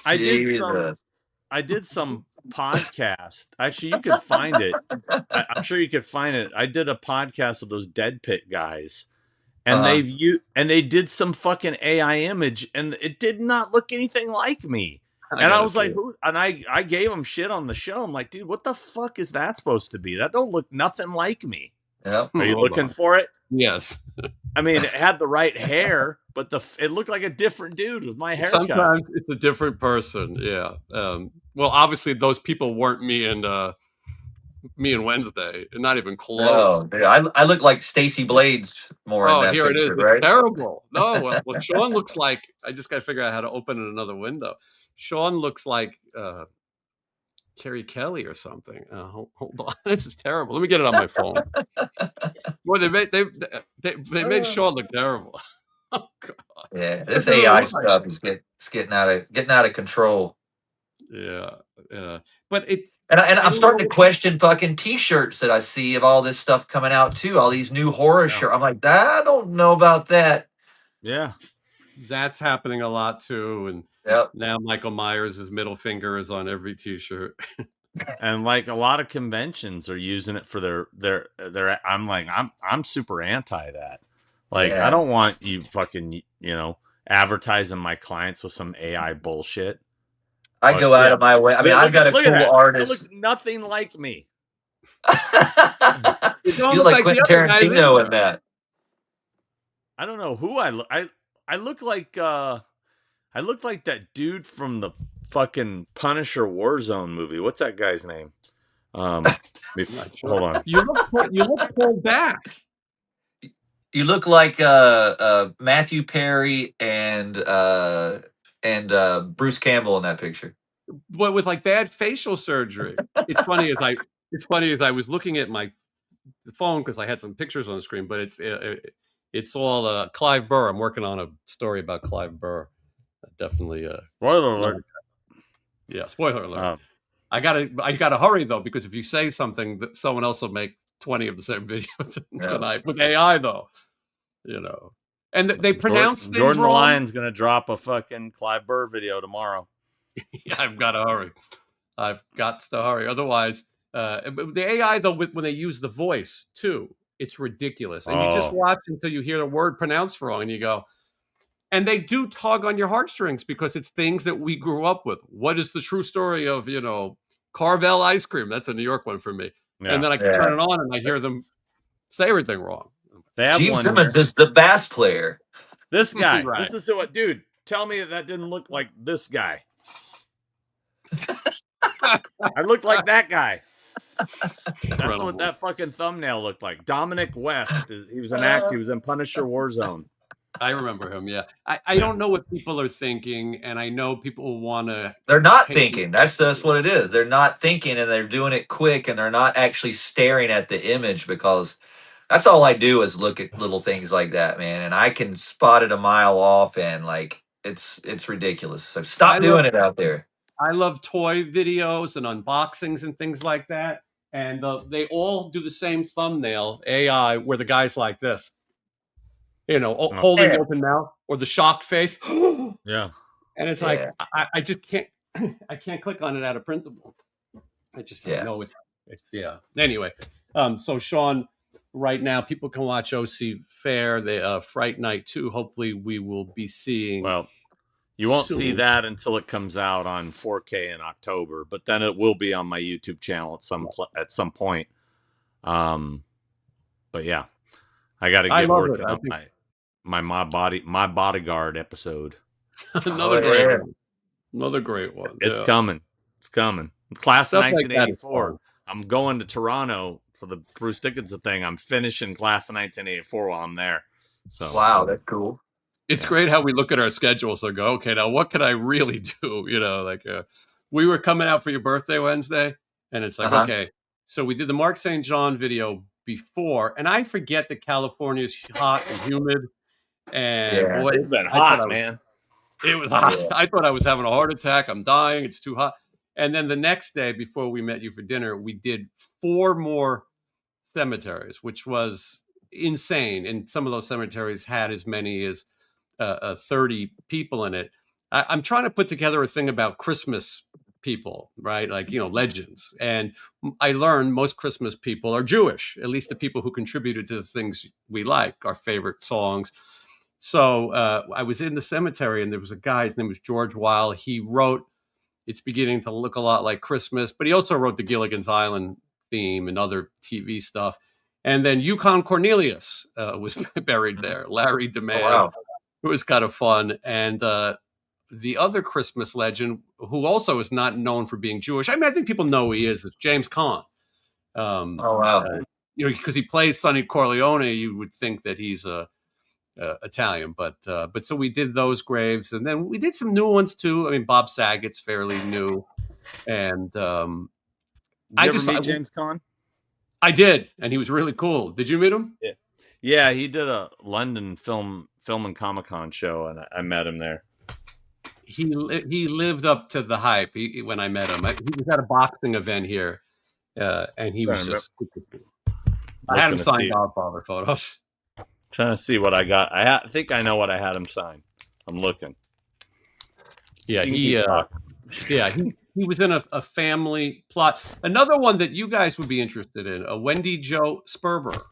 I did some Jesus. I did some podcast. Actually, you could find it. I'm sure you could find it. I did a podcast with those Dead Pit guys, and Uh-huh. they did some fucking AI image, and it did not look anything like me. I And I gotta was see like, it. "Who?" And I gave them shit on the show. I'm like, "Dude, what the fuck is that supposed to be? That don't look nothing like me." Yep. Are you Hold looking on. for it? Yes. I mean, it had the right hair, but it looked like a different dude with my haircut. Sometimes it's a different person. Yeah. Well, obviously those people weren't me and Wednesday, not even close. No, dude, I look like Stacy Blades more in Oh, that here it is. picture, It's right? terrible. No, well, Sean looks like I just got to figure out how to open another window. Sean looks like Carrie Kelly or something. Hold on, this is terrible. Let me get it on my phone. Boy, they made Sean look terrible. Oh God, Yeah, what this do they AI look like? stuff is getting out of control. Yeah, yeah. But it, And I I'm don't know. starting to question fucking t-shirts that I see of all this stuff coming out too. All these new horror Yeah. shirts. I'm like, I don't know about that. Yeah. That's happening a lot too. And Yep. now Michael Myers' middle finger is on every T-shirt. And like a lot of conventions are using it for their I'm like, I'm super anti that. Like, I Yeah. don't want you fucking, advertising my clients with some AI bullshit. I But go out yeah. of my way. I mean, I've got a Look at cool that. That looks artist. nothing like me. It don't You look look like like the Quentin other guys Tarantino in either. that. I don't know who I look. I look like that dude from the fucking Punisher Warzone movie. What's that guy's name? I'm not sure. Hold on. You look pulled back. You look like Matthew Perry and Bruce Campbell in that picture. But with like bad facial surgery. It's funny as I was looking at my phone because I had some pictures on the screen, but it's all Clive Burr. I'm working on a story about Clive Burr. Definitely. Spoiler alert. Yeah. Spoiler alert. I gotta hurry though, because if you say something that someone else will make 20 of the same video Yeah. tonight with AI though. You know, and they pronounce things Jordan the wrong. Lion's gonna drop a fucking Clive Burr video tomorrow. I've got to hurry. I've got to hurry. Otherwise, the AI though, when they use the voice too, it's ridiculous. And you just watch until you hear a word pronounced wrong, and you go. And they do tug on your heartstrings because it's things that we grew up with. What is the true story of Carvel ice cream? That's a New York one for me. Yeah. And then I turn it on and I hear them say everything wrong. They have Gene one Simmons here. is the bass player. This guy. Right. This is what, dude. Tell me that didn't look like this guy. I looked like that guy. That's what that fucking thumbnail looked like. Dominic West. He was an actor. He was in Punisher Warzone. I remember him. Yeah, I don't know what people are thinking, and I know people want to. They're not thinking. That's what it is. They're not thinking, and they're doing it quick, and they're not actually staring at the image, because that's all I do is look at little things like that, man, and I can spot it a mile off, and like it's ridiculous. So stop doing it out there. I love toy videos and unboxings and things like that, and they all do the same thumbnail AI, where the guy's like this. Holding the open mouth or the shocked face. Yeah. And it's like, I just can't, I can't click on it out of principle. I just know it's Anyway, so Sean, right now, people can watch OC Fair, the Fright Night 2. Hopefully we will be seeing. Well, you won't see that until it comes out on 4K in October, but then it will be on my YouTube channel at some point. But yeah, I got to get working on my bodyguard episode. Another great one. It's coming. Class of 1984. I'm going to Toronto for the Bruce Dickinson thing. I'm finishing Class of 1984 while I'm there. So wow, that's cool. It's great how we look at our schedules and go, okay, now what can I really do? We were coming out for your birthday Wednesday, and it's like, okay, so we did the Mark St. John video before, and I forget that California is hot and humid, and boy, it's been hot, man. It was hot. I thought I was having a heart attack. I'm dying. It's too hot. And then the next day, before we met you for dinner, we did 4 more cemeteries, which was insane. And some of those cemeteries had as many as 30 people in it. I'm trying to put together a thing about Christmas people, right? Like, legends. And I learned most Christmas people are Jewish, at least the people who contributed to the things we like, our favorite songs. So I was in the cemetery, and there was a guy, his name was George Weil. He wrote It's Beginning to Look a Lot Like Christmas, but he also wrote the Gilligan's Island theme and other TV stuff. And then Yukon Cornelius was buried there, Larry DeMay. Oh, wow. It was kind of fun. And the other Christmas legend, who also is not known for being Jewish, I mean, I think people know who he is James Caan. Oh, wow. Because he plays Sonny Corleone, you would think that he's Italian, but so we did those graves, and then we did some new ones too. I mean, Bob Saget's fairly new, and I just meet James Caan. I did, and he was really cool. Did you meet him? Yeah. He did a London film and Comic-Con show, and I met him there. He lived up to the hype. When I met him, he was at a boxing event here, and he was just. I had him sign Godfather photos. Trying to see what I got. I think I know what I had him sign. I'm looking. Yeah, he was in a family plot. Another one that you guys would be interested in, a Wendy Jo Sperber.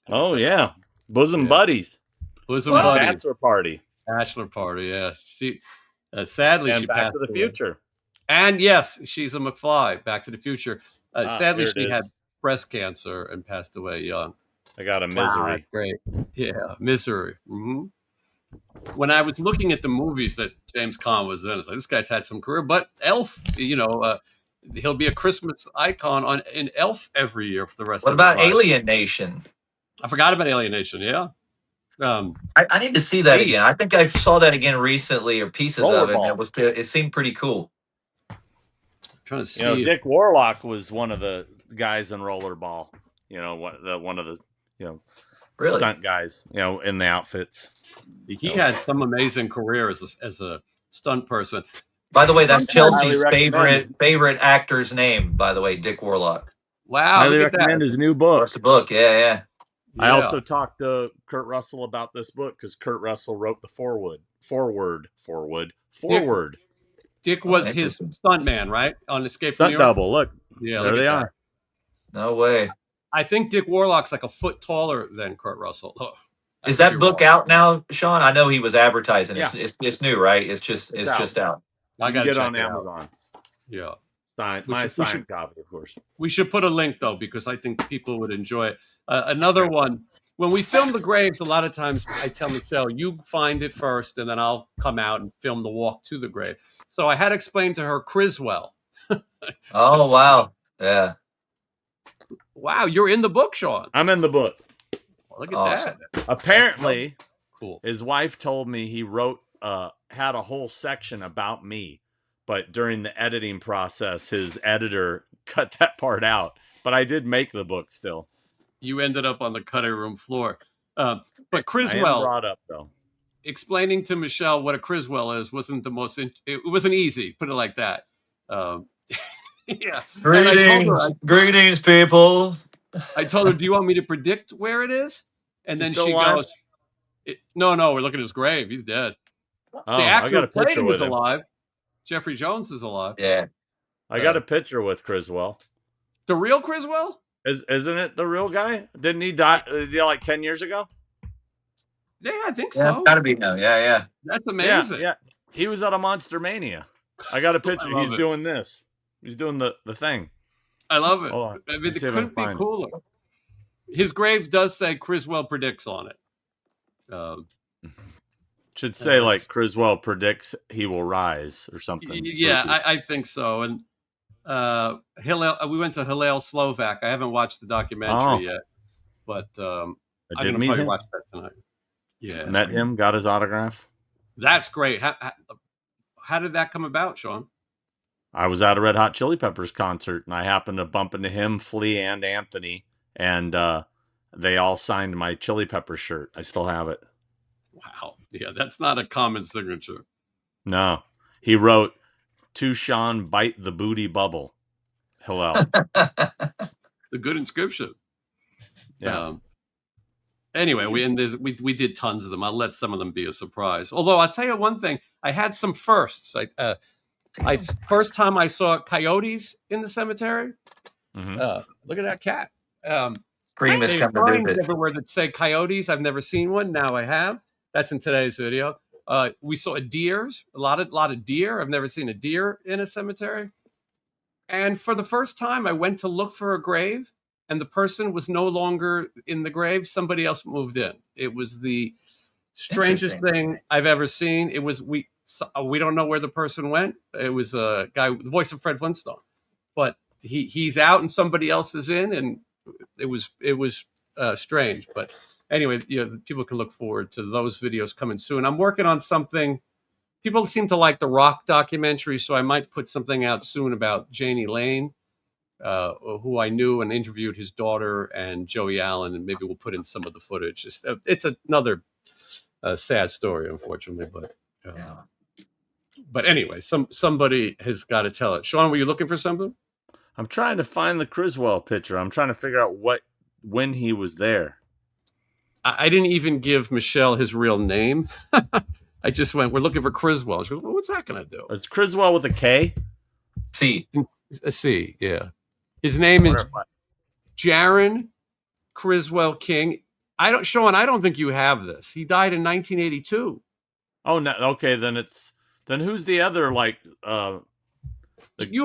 Oh yeah, bosom buddies. Bosom buddies. Bachelor party. Yeah. She sadly she Back passed to the away. Future. And yes, she's a McFly. Back to the Future. Sadly, she had breast cancer and passed away young. I got a Misery. Wow, great. Yeah, Misery. Mm-hmm. When I was looking at the movies that James Caan was in, it's like, this guy's had some career. But Elf, he'll be a Christmas icon in Elf every year for the rest of his life. What about Alien Nation? I forgot about Alien Nation, yeah. I need to see that again. I think I saw that again recently, or pieces of it. And it seemed pretty cool. I'm trying to see. Dick Warlock was one of the guys in Rollerball. One of the really? Stunt guys, in the outfits. He had some amazing career as a stunt person. By the way, that's Chelsea's favorite actor's name, by the way, Dick Warlock. Wow, Highly look at recommend that. his new book. What's the book? Yeah. I Yeah. also talked to Kurt Russell about this book because Kurt Russell wrote the forward. Dick Oh, was his interesting. stuntman, right? On Escape from New Stunt York. double. Look, Yeah, there look they at are. No way. I think Dick Warlock's like a foot taller than Kurt Russell. Oh, I Is could that be book wrong. out now, Sean? I know he was advertising. Yeah. It's new, right? It's It's just out. I You got can to get it check on it out. Amazon. Yeah. Signed, We my should- we signed should- copy, of course. We should put a link though, because I think people would enjoy it. Another one. When we film the graves, a lot of times I tell Michelle, you find it first, and then I'll come out and film the walk to the grave. So I had to explain to her Criswell. Oh wow. Yeah. Wow, you're in the book, Sean. I'm in the book. Look at Awesome. that. Apparently, Cool. his wife told me he wrote, had a whole section about me, but during the editing process, his editor cut that part out. But I did make the book still. You ended up on the cutting room floor. But I am Criswell, brought up though. explaining to Michelle what a Criswell is wasn't the most. It wasn't easy. Put it like that. Yeah. And Greetings, people. I told her, "Do you want me to predict where it is?" And He's then still she alive? goes, "No, we're looking at his grave. He's dead. Oh, The I actor got a who played picture him is with him. alive. Jeffrey Jones is alive. Yeah. I got a picture with Criswell. The real Criswell? Isn't it the real guy? Didn't he die like 10 years ago? Yeah, I think Yeah, so. gotta be him. Yeah. That's amazing. Yeah. He was at a Monster Mania. I got a picture. love He's it. doing this. He's doing the thing. I love it. Hold on. I Let mean, me it see if I can couldn't be find it. cooler. His grave does say Criswell predicts on it. Should say like Criswell predicts he will rise or something. Yeah, spooky. I think so. And we went to Hillel Slovak. I haven't watched the documentary yet, but I'm I going did to meet probably him. watch that tonight. Yeah, Met him. Got his autograph. that's great. How did that come about, Sean? I was at a Red Hot Chili Peppers concert, and I happened to bump into him, Flea, and Anthony, and they all signed my Chili Pepper shirt. I still have it. Wow. Yeah, that's not a common signature. No, he wrote, "To Sean, bite the booty bubble." Hillel. The good inscription. Yeah. Anyway, we did tons of them. I'll let some of them be a surprise. Although I'll tell you one thing, I had some firsts. First time I saw coyotes in the cemetery. Mhm. Look at that cat. Cream is There's coming to signs visit. everywhere that say coyotes. I've never seen one. Now I have. That's in today's video. We saw a lot of deer. I've never seen a deer in a cemetery. And for the first time, I went to look for a grave, and the person was no longer in the grave. Somebody else moved in. It was the strangest thing I've ever seen. It was we don't know where the person went. It was a guy, the voice of Fred Flintstone, but he's out and somebody else is in, and it was strange. But anyway, people can look forward to those videos coming soon. I'm working on something. People seem to like the Rock documentary, so I might put something out soon about Janie Lane, who I knew and interviewed his daughter and Joey Allen, and maybe we'll put in some of the footage. It's another sad story, unfortunately, but anyway, somebody has got to tell it. Sean, were you looking for something? I'm trying to find the Criswell picture. I'm trying to figure out when he was there. I didn't even give Michelle his real name. I just went, we're looking for Criswell. She goes, well, what's that going to do? Is Criswell with a K? C. A C, yeah. His name is Jaron Criswell King. Sean, I don't think you have this. He died in 1982. Oh, no. Okay, then who's the other You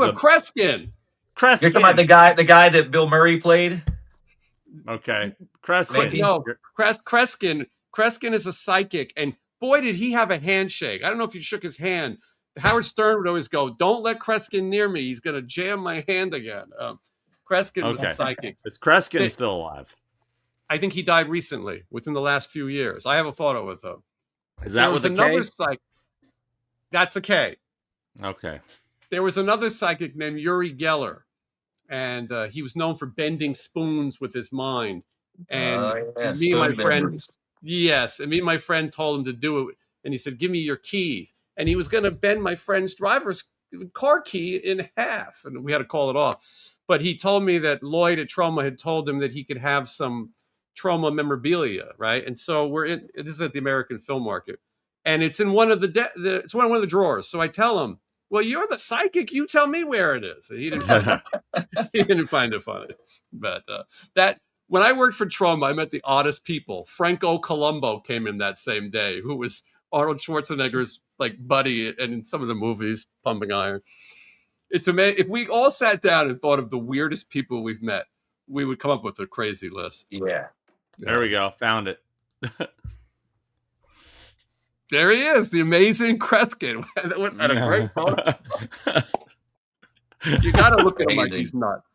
have Kreskin. You're talking about the guy that Bill Murray played? Okay. Kreskin. No, Kreskin. Kreskin is a psychic, and boy, did he have a handshake. I don't know if you shook his hand. Howard Stern would always go, don't let Kreskin near me. He's going to jam my hand again. Kreskin was a psychic. Is Kreskin still alive? I think he died recently, within the last few years. I have a photo with him. Is that with a another K? psychic. That's a K. Okay. There was another psychic named Uri Geller, and he was known for bending spoons with his mind. And me and my friends, and me and my friend told him to do it, and he said, "Give me your keys." And he was going to bend my friend's driver's car key in half, and we had to call it off. But he told me that Lloyd at Troma had told him that he could have some Troma memorabilia, right? And so this is at the American Film Market, and it's in one of it's one of the drawers. So I tell him, well, you're the psychic. You tell me where it is. He didn't find it funny. But that when I worked for Troma, I met the oddest people. Franco Colombo came in that same day, who was Arnold Schwarzenegger's like buddy and in some of the movies, Pumping Iron. It's amazing. If we all sat down and thought of the weirdest people we've met, we would come up with a crazy list. Yeah. There we go. Found it. There he is, the amazing Kreskin. What a great photo. You got to look at him like he's nuts.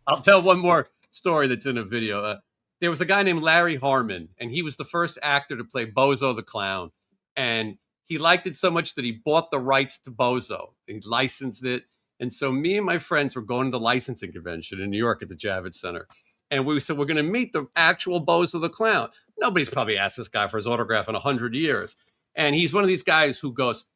I'll tell one more story that's in a video. There was a guy named Larry Harmon, and he was the first actor to play Bozo the Clown. And he liked it so much that he bought the rights to Bozo. He licensed it. And so me and my friends were going to the licensing convention in New York at the Javits Center. And we said, we're going to meet the actual Bozo the Clown. Nobody's probably asked this guy for his autograph in 100 years. And he's one of these guys who goes,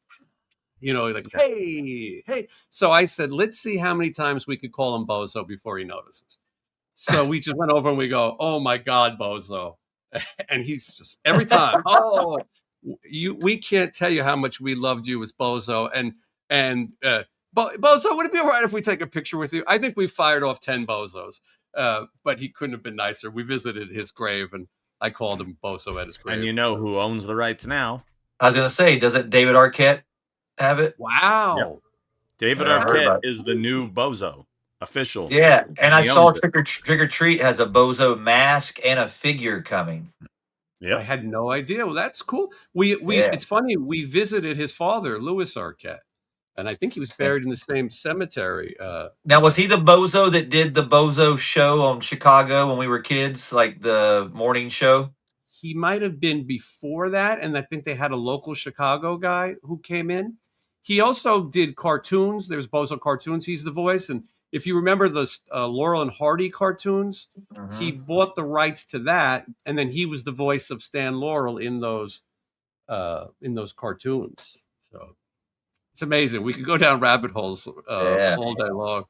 like, hey. So I said, let's see how many times we could call him Bozo before he notices. So we just went over and we go, oh my God, Bozo. And he's just every time, we can't tell you how much we loved you as Bozo. And Bozo, would it be all right if we take a picture with you? I think we fired off 10 Bozos, but he couldn't have been nicer. We visited his grave and I called him Bozo at his grave. And you know who owns the rights now? I was going to say, doesn't David Arquette have it? Wow. Yep. David Arquette is the new Bozo. Official. Yeah, and I saw Trick or Treat has a Bozo mask and a figure coming. Yeah, I had no idea. Well, that's cool. It's funny. We visited his father, Louis Arquette, and I think he was buried in the same cemetery. Now, was he the Bozo that did the Bozo show on Chicago when we were kids, like the morning show? He might have been before that, and I think they had a local Chicago guy who came in. He also did cartoons. There's Bozo cartoons. He's the voice, and if you remember those Laurel and Hardy cartoons, he bought the rights to that, and then he was the voice of Stan Laurel in those cartoons. So it's amazing. We could go down rabbit holes all day long.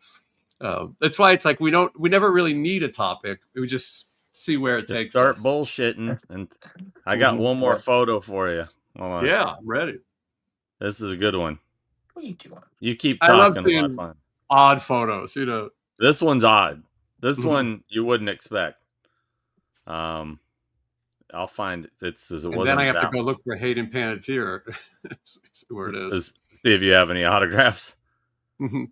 That's why it's like we never really need a topic. We just see where it takes us. Start us. bullshitting, and I got one more photo for you. Hold on. Yeah, I'm ready. This is a good one. What are you doing? You keep talking. I love seeing odd photos, This one's odd. This one you wouldn't expect. I'll find it. And then I have to go look for Hayden Panettiere. Where it is. See if you have any autographs.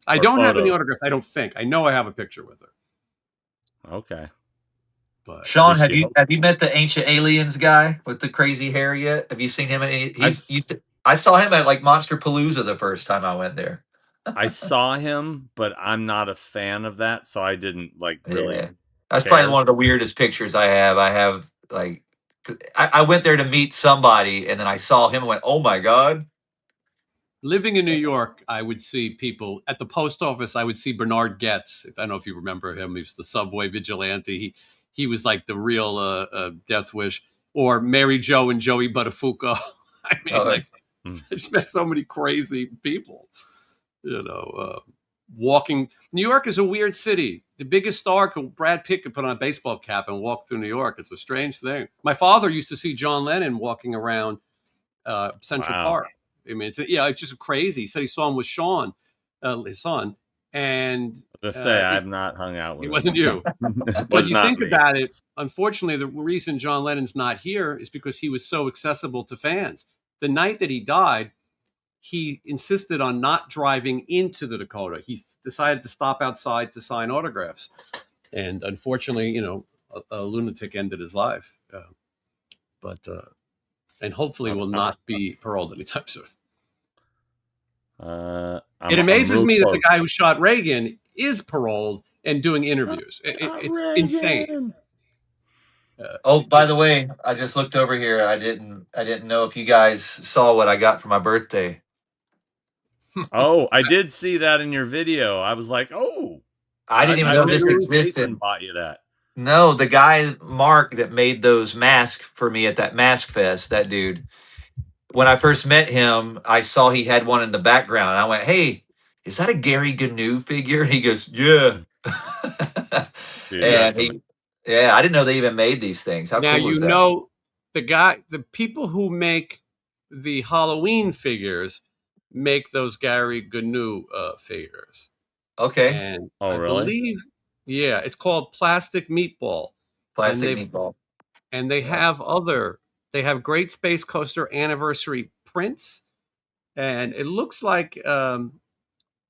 I don't have any autographs. I don't think. I know I have a picture with her. Okay. But Sean, have you met the Ancient Aliens guy with the crazy hair yet? Have you seen him? I saw him at like Monster Palooza the first time I went there. I saw him, but I'm not a fan of that, so I didn't really. Yeah. That's probably one of the weirdest pictures I have. I have I went there to meet somebody, and then I saw him and went, "Oh my God!" Living in New York, I would see people at the post office. I would see Bernard Goetz. I don't know if you remember him. He was the subway vigilante. He was like the real Death Wish, or Mary Jo and Joey Buttafuoco. I mean, I just met so many crazy people. Walking. New York is a weird city. The biggest star, Brad Pitt, could put on a baseball cap and walk through New York. It's a strange thing. My father used to see John Lennon walking around Central Park. I mean, it's just crazy. He said he saw him with Sean, his son. And I've not hung out with him. It wasn't you. But you think about it, unfortunately, the reason John Lennon's not here is because he was so accessible to fans. The night that he died, he insisted on not driving into the Dakota. He decided to stop outside to sign autographs. And unfortunately, a lunatic ended his life. And hopefully will not be paroled anytime soon. It amazes me that the guy who shot Reagan is paroled and doing interviews. It's insane. By the way, I just looked over here. I didn't know if you guys saw what I got for my birthday. Oh, I did see that in your video. I was like, I didn't even know this existed. Jason bought you that. No, the guy, Mark, that made those masks for me at that Mask Fest, that dude, when I first met him, I saw he had one in the background. I went, hey, is that a Gary Gnu figure? And he goes, yeah. Dude, And that's he, yeah, I didn't know they even made these things. How Now cool is you that? know the people who make the Halloween figures make those Gary Gnu figures, Okay, and Oh, I really? believe, yeah, it's called Plastic Meatball, and plastic meatball. they Yeah, have Great Space Coaster anniversary prints, and it looks like Gary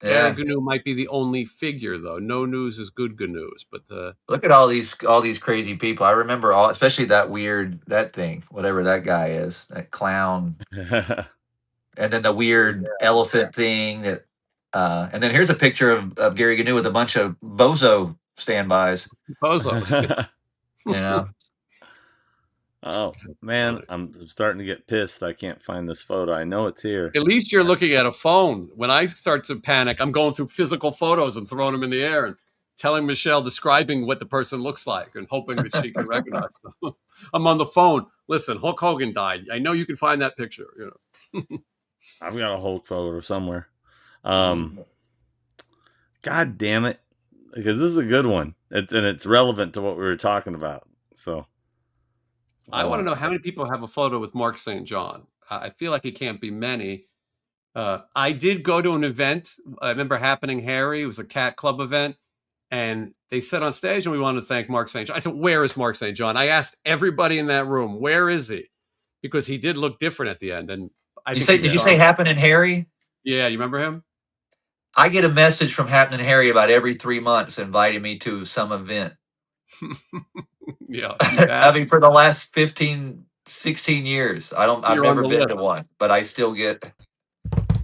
yeah. Gnu might be the only figure though. No news is good news, but Look at all these crazy people. I remember all, especially that thing, whatever that guy is, that clown, and then the weird elephant thing that. And then here's a picture of Gary Gnu with a bunch of bozo standbys. bozos. You know, Oh man, I'm starting to get pissed. I can't find this photo. I know it's here. At least you're looking at a phone. When I start to panic, I'm going through physical photos and throwing them in the air and telling Michelle, describing what the person looks like and hoping that she can recognize them. I'm on the phone. Listen, Hulk Hogan died. I know you can find that picture. I've got a Hulk photo somewhere. Mhm. God damn it, because this is a good one, and it's relevant to what we were talking about. So I want to know how many people have a photo with Mark St. John. I feel like it can't be many. I did go to an event. I remember Happening Harry. It was a cat club event. And they said on stage, and we wanted to thank Mark St. John. I said, where is Mark St. John? I asked everybody in that room, where is he? Because he did look different at the end. And I think he did was you say gone. Happening Harry? Yeah, you remember him? I get a message from Happening Harry about every 3 months inviting me to some event. Yeah, you I have. mean, for the last 15, 16 years, I've You're on never the been list. to one, but I still get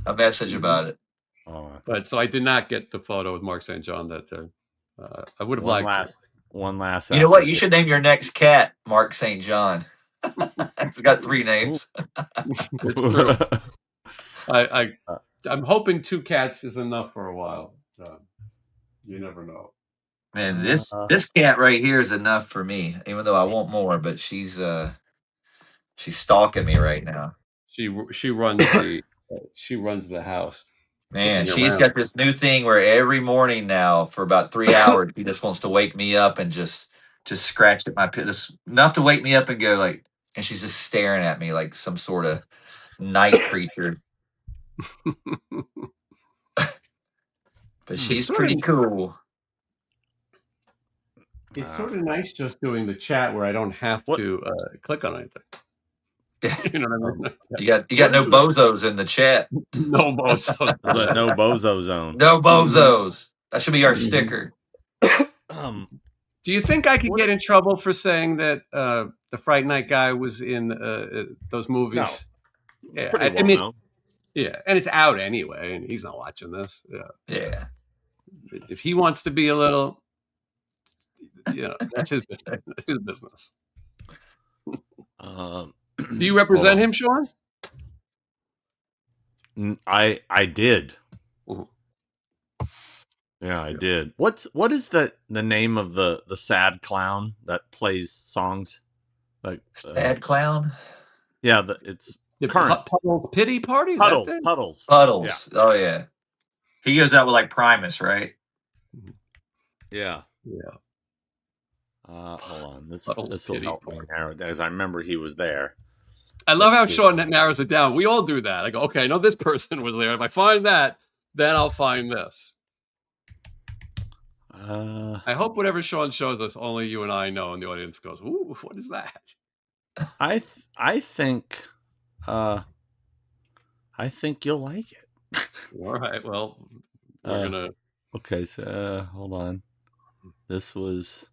a message about it. But so I did not get the photo with Mark St. John that I would have one liked to. last one last You know what? effort You here. should name your next cat Mark St. John. It's got 3 Ooh. names. It's true. I'm hoping 2 cats is enough for a while. You never know. Man, this cat right here is enough for me, even though I want more, but she's stalking me right now. She runs the house, Man, kicking she's around. got this new thing where every morning now for about 3 hours she just wants to wake me up and just scratch at my this enough to wake me up and go like, and she's just staring at me like some sort of night creature. But It's she's sort of pretty cool. nice just doing the chat where I don't have What? to click on anything. You know what I mean? You got What no is this? bozos in the chat. No bozos. But no bozo zone. No bozos. That should be our Mhm. sticker. Do you think I could What get is- in trouble for saying that the Fright Night guy was in those movies? It's Yeah, pretty I well mean, known. yeah, and it's out anyway, and he's not watching this. Yeah, Yeah. if he wants to be a little, that's his business. That's his business. Do you represent him, Sean? I did. Mhm. Yeah, I did. What is the name of the sad clown that plays songs? Like Sad clown. yeah, it's The current. Puddles Pity Party? Is that thing? Puddles. Puddles. Oh yeah. He goes out with like Primus, right? Yeah. Yeah. Hold on. This Puddles will Pity help me Party. narrow it down because I remember he was there. I love how Let's see. Sean narrows it down. We all do that. I go, okay, I know this person was there. If I find that, then I'll find this. I hope whatever Sean shows us, only you and I know, and the audience goes, "Ooh, what is that?" I think you'll like it. All right. Well, we're gonna. Okay, so hold on. This was.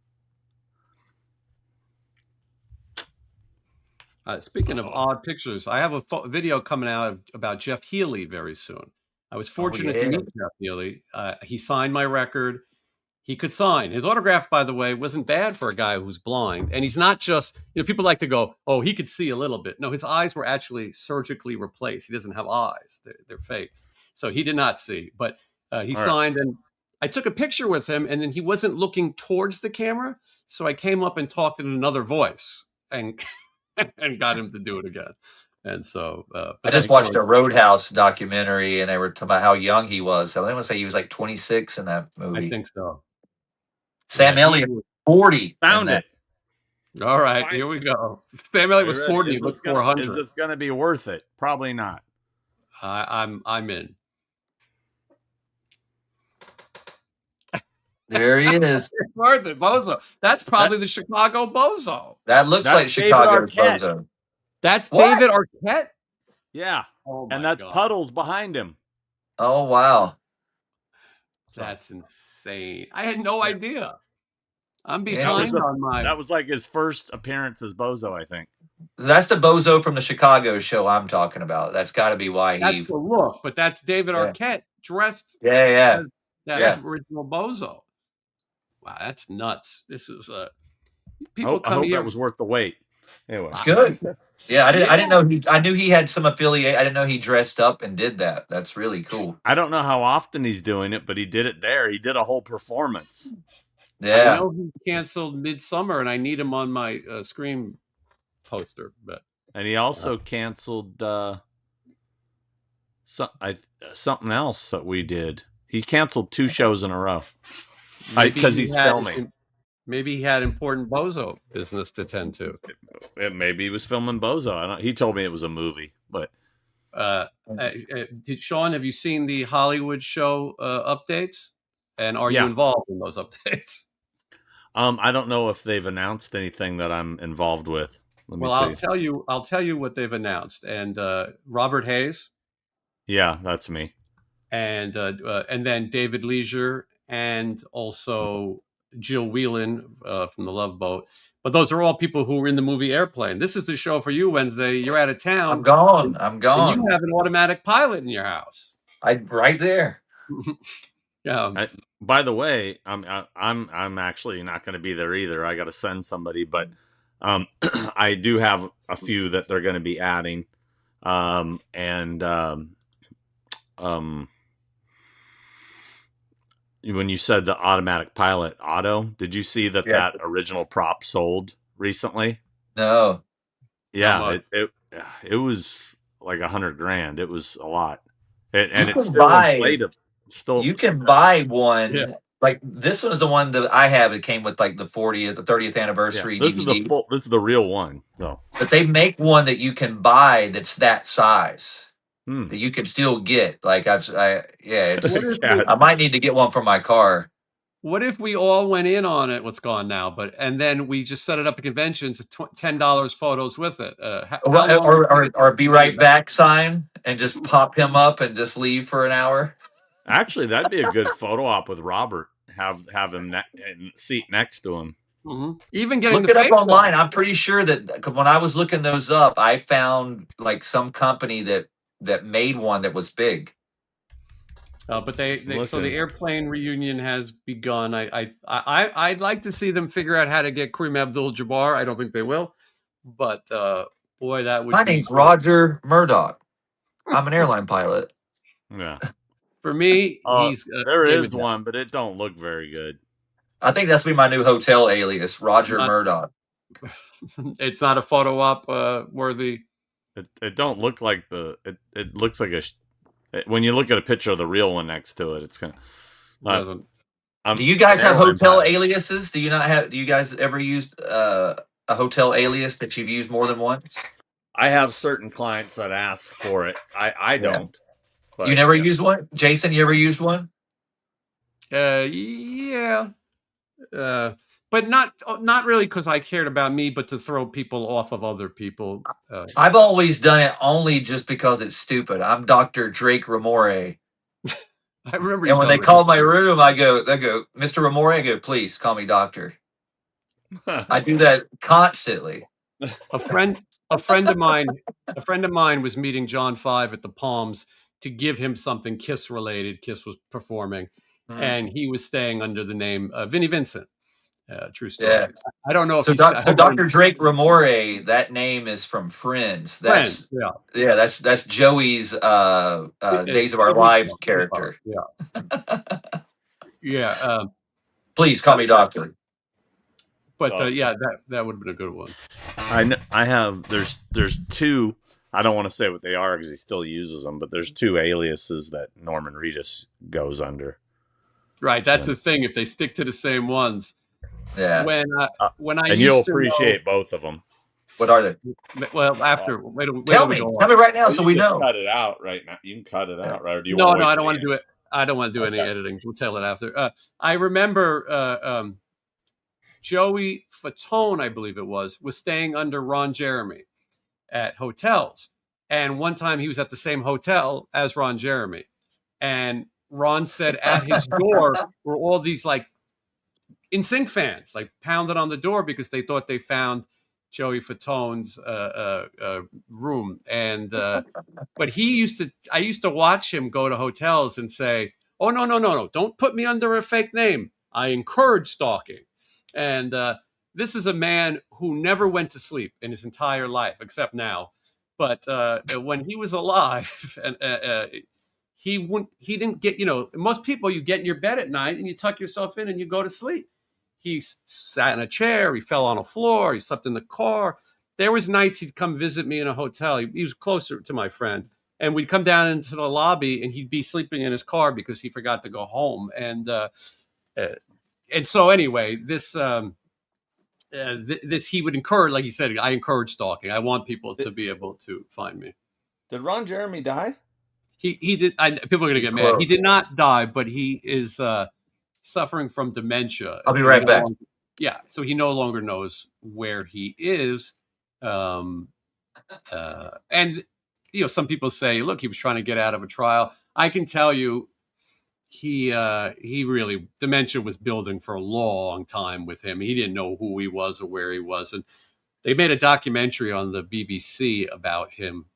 Speaking of odd pictures, I have a video coming out about Jeff Healey very soon. I was fortunate to yeah. meet Jeff Healey. He signed my record. He could sign. His autograph, by the way, wasn't bad for a guy who's blind. And he's not just, people like to go, oh, he could see a little bit. No, his eyes were actually surgically replaced. He doesn't have eyes. They're fake. So he did not see. But he signed, and I took a picture with him, and then he wasn't looking towards the camera. So I came up and talked in another voice and and got him to do it again. And so, I but just that watched story, a Roadhouse documentary, and they were talking about how young he was. So I want to say he was like 26 in that I movie. think so. Sam Yeah, Elliott, 40 in Found that. it. all right, Fine. here we go. Sam Are Elliott you was ready? 40. He Is looked 400. this gonna be worth it? Probably not. I'm in. There he is. It's worth it, Bozo. That's probably the Chicago Bozo. That looks like That's David Chicago's Arquette. Bozo. That's What? David Arquette. Yeah. Oh And my that's god, Puddles behind him. Oh wow. that's insane. I had no Yeah. idea. I'm Yeah. behind on my. That was like his first appearance as Bozo, I think. That's the Bozo from the Chicago show I'm talking about. That's got to be why That's he. the look, but that's David Yeah. Arquette dressed Yeah. as that Yeah. original Bozo. Wow, that's nuts. This is I people hope come here. that was worth the wait. Anyway. It's good. Yeah, I didn't Yeah. know I knew he had some affiliate. I didn't know he dressed up and did that. That's really cool. I don't know how often he's doing it, but he did it there. He did a whole performance. I Yeah. know he canceled Midsummer, and I need him on my Scream poster. But And he also canceled something else that we did. He canceled 2 shows in a row because he's filming. Maybe he had important Bozo business to tend to. Maybe he was filming Bozo. He told me it was a movie, but Sean, have you seen the Hollywood show updates? And are you involved in those updates? I don't know if they've announced anything that I'm involved with. Let me see. I'll tell you what they've announced. And Robert Hayes. Yeah, that's me. And then David Leisure and also Jill Whelan from The Love Boat. But those are all people who were in the movie Airplane. This is the show for you, Wednesday. You're out of town. I'm gone. And you have an automatic pilot in your house. Right there. Yeah. By the way, I'm actually not going to be there either. I got to send somebody, but I do have a few that they're going to be adding, when you said the automatic pilot auto, did you see that original prop sold recently? No. Yeah, it was like $100,000. It was a lot, and it's still inflated. You can buy one. Yeah. Like this one is the one that I have. It came with like the 30th anniversary DVD. This is the real one. So, but they make one that you can buy that's that size. That you can still get. Like I might need to get one for my car. What if we all went in on it? What's gone now? And then we just set it up at conventions, $10 photos with it. Or be right back sign and just pop him up and just leave for an hour. Actually, that'd be a good photo op with Robert. Have him seat next to him. Mm-hmm. Even getting look it up online. I'm pretty sure that when I was looking those up, I found like some company that made one that was big. But so the Airplane reunion has begun. I'd like to see them figure out how to get Kareem Abdul-Jabbar. I don't think they will, but boy, that would. My name's Roger Murdoch. I'm an airline pilot. Yeah. For me, there is one, but it don't look very good. I think that's be my new hotel alias, Roger Murdoch. It's not a photo op worthy. It don't look like it looks like when you look at a picture of the real one next to it, it's kind of. Do you guys have hotel aliases? Do you guys ever use a hotel alias that you've used more than once? I have certain clients that ask for it. I don't. But, you never use one? Jason, you ever used one? Yeah. But not really because I cared about me, but to throw people off of other people. I've always done it only just because it's stupid. I'm Dr. Drake Ramore. I remember. And when they call my room, they go, Mr. Ramore, I go, please call me doctor. I do that constantly. A friend of mine was meeting John 5 at the Palms to give him something Kiss related. Kiss was performing, and he was staying under the name Vinnie Vincent. True story. Yeah. I don't know if so. Dr. Drake Ramore, that name is from Friends. That's that's Joey's Days of Our Lives character. Yeah. Yeah. Please call me doctor. But that would have been a good one. I have there's 2 I don't want to say what they are because he still uses them, but there's 2 aliases that Norman Reedus goes under. Right, that's the thing. If they stick to the same ones, Yeah. when I and used you'll to appreciate both of them. What are they? well, after wait till Tell we me. go Tell on. me right now Well, so you we can know. cut it out right now. You can cut it out, right? Or do you No, want to wait I till don't the want to end? do it. I don't want to do any Okay. editing. We'll tell it after. I remember Joey Fatone, I believe it was staying under Ron Jeremy at hotels. And one time he was at the same hotel as Ron Jeremy. And Ron said at his door were all these like NSYNC fans, like pounded on the door because they thought they found Joey Fatone's room. And but I used to watch him go to hotels and say, "Oh no, don't put me under a fake name. I encourage stalking." And this is a man who never went to sleep in his entire life, except now. But when he was alive, and he didn't get, most people, you get in your bed at night and you tuck yourself in and you go to sleep. He sat in a chair, he fell on a floor, he slept in the car. There was nights he'd come visit me in a hotel. He was closer to my friend, and we'd come down into the lobby and he'd be sleeping in his car because he forgot to go home. And so anyway, this he would encourage, like he said, I encourage stalking. I want people to be able to find me. Did Ron Jeremy die? He did. People are going to get mad. He did not die, but he is suffering from dementia. I'll be right back. So he no longer knows where he is. And some people say, look, he was trying to get out of a trial. I can tell you, he really, dementia was building for a long time with him. He didn't know who he was or where he was, and they made a documentary on the BBC about him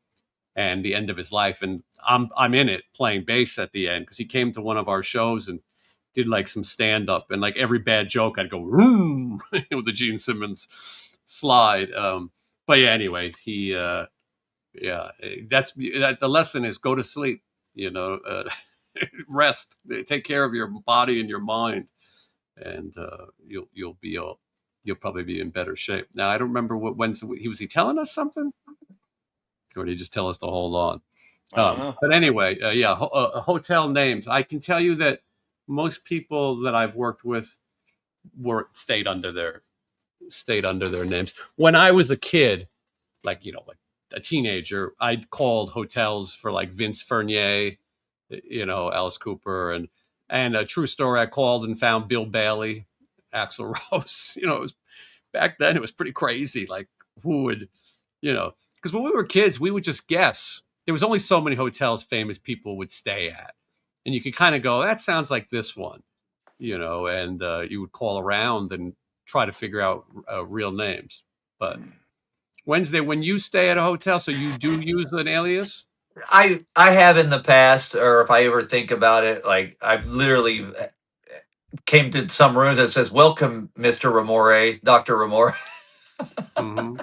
and the end of his life. And I'm in it playing bass at the end because he came to one of our shows and did like some stand up, and like every bad joke I'd go with the Gene Simmons slide. But yeah, anyway, the lesson is go to sleep, rest, take care of your body and your mind, and you'll probably be in better shape. Now, I don't remember when was he telling us something? Or did he just tell us to hold on? But anyway, hotel names. I can tell you that most people that I've worked with stayed under their names. When I was a kid, like a teenager, I'd called hotels for like Vince Fernier, Alice Cooper, and a true story. I called and found Bill Bailey, Axl Rose. It was back then. It was pretty crazy. Like who would, because when we were kids, we would just guess. There was only so many hotels famous people would stay at. And you could kind of go, that sounds like this one, and you would call around and try to figure out real names. But Wednesday, when you stay at a hotel, so you do use an alias? I have in the past, or if I ever think about it, like I've literally came to some rooms that says, "Welcome, Mr. Ramore, Dr. Ramore." Mm-hmm.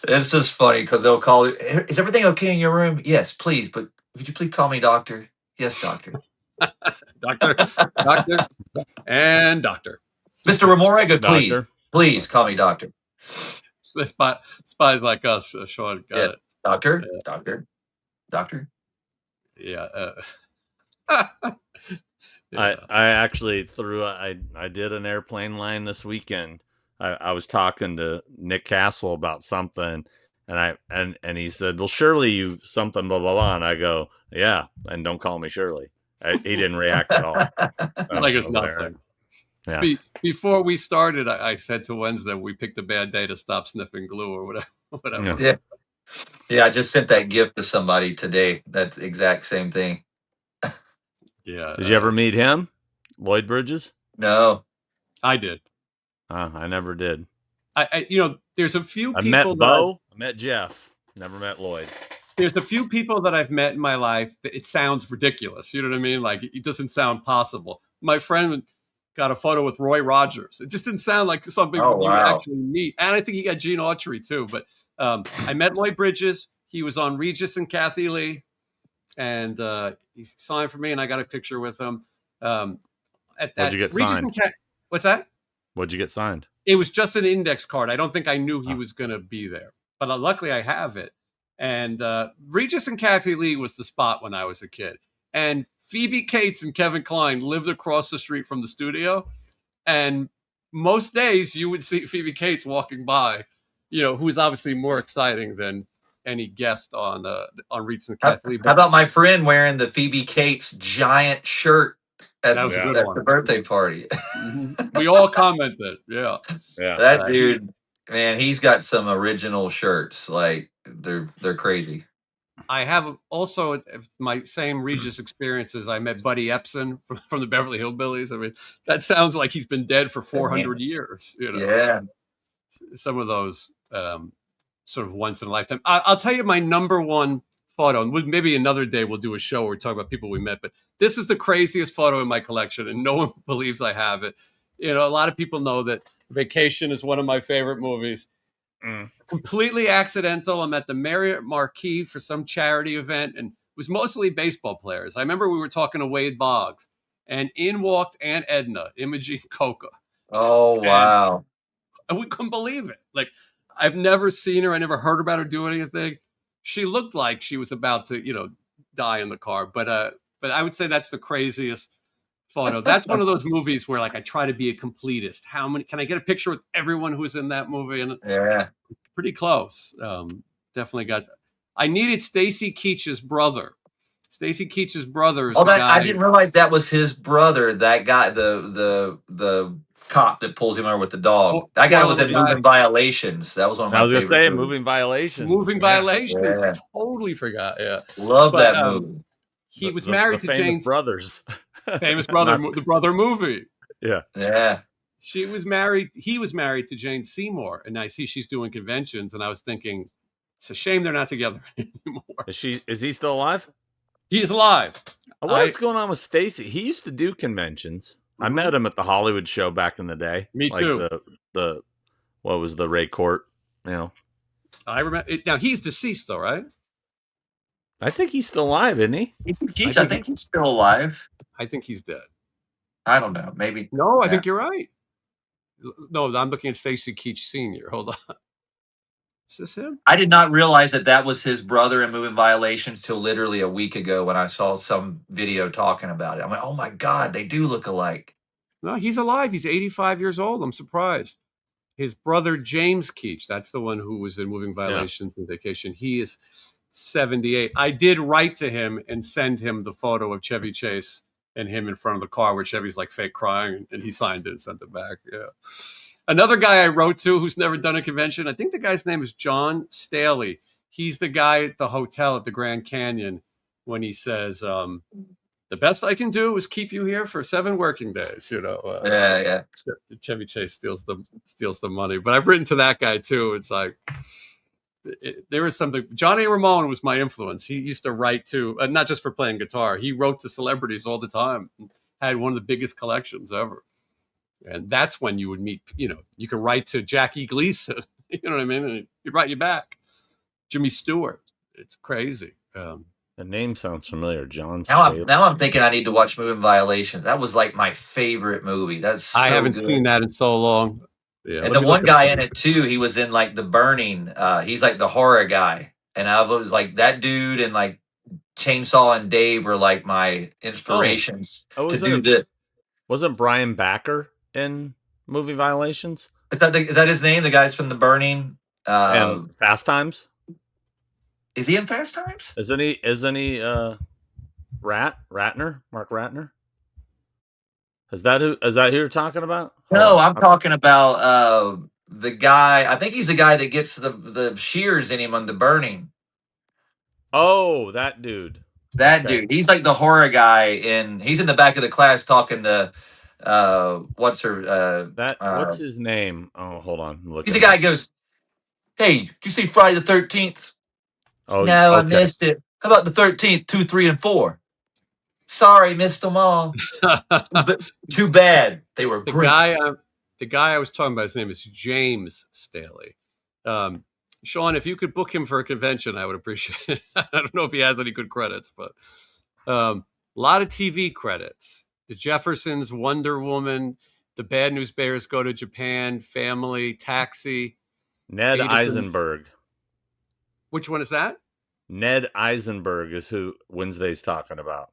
It's just funny because they'll call it, "Is everything okay in your room?" "Yes, please, but would you please call me doctor?" "Yes, doctor." Doctor, and doctor. "Mr. Ramore, good, please, Doctor? please call me doctor." Spies like us, Sean, got it. Doctor, doctor. Yeah. I actually I did an airplane line this weekend. I was talking to Nick Castle about something, and he said, "Well, Shirley, you something blah blah blah," and I go, "Yeah," and don't call me Shirley. He didn't react at all. Like it's nothing. Yeah. Before we started, I said to Wednesday we picked a bad day to stop sniffing glue or whatever. Yeah. I just sent that gift to somebody today. That's the exact same thing. Yeah. Did you ever meet him, Lloyd Bridges? No, I did. I never did. There's a few I people met Bo. I met Jeff. Never met Lloyd. There's a few people that I've met in my life that it sounds ridiculous. You know what I mean? Like it doesn't sound possible. My friend got a photo with Roy Rogers. It just didn't sound like something you would actually meet. And I think he got Gene Autry too. But I met Lloyd Bridges. He was on Regis and Kathy Lee, and he signed for me, and I got a picture with him. At that, what'd you get Regis signed? What's that? What'd you get signed? It was just an index card. I don't think I knew he was going to be there, but luckily I have it. And Regis and Kathy Lee was the spot when I was a kid. And Phoebe Cates and Kevin Kline lived across the street from the studio. And most days you would see Phoebe Cates walking by, who is obviously more exciting than any guest on Regis and How, Kathy Lee. how But about my friend wearing the Phoebe Cates giant shirt that at was a the, good at the one. birthday party? We all commented. Yeah. That dude, man, he's got some original shirts. Like they're crazy. I have also my same Regis experiences. I met Buddy Epson from the Beverly Hillbillies. I mean, that sounds like he's been dead for 400 years. Yeah. Some of those sort of once in a lifetime. I'll tell you my number one photo, and maybe another day we'll do a show where we talk about people we met. But this is the craziest photo in my collection, and no one believes I have it. A lot of people know that Vacation is one of my favorite movies. Completely accidental. I'm at the Marriott Marquis for some charity event, and it was mostly baseball players. I remember we were talking to Wade Boggs, and in walked Aunt Edna, Imogene Coca. Oh, wow. And we couldn't believe it. Like, I've never seen her. I never heard about her do anything. She looked like she was about to, die in the car. But I would say that's the craziest photo. That's one of those movies where, like, I try to be a completist. How many can I get a picture with everyone who's in that movie? And yeah, pretty close. Definitely got. I needed Stacy Keach's brother. Stacy Keach's brother is the guy. I didn't realize that was his brother. That guy, the cop that pulls him over with the dog. That guy was in Moving Violations. That was one of my favorites. I was gonna say Moving Violations. Moving Violations. Yeah. I totally forgot. Yeah, love that movie. He was married to Famous Jane Brothers. Famous Brother, the Brother movie. Yeah, yeah. She was married. He was married to Jane Seymour, and I see she's doing conventions, and I was thinking, it's a shame they're not together anymore. Is he still alive? He's alive. What's going on with Stacy? He used to do conventions. I met him at the Hollywood show back in the day. Me too. The what was the Ray Court? I remember. Now he's deceased, though, right? I think he's still alive, isn't he? I think he's still alive. I think he's dead. I don't know. Maybe. No, I think you're right. No, I'm looking at Stacy Keach Sr. Hold on. Is this him? I did not realize that was his brother in Moving Violations till literally a week ago when I saw some video talking about it. I went, oh my God, they do look alike. No, he's alive. He's 85 years old. I'm surprised. His brother, James Keach, that's the one who was in Moving Violations and Vacation. He is 78. I did write to him and send him the photo of Chevy Chase and him in front of the car where Chevy's like fake crying, and he signed it and sent it back. Yeah. Another guy I wrote to who's never done a convention, I think the guy's name is John Staley. He's the guy at the hotel at the Grand Canyon when he says, the best I can do is keep you here for 7 working days. Yeah. Chevy Chase steals the money. But I've written to that guy too. It's like, there was something. Johnny Ramone was my influence. He used to write to, not just for playing guitar. He wrote to celebrities all the time. Had one of the biggest collections ever. And that's when you would meet, you could write to Jackie Gleason, you know what I mean? And he'd write you back. Jimmy Stewart. It's crazy. The name sounds familiar. John Staley. Now I'm thinking I need to watch Moving Violations. That was like my favorite movie. That's so I haven't seen that in so long. Yeah, and the one guy in it too, he was in like The Burning. He's like the horror guy. And I was like, that dude and like Chainsaw and Dave were like my inspirations to do this. Wasn't Brian Backer in Moving Violations? Is that his name? The guy's from The Burning and Fast Times. Is he in Fast Times? Isn't he? Ratner? Mark Ratner? Is that who you're talking about? No, I'm talking about the guy. I think he's the guy that gets the shears in him on The Burning. Oh, that dude. That dude. He's like the horror guy, and he's in the back of the class talking to what's his name? Oh, hold on. He's the guy who goes, "Hey, did you see Friday the 13th? Oh no, I missed it. How about the 13th, 2, 3, and 4? Sorry, missed them all. But too bad. They were great." The guy I was talking about, his name is James Staley. Sean, if you could book him for a convention, I would appreciate it. I don't know if he has any good credits, but a lot of TV credits. The Jeffersons, Wonder Woman, The Bad News Bears Go to Japan, Family, Taxi. Ned Eisenberg. Which one is that? Ned Eisenberg is who Wednesday's talking about.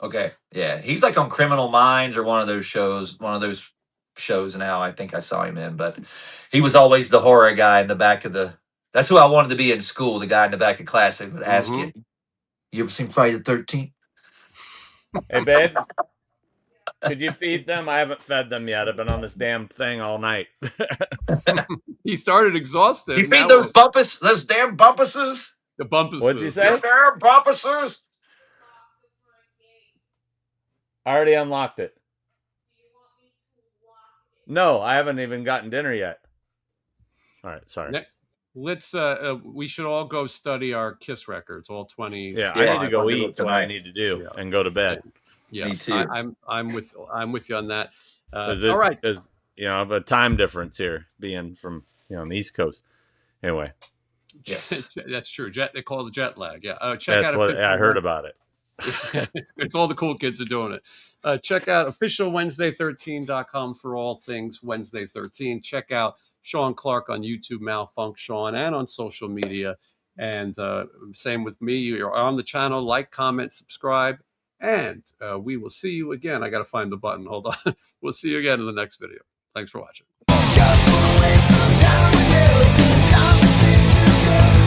Okay, yeah, he's like on Criminal Minds or one of those shows. Now I think I saw him in, but he was always the horror guy in the back of the. That's who I wanted to be in school. The guy in the back of class that would ask you, "You ever seen Friday the 13th?" Hey, babe, could you feed them? I haven't fed them yet. I've been on this damn thing all night. He started exhausted. You feed those bumpus, those damn bumpuses. The bumpus. What'd you say? The damn bumpuses. I already unlocked it. No, I haven't even gotten dinner yet. All right, sorry. Let's we should all go study our KISS records, all 20. Yeah, I need to go eat. What I need to do and go to bed. Yeah, me too. I'm with you on that. All right, there's a time difference here, being from on the East Coast. Anyway, yes, that's true. They call it jet lag. Yeah, that's what I heard about it. It's all the cool kids are doing it. Check out officialwednesday13.com for all things Wednesday 13. Check out Sean Clark on YouTube, Malfunk Sean, and on social media. And same with me. You're on the channel. Like, comment, subscribe. And we will see you again. I got to find the button. Hold on. We'll see you again in the next video. Thanks for watching. Just wanna waste some time with you. Sometimes it seems too good.